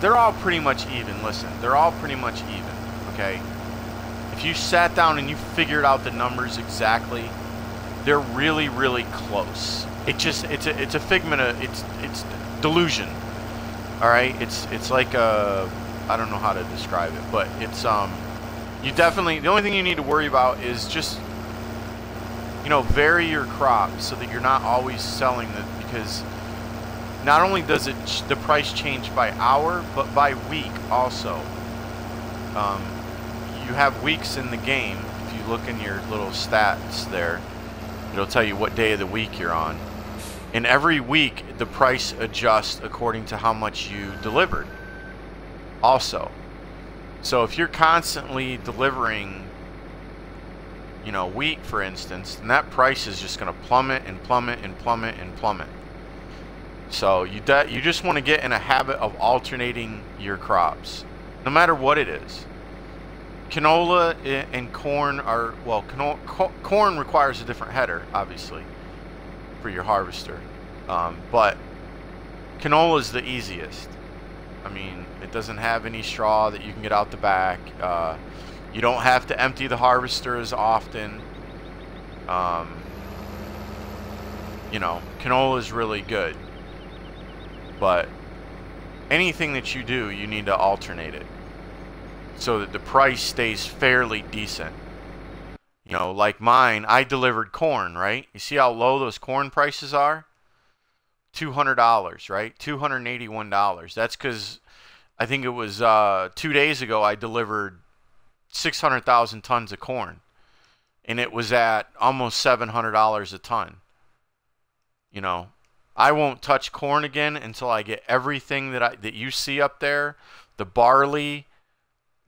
They're all pretty much even. Listen, they're all pretty much even. Okay. If you sat down and you figured out the numbers exactly, they're really, really close. It's a figment of it's delusion. All right, it's like a, I don't know how to describe it, but it's you definitely, the only thing you need to worry about is just, you know, vary your crop so that you're not always selling the, because not only does it the price change by hour, but by week also. You have weeks in the game. If you look in your little stats there, it'll tell you what day of the week you're on. And every week, the price adjusts according to how much you delivered. Also, so if you're constantly delivering, you know, wheat, for instance, then that price is just going to plummet and plummet and plummet and plummet. So you just want to get in a habit of alternating your crops, no matter what it is. Canola and corn are, well, corn requires a different header, obviously, for your harvester, but canola is the easiest. I mean, it doesn't have any straw that you can get out the back. You don't have to empty the harvester as often. You know, canola is really good, but anything that you do, you need to alternate it so that the price stays fairly decent. You know, like mine, I delivered corn, right? You see how low those corn prices are? $200, right? $281. That's because I think it was 2 days ago, I delivered 600,000 tons of corn, and it was at almost $700 a ton. You know, I won't touch corn again until I get everything that you see up there, the barley,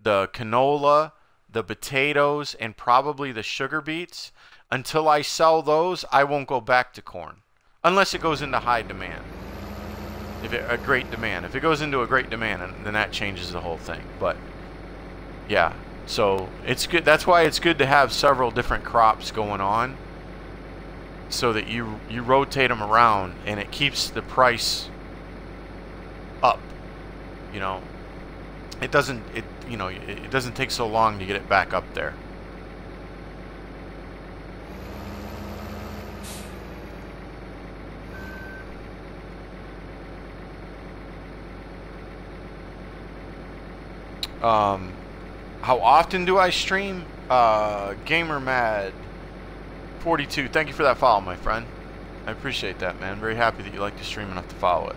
the canola, the potatoes, and probably the sugar beets. Until I sell those, I won't go back to corn, unless it goes into high demand. A great demand. If it goes into a great demand, then that changes the whole thing. But yeah, so it's good. That's why it's good to have several different crops going on, so that you rotate them around, and it keeps the price up. You know, it doesn't take so long to get it back up there. How often do I stream? GamerMad42, thank you for that follow, my friend. I appreciate that, man. Very happy that you like to stream enough to follow it.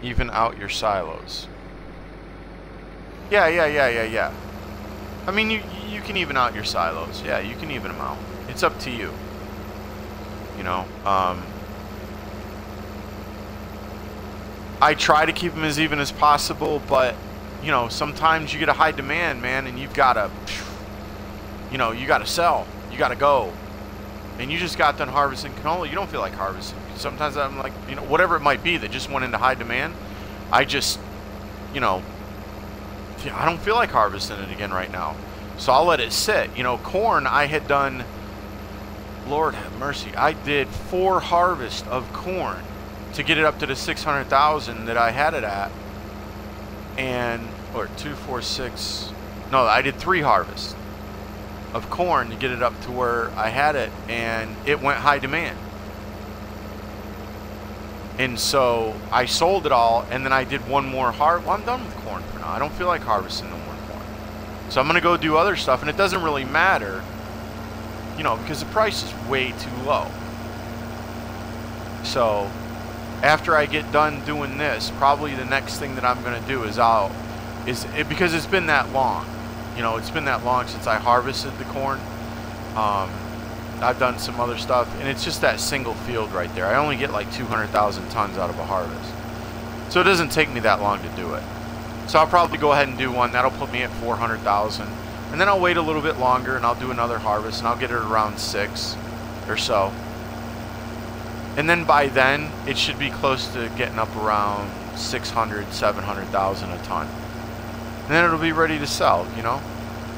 Even out your silos. Yeah. I mean, you can even out your silos. Yeah, you can even them out. It's up to you. You know, I try to keep them as even as possible, but, you know, sometimes you get a high demand, man, and you've got to, you know, you got to sell. You got to go. And you just got done harvesting canola. You don't feel like harvesting. Sometimes I'm like, you know, whatever it might be that just went into high demand, I just, you know, I don't feel like harvesting it again right now. So I'll let it sit. You know, corn, I had done, Lord have mercy, I did 4 harvests of corn to get it up to the 600,000 that I had it at. And, or 2, 4, 6, no, I did 3 harvests of corn to get it up to where I had it, and it went high demand. And so I sold it all, and then I did one more harvest. Well, I'm done with corn for now. I don't feel like harvesting no more corn. So I'm going to go do other stuff, and it doesn't really matter, you know, because the price is way too low. So after I get done doing this, probably the next thing that I'm going to do is because it's been that long. You know, it's been that long since I harvested the corn. I've done some other stuff, and it's just that single field right there. I only get like 200,000 tons out of a harvest. So it doesn't take me that long to do it. So I'll probably go ahead and do one. That'll put me at 400,000. And then I'll wait a little bit longer, and I'll do another harvest, and I'll get it around 6 or so. And then by then, it should be close to getting up around 600, 700,000 a ton. And then it'll be ready to sell, you know?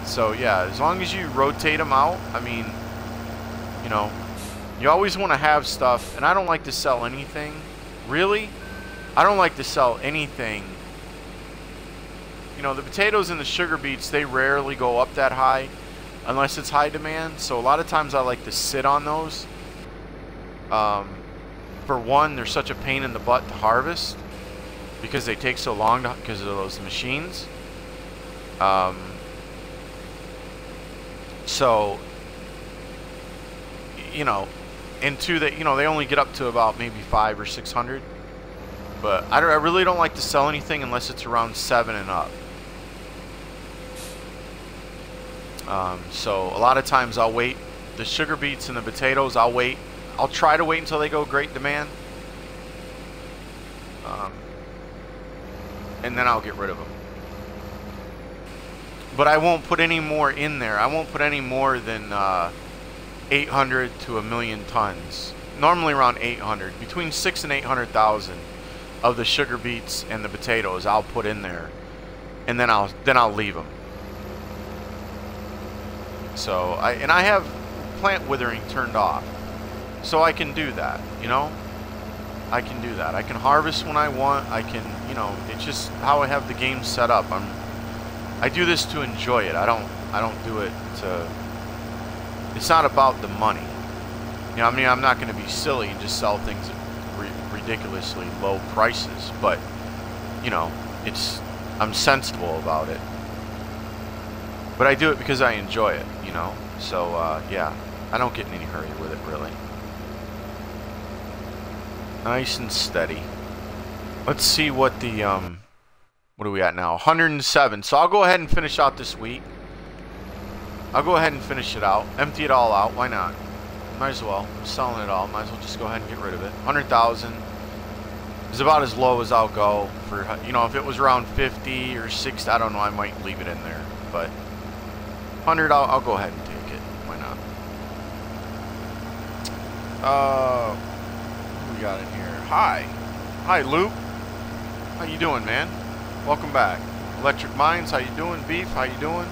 So yeah, as long as you rotate them out, I mean, you know, you always want to have stuff, and I don't like to sell anything. Really? I don't like to sell anything. You know, the potatoes and the sugar beets, they rarely go up that high unless it's high demand. So a lot of times I like to sit on those. For one, they're such a pain in the butt to harvest because they take so long because of those machines. So, you know, and two, that, you know, they only get up to about maybe 500 or 600. But I really don't like to sell anything unless it's around 7 and up. So a lot of times I'll wait. The sugar beets and the potatoes, I'll wait. I'll try to wait until they go great demand. And then I'll get rid of them. But I won't put any more in there. I won't put any more than 800 to 1,000,000 tons. Normally around 800. Between 6 and 800,000 of the sugar beets and the potatoes I'll put in there. And then I'll leave them. So I have plant withering turned off. So I can do that, you know? I can do that. I can harvest when I want. I can, you know, it's just how I have the game set up. I do this to enjoy it. I don't do it to, it's not about the money. You know, I mean, I'm not going to be silly and just sell things at ridiculously low prices, but, you know, I'm sensible about it. But I do it because I enjoy it, you know? So, yeah, I don't get in any hurry with it, really. Nice and steady. Let's see what the, what are we at now? 107. So I'll go ahead and finish out this week. I'll go ahead and finish it out. Empty it all out. Why not? Might as well. I'm selling it all. Might as well just go ahead and get rid of it. 100,000 is about as low as I'll go for, you know, if it was around 50 or 60, I don't know, I might leave it in there. But 100, I'll go ahead and take it. Why not? Who we got in here? Hi. Hi, Luke. How you doing, man? Welcome back. Electric Minds, how you doing? Beef, how you doing?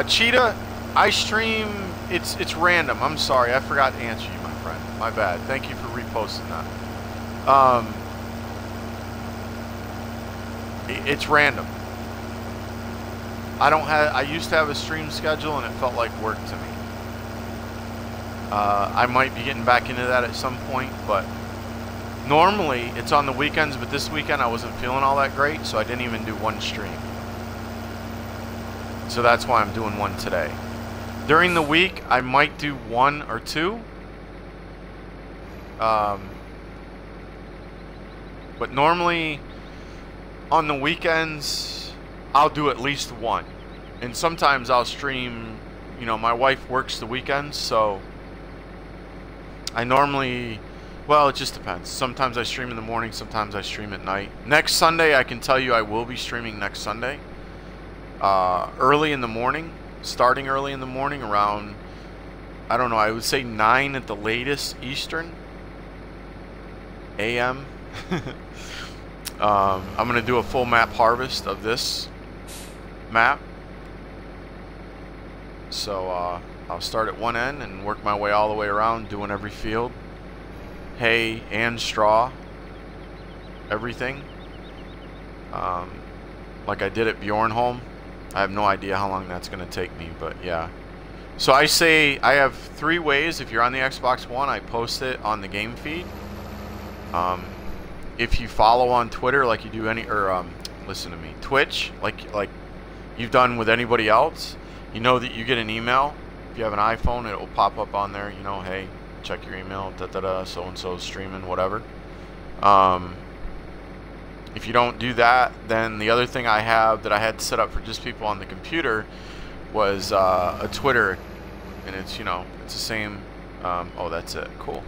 Cheetah, I stream, it's random. I'm sorry, I forgot to answer you, my friend. My bad. Thank you for reposting that. It's random. I used to have a stream schedule and it felt like work to me. I might be getting back into that at some point, but normally it's on the weekends, but this weekend I wasn't feeling all that great, so I didn't even do one stream. So that's why I'm doing one today. During the week, I might do one or two. But normally on the weekends, I'll do at least one. And sometimes I'll stream, you know, my wife works the weekends, so I normally, well, it just depends. Sometimes I stream in the morning, sometimes I stream at night. Next Sunday, I can tell you I will be streaming next Sunday. Early in the morning, starting early in the morning around, I don't know, I would say 9 at the latest Eastern AM. I'm going to do a full map harvest of this map. So I'll start at one end and work my way all the way around, doing every field. Hay and straw. Everything. Like I did at Bjornholm. I have no idea how long that's going to take me, but yeah. So I say I have 3 ways. If you're on the Xbox One, I post it on the game feed. If you follow on Twitter like you do listen to me, Twitch, like you've done with anybody else, you know that you get an email. If you have an iPhone, it will pop up on there, you know, hey, check your email, so-and-so streaming, whatever. If you don't do that, then the other thing I have that I had set up for just people on the computer was a Twitter, and it's, you know, it's the same, oh, that's it, cool,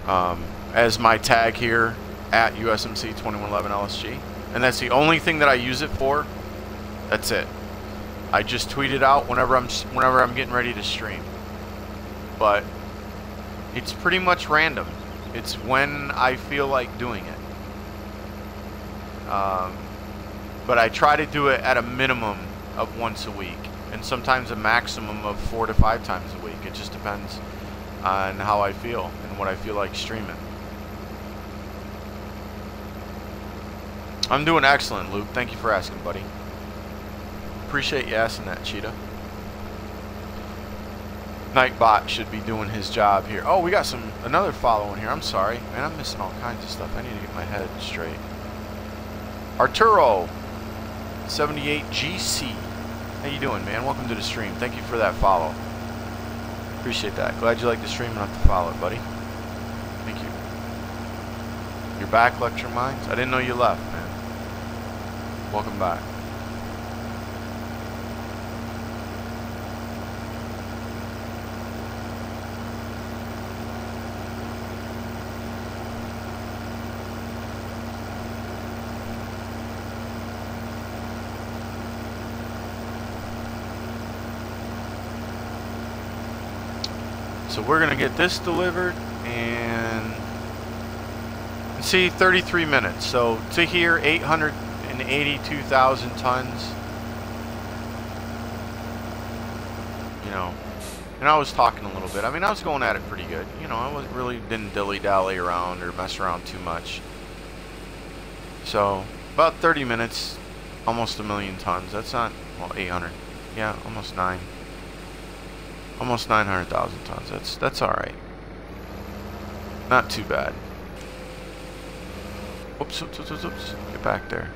as my tag here at USMC2111LSG, and that's the only thing that I use it for. That's it. I just tweet it out whenever I'm getting ready to stream, but it's pretty much random. It's when I feel like doing it. But I try to do it at a minimum of once a week, and sometimes a maximum of 4 to 5 times a week. It just depends on how I feel and what I feel like streaming. I'm doing excellent, Luke. Thank you for asking, buddy. Appreciate you asking that, Cheetah. Nightbot should be doing his job here. Oh, we got another follow in here. I'm sorry, man. I'm missing all kinds of stuff. I need to get my head straight. Arturo 78 GC. How you doing, man? Welcome to the stream. Thank you for that follow. Appreciate that. Glad you like the stream enough to follow it, buddy. Thank you. You're back, Lecture Minds? I didn't know you left, man. Welcome back. So we're gonna get this delivered and see 33 minutes. So to here 882,000 tons. You know, and I was talking a little bit. I mean, I was going at it pretty good. You know, I didn't dilly-dally around or mess around too much. So about 30 minutes, almost 1 million tons. That's not, well, 800. Yeah, almost 900,000 tons. That's all right. Not too bad. Oops. Get back there.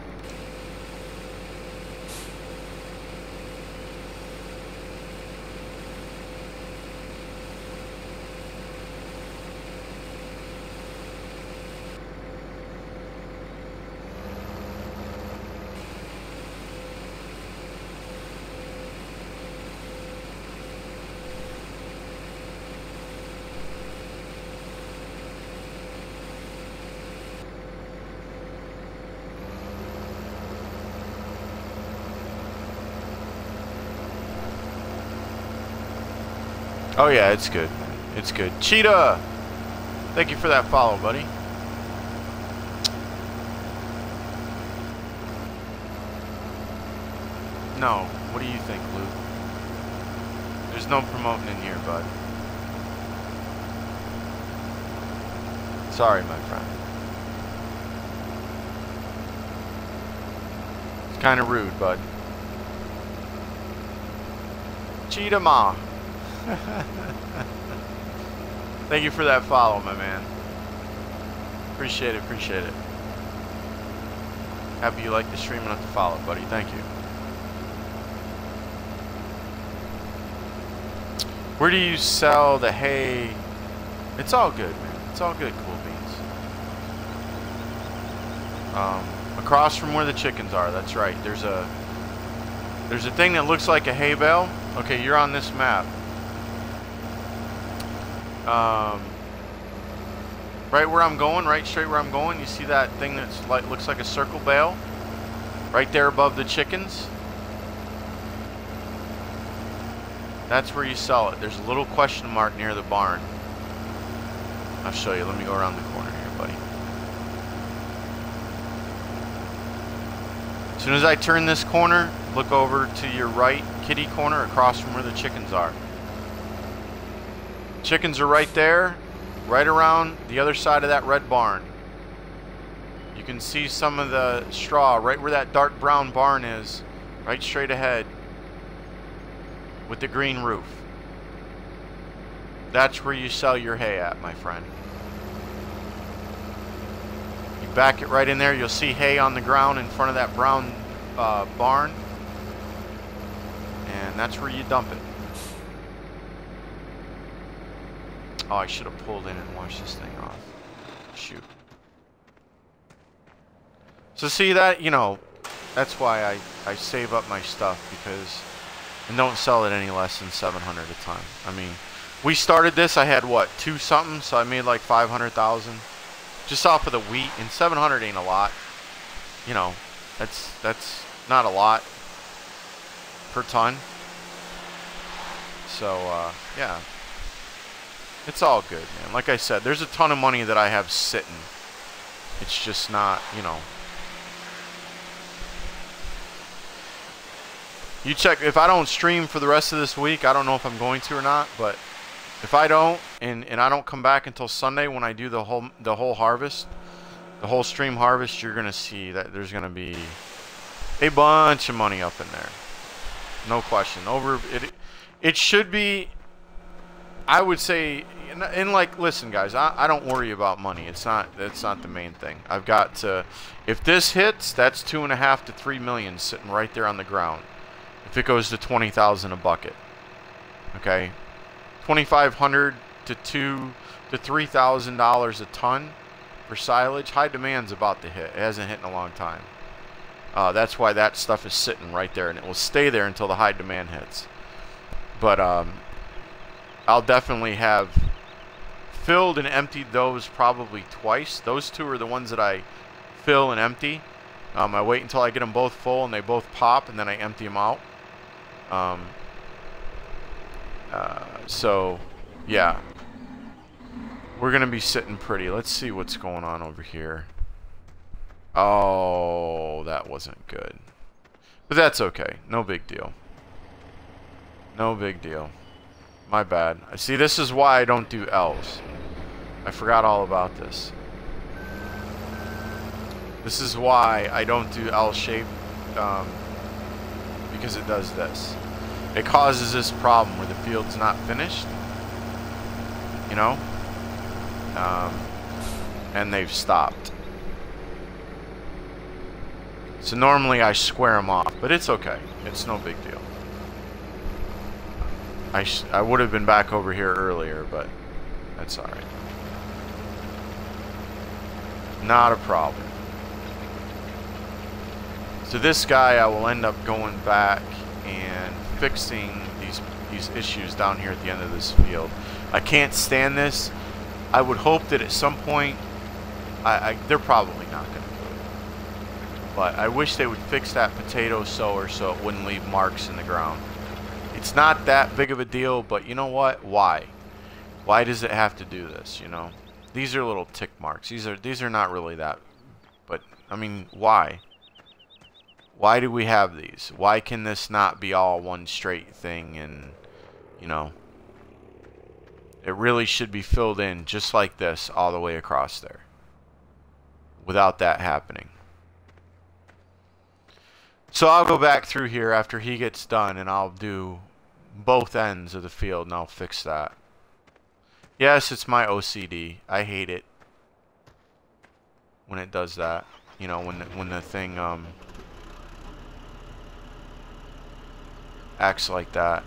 Oh yeah, it's good. It's good. Cheetah! Thank you for that follow, buddy. No. What do you think, Luke? There's no promoting in here, bud. Sorry, my friend. It's kind of rude, bud. Cheetah Ma. Thank you for that follow, my man. Appreciate it, appreciate it. Happy you like the stream enough to follow, buddy. Thank you. Where do you sell the hay? It's all good, man. It's all good, Cool Beans. Across from where the chickens are. That's right. There's a thing that looks like a hay bale. Okay, you're on this map. Right where I'm going, right straight where I'm going, you see that thing that's like looks like a circle bale? Right there above the chickens? That's where you sell it. There's a little question mark near the barn. I'll show you. Let me go around the corner here, buddy. As soon as I turn this corner, look over to your right, kitty corner, across from where the chickens are. Chickens are right there, right around the other side of that red barn. You can see some of the straw right where that dark brown barn is, right straight ahead with the green roof. That's where you sell your hay at, my friend. You back it right in there, you'll see hay on the ground in front of that brown barn, and that's where you dump it. Oh, I should have pulled in and washed this thing off. Shoot. So see that, you know, that's why I save up my stuff, because, and don't sell it any less than 700 a ton. I mean, we started this, I had what, 2 something, so I made like 500,000 just off of the wheat, and 700 ain't a lot. You know, that's not a lot per ton. So, yeah. It's all good, man. Like I said, there's a ton of money that I have sitting. It's just not, you know. You check, if I don't stream for the rest of this week, I don't know if I'm going to or not, but if I don't, and I don't come back until Sunday when I do the whole harvest, the whole stream harvest, you're going to see that there's going to be a bunch of money up in there. No question. It should be, I would say, and like, listen guys, I don't worry about money. That's not the main thing. I've got to, if this hits, that's 2.5 to 3 million sitting right there on the ground. If it goes to 20,000 a bucket, okay, 2,500 to $2,000 to $3,000 a ton for silage. High demand's about to hit. It hasn't hit in a long time. That's why that stuff is sitting right there, and it will stay there until the high demand hits. But I'll definitely have filled and emptied those probably twice. Those two are the ones that I fill and empty. I wait until I get them both full and they both pop, and then I empty them out. So, yeah. We're going to be sitting pretty. Let's see what's going on over here. Oh, that wasn't good. But that's okay. No big deal. No big deal. My bad. See, this is why I don't do L's. I forgot all about this. This is why I don't do L-shape, because it does this. It causes this problem where the field's not finished, you know, and they've stopped. So normally I square them off, but it's okay. It's no big deal. I would have been back over here earlier, but that's alright. Not a problem. So this guy, I will end up going back and fixing these issues down here at the end of this field. I can't stand this. I would hope that at some point, they're probably not going to do it. But I wish they would fix that potato sower so it wouldn't leave marks in the ground. It's not that big of a deal, but you know what? Why? Why does it have to do this, you know? These are little tick marks. These are not really that, but I mean, why? Why do we have these? Why can this not be all one straight thing? And you know, it really should be filled in just like this all the way across there without that happening. So I'll go back through here after he gets done and I'll do both ends of the field and I'll fix that. Yes, it's my OCD. I hate it when it does that. You know, when the thing acts like that.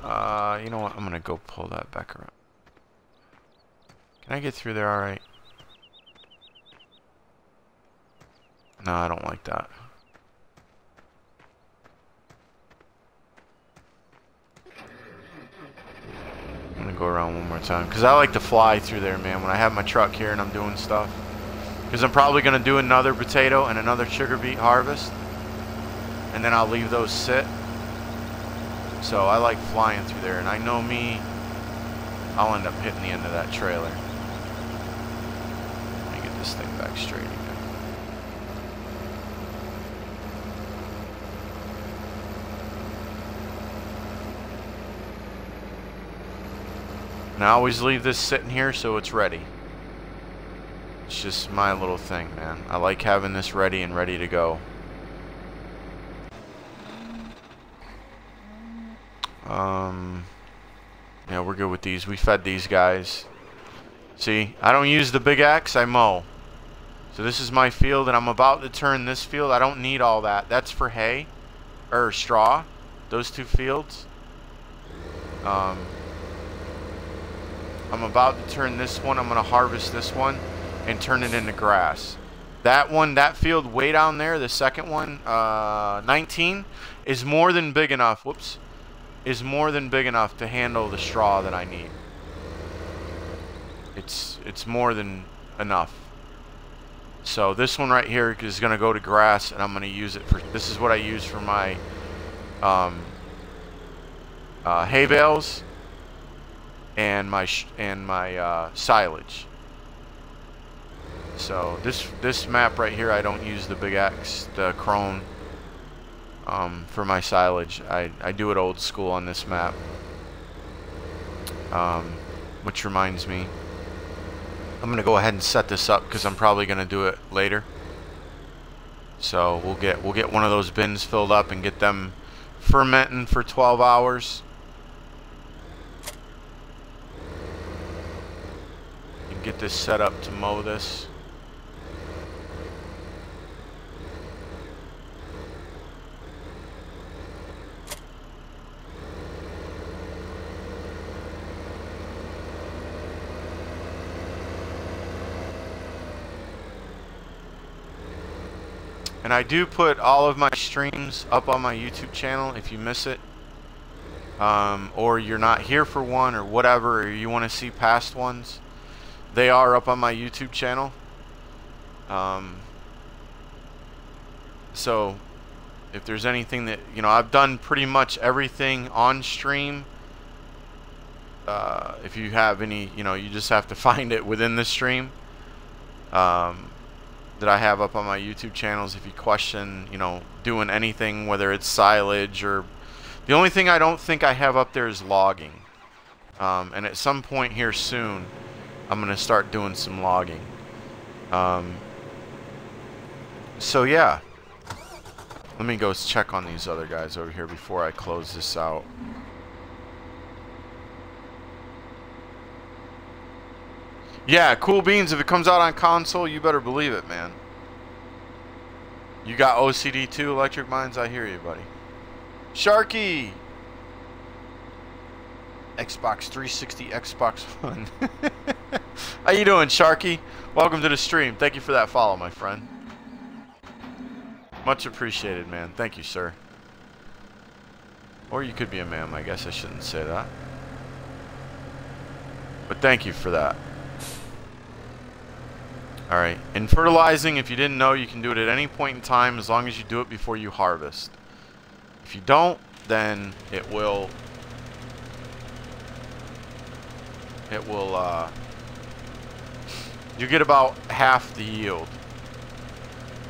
You know what? I'm gonna go pull that back around. Can I get through there all right? No, I don't like that. I'm gonna go around one more time because I like to fly through there, man, when I have my truck here and I'm doing stuff. Because I'm probably gonna do another potato and another sugar beet harvest, and then I'll leave those sit. So I like flying through there, and I know me, I'll end up hitting the end of that trailer. Let me get this thing back straight again. And I always leave this sitting here so it's ready. It's just my little thing, man. I like having this ready and ready to go. Yeah, we're good with these. We fed these guys. See, I don't use the big axe, I mow. So this is my field, and I'm about to turn this field. I don't need all that. That's for hay, or straw, those two fields. I'm about to turn this one. I'm going to harvest this one and turn it into grass. That one, that field way down there, the second one, 19, is more than big enough. Whoops. Is more than big enough to handle the straw that I need. It's more than enough. So this one right here is going to go to grass, and I'm going to use it for, this is what I use for my hay bales and my silage. So this map right here, I don't use the big axe, the crone. For my silage, I do it old school on this map. Which reminds me, I'm gonna go ahead and set this up because I'm probably gonna do it later. So we'll get one of those bins filled up and get them fermenting for 12 hours. And get this set up to mow this. And I do put all of my streams up on my YouTube channel if you miss it. Or you're not here for one or whatever, or you want to see past ones. They are up on my YouTube channel. So if there's anything that, you know, I've done pretty much everything on stream. If you have any, you know, you just have to find it within the stream. That I have up on my YouTube channels. If you question, you know, doing anything, whether it's silage or, the only thing I don't think I have up there is logging. And at some point here soon, I'm gonna start doing some logging. So yeah, let me go check on these other guys over here before I close this out. Yeah, Cool Beans, if it comes out on console, you better believe it, man. You got OCD too, Electric Minds? I hear you, buddy. Sharky! Xbox 360, Xbox One. How you doing, Sharky? Welcome to the stream. Thank you for that follow, my friend. Much appreciated, man. Thank you, sir. Or you could be a ma'am, I guess I shouldn't say that. But thank you for that. Alright, and fertilizing, if you didn't know, you can do it at any point in time as long as you do it before you harvest. If you don't, then it will you get about half the yield.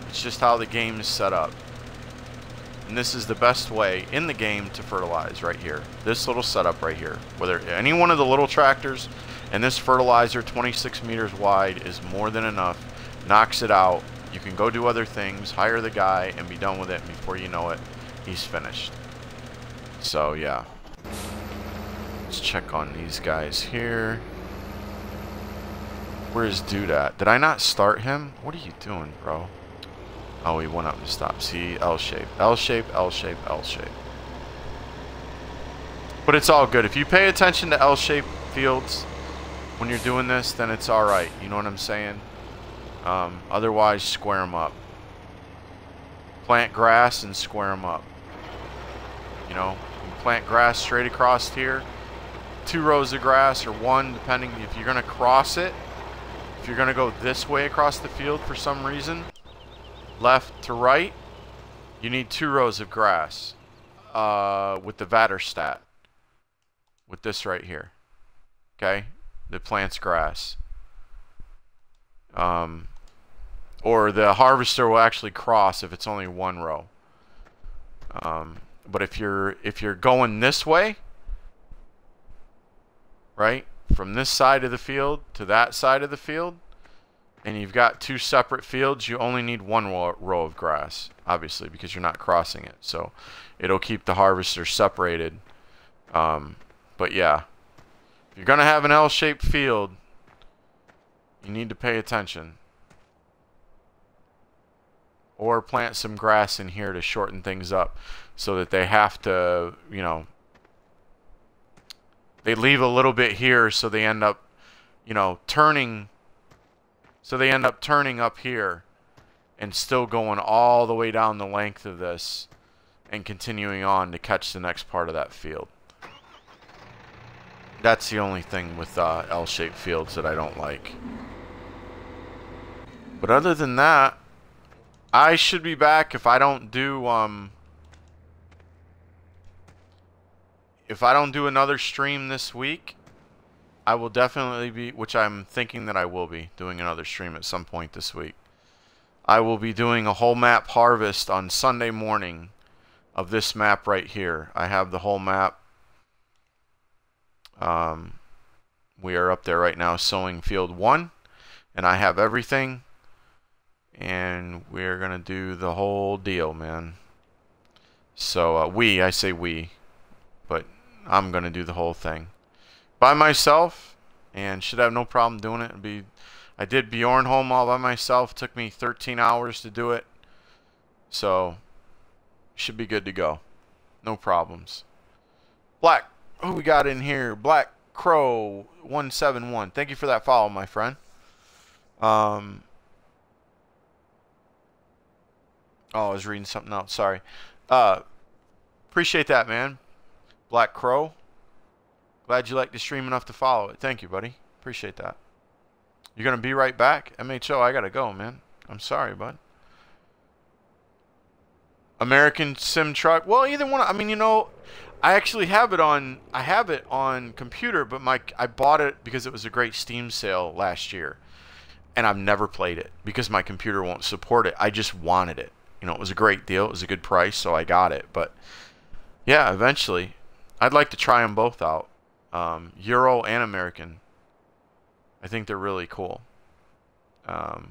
It's just how the game is set up. And this is the best way in the game to fertilize right here. This little setup right here. Whether any one of the little tractors and this fertilizer 26 meters wide is more than enough. Knocks it out. You can go do other things, hire the guy, and be done with it. And before you know it, he's finished. So yeah. Let's check on these guys here. Where's Dude at? Did I not start him? What are you doing, bro? Oh, he went up and stopped. See, L shape, L shape, L shape, L shape. But it's all good. If you pay attention to L shape fields when you're doing this, then it's all right. You know what I'm saying? Otherwise, square them up. Plant grass and square them up. You know, you plant grass straight across here. 2 rows of grass or 1, depending if you're going to cross it. If you're going to go this way across the field for some reason, left to right, you need 2 rows of grass with the Vaterstat. With this right here. Okay? That plants grass. Or the harvester will actually cross if it's only 1 row. But if you're going this way, right, from this side of the field to that side of the field, and you've got 2 separate fields, you only need 1 row of grass, obviously, because you're not crossing it. So it'll keep the harvester separated. But yeah, if you're gonna have an L-shaped field, you need to pay attention. Or plant some grass in here to shorten things up so that they have to, you know, they leave a little bit here so they end up, you know, turning. So they end up turning up here and still going all the way down the length of this and continuing on to catch the next part of that field. That's the only thing with L-shaped fields that I don't like. But other than that, I should be back if I don't do another stream this week. I will definitely be, which I'm thinking that I will be doing another stream at some point this week. I will be doing a whole map harvest on Sunday morning of this map right here. I have the whole map. We are up there right now sowing field 1, and I have everything. And we're going to do the whole deal, man. So, I say we, but I'm going to do the whole thing by myself, and should have no problem doing it. I did Bjornholm all by myself. Took me 13 hours to do it. So, should be good to go. No problems. Black, who we got in here? Black Crow 171. Thank you for that follow, my friend. Oh, I was reading something else. Sorry. Appreciate that, man. Black Crow. Glad you liked the stream enough to follow it. Thank you, buddy. Appreciate that. You're going to be right back? MHO, I got to go, man. I'm sorry, bud. American Sim Truck. Well, either one. I mean, you know, I actually have it on. I have it on computer, but I bought it because it was a great Steam sale last year, and I've never played it because my computer won't support it. I just wanted it. You know, it was a great deal. It was a good price, so I got it. But yeah, eventually, I'd like to try them both out. Euro and American. I think they're really cool. But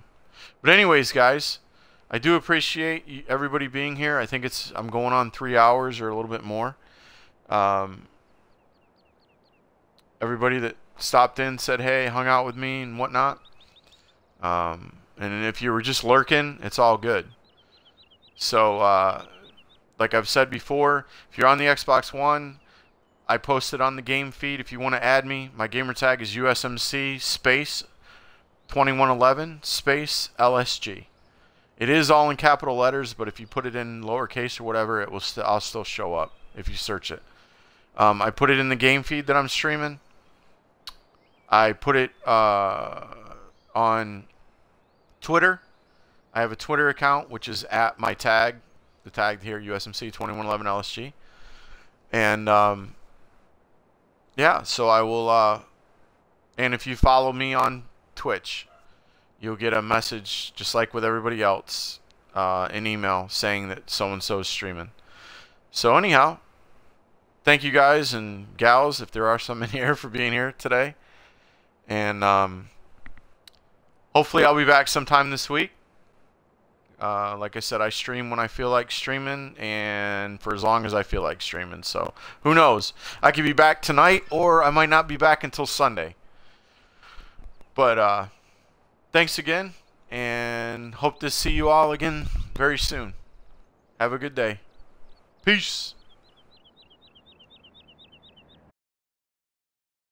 anyways, guys, I do appreciate everybody being here. I think I'm going on 3 hours or a little bit more. Everybody that stopped in, said hey, hung out with me and whatnot. And if you were just lurking, it's all good. So, like I've said before, if you're on the Xbox One, I posted on the game feed. If you want to add me, my gamer tag is USMC space 2111 space LSG. It is all in capital letters, but if you put it in lowercase or whatever, it will I'll still show up if you search it. I put it in the game feed that I'm streaming. I put it on Twitter. I have a Twitter account, which is at my tag, the tag here, USMC 2111 LSG. And yeah, so I will, and if you follow me on Twitch, you'll get a message just like with everybody else, an email saying that so-and-so is streaming. So anyhow, thank you guys and gals, if there are some in here, for being here today. And hopefully I'll be back sometime this week. Like I said, I stream when I feel like streaming and for as long as I feel like streaming. So who knows? I could be back tonight or I might not be back until Sunday. But thanks again and hope to see you all again very soon. Have a good day. Peace.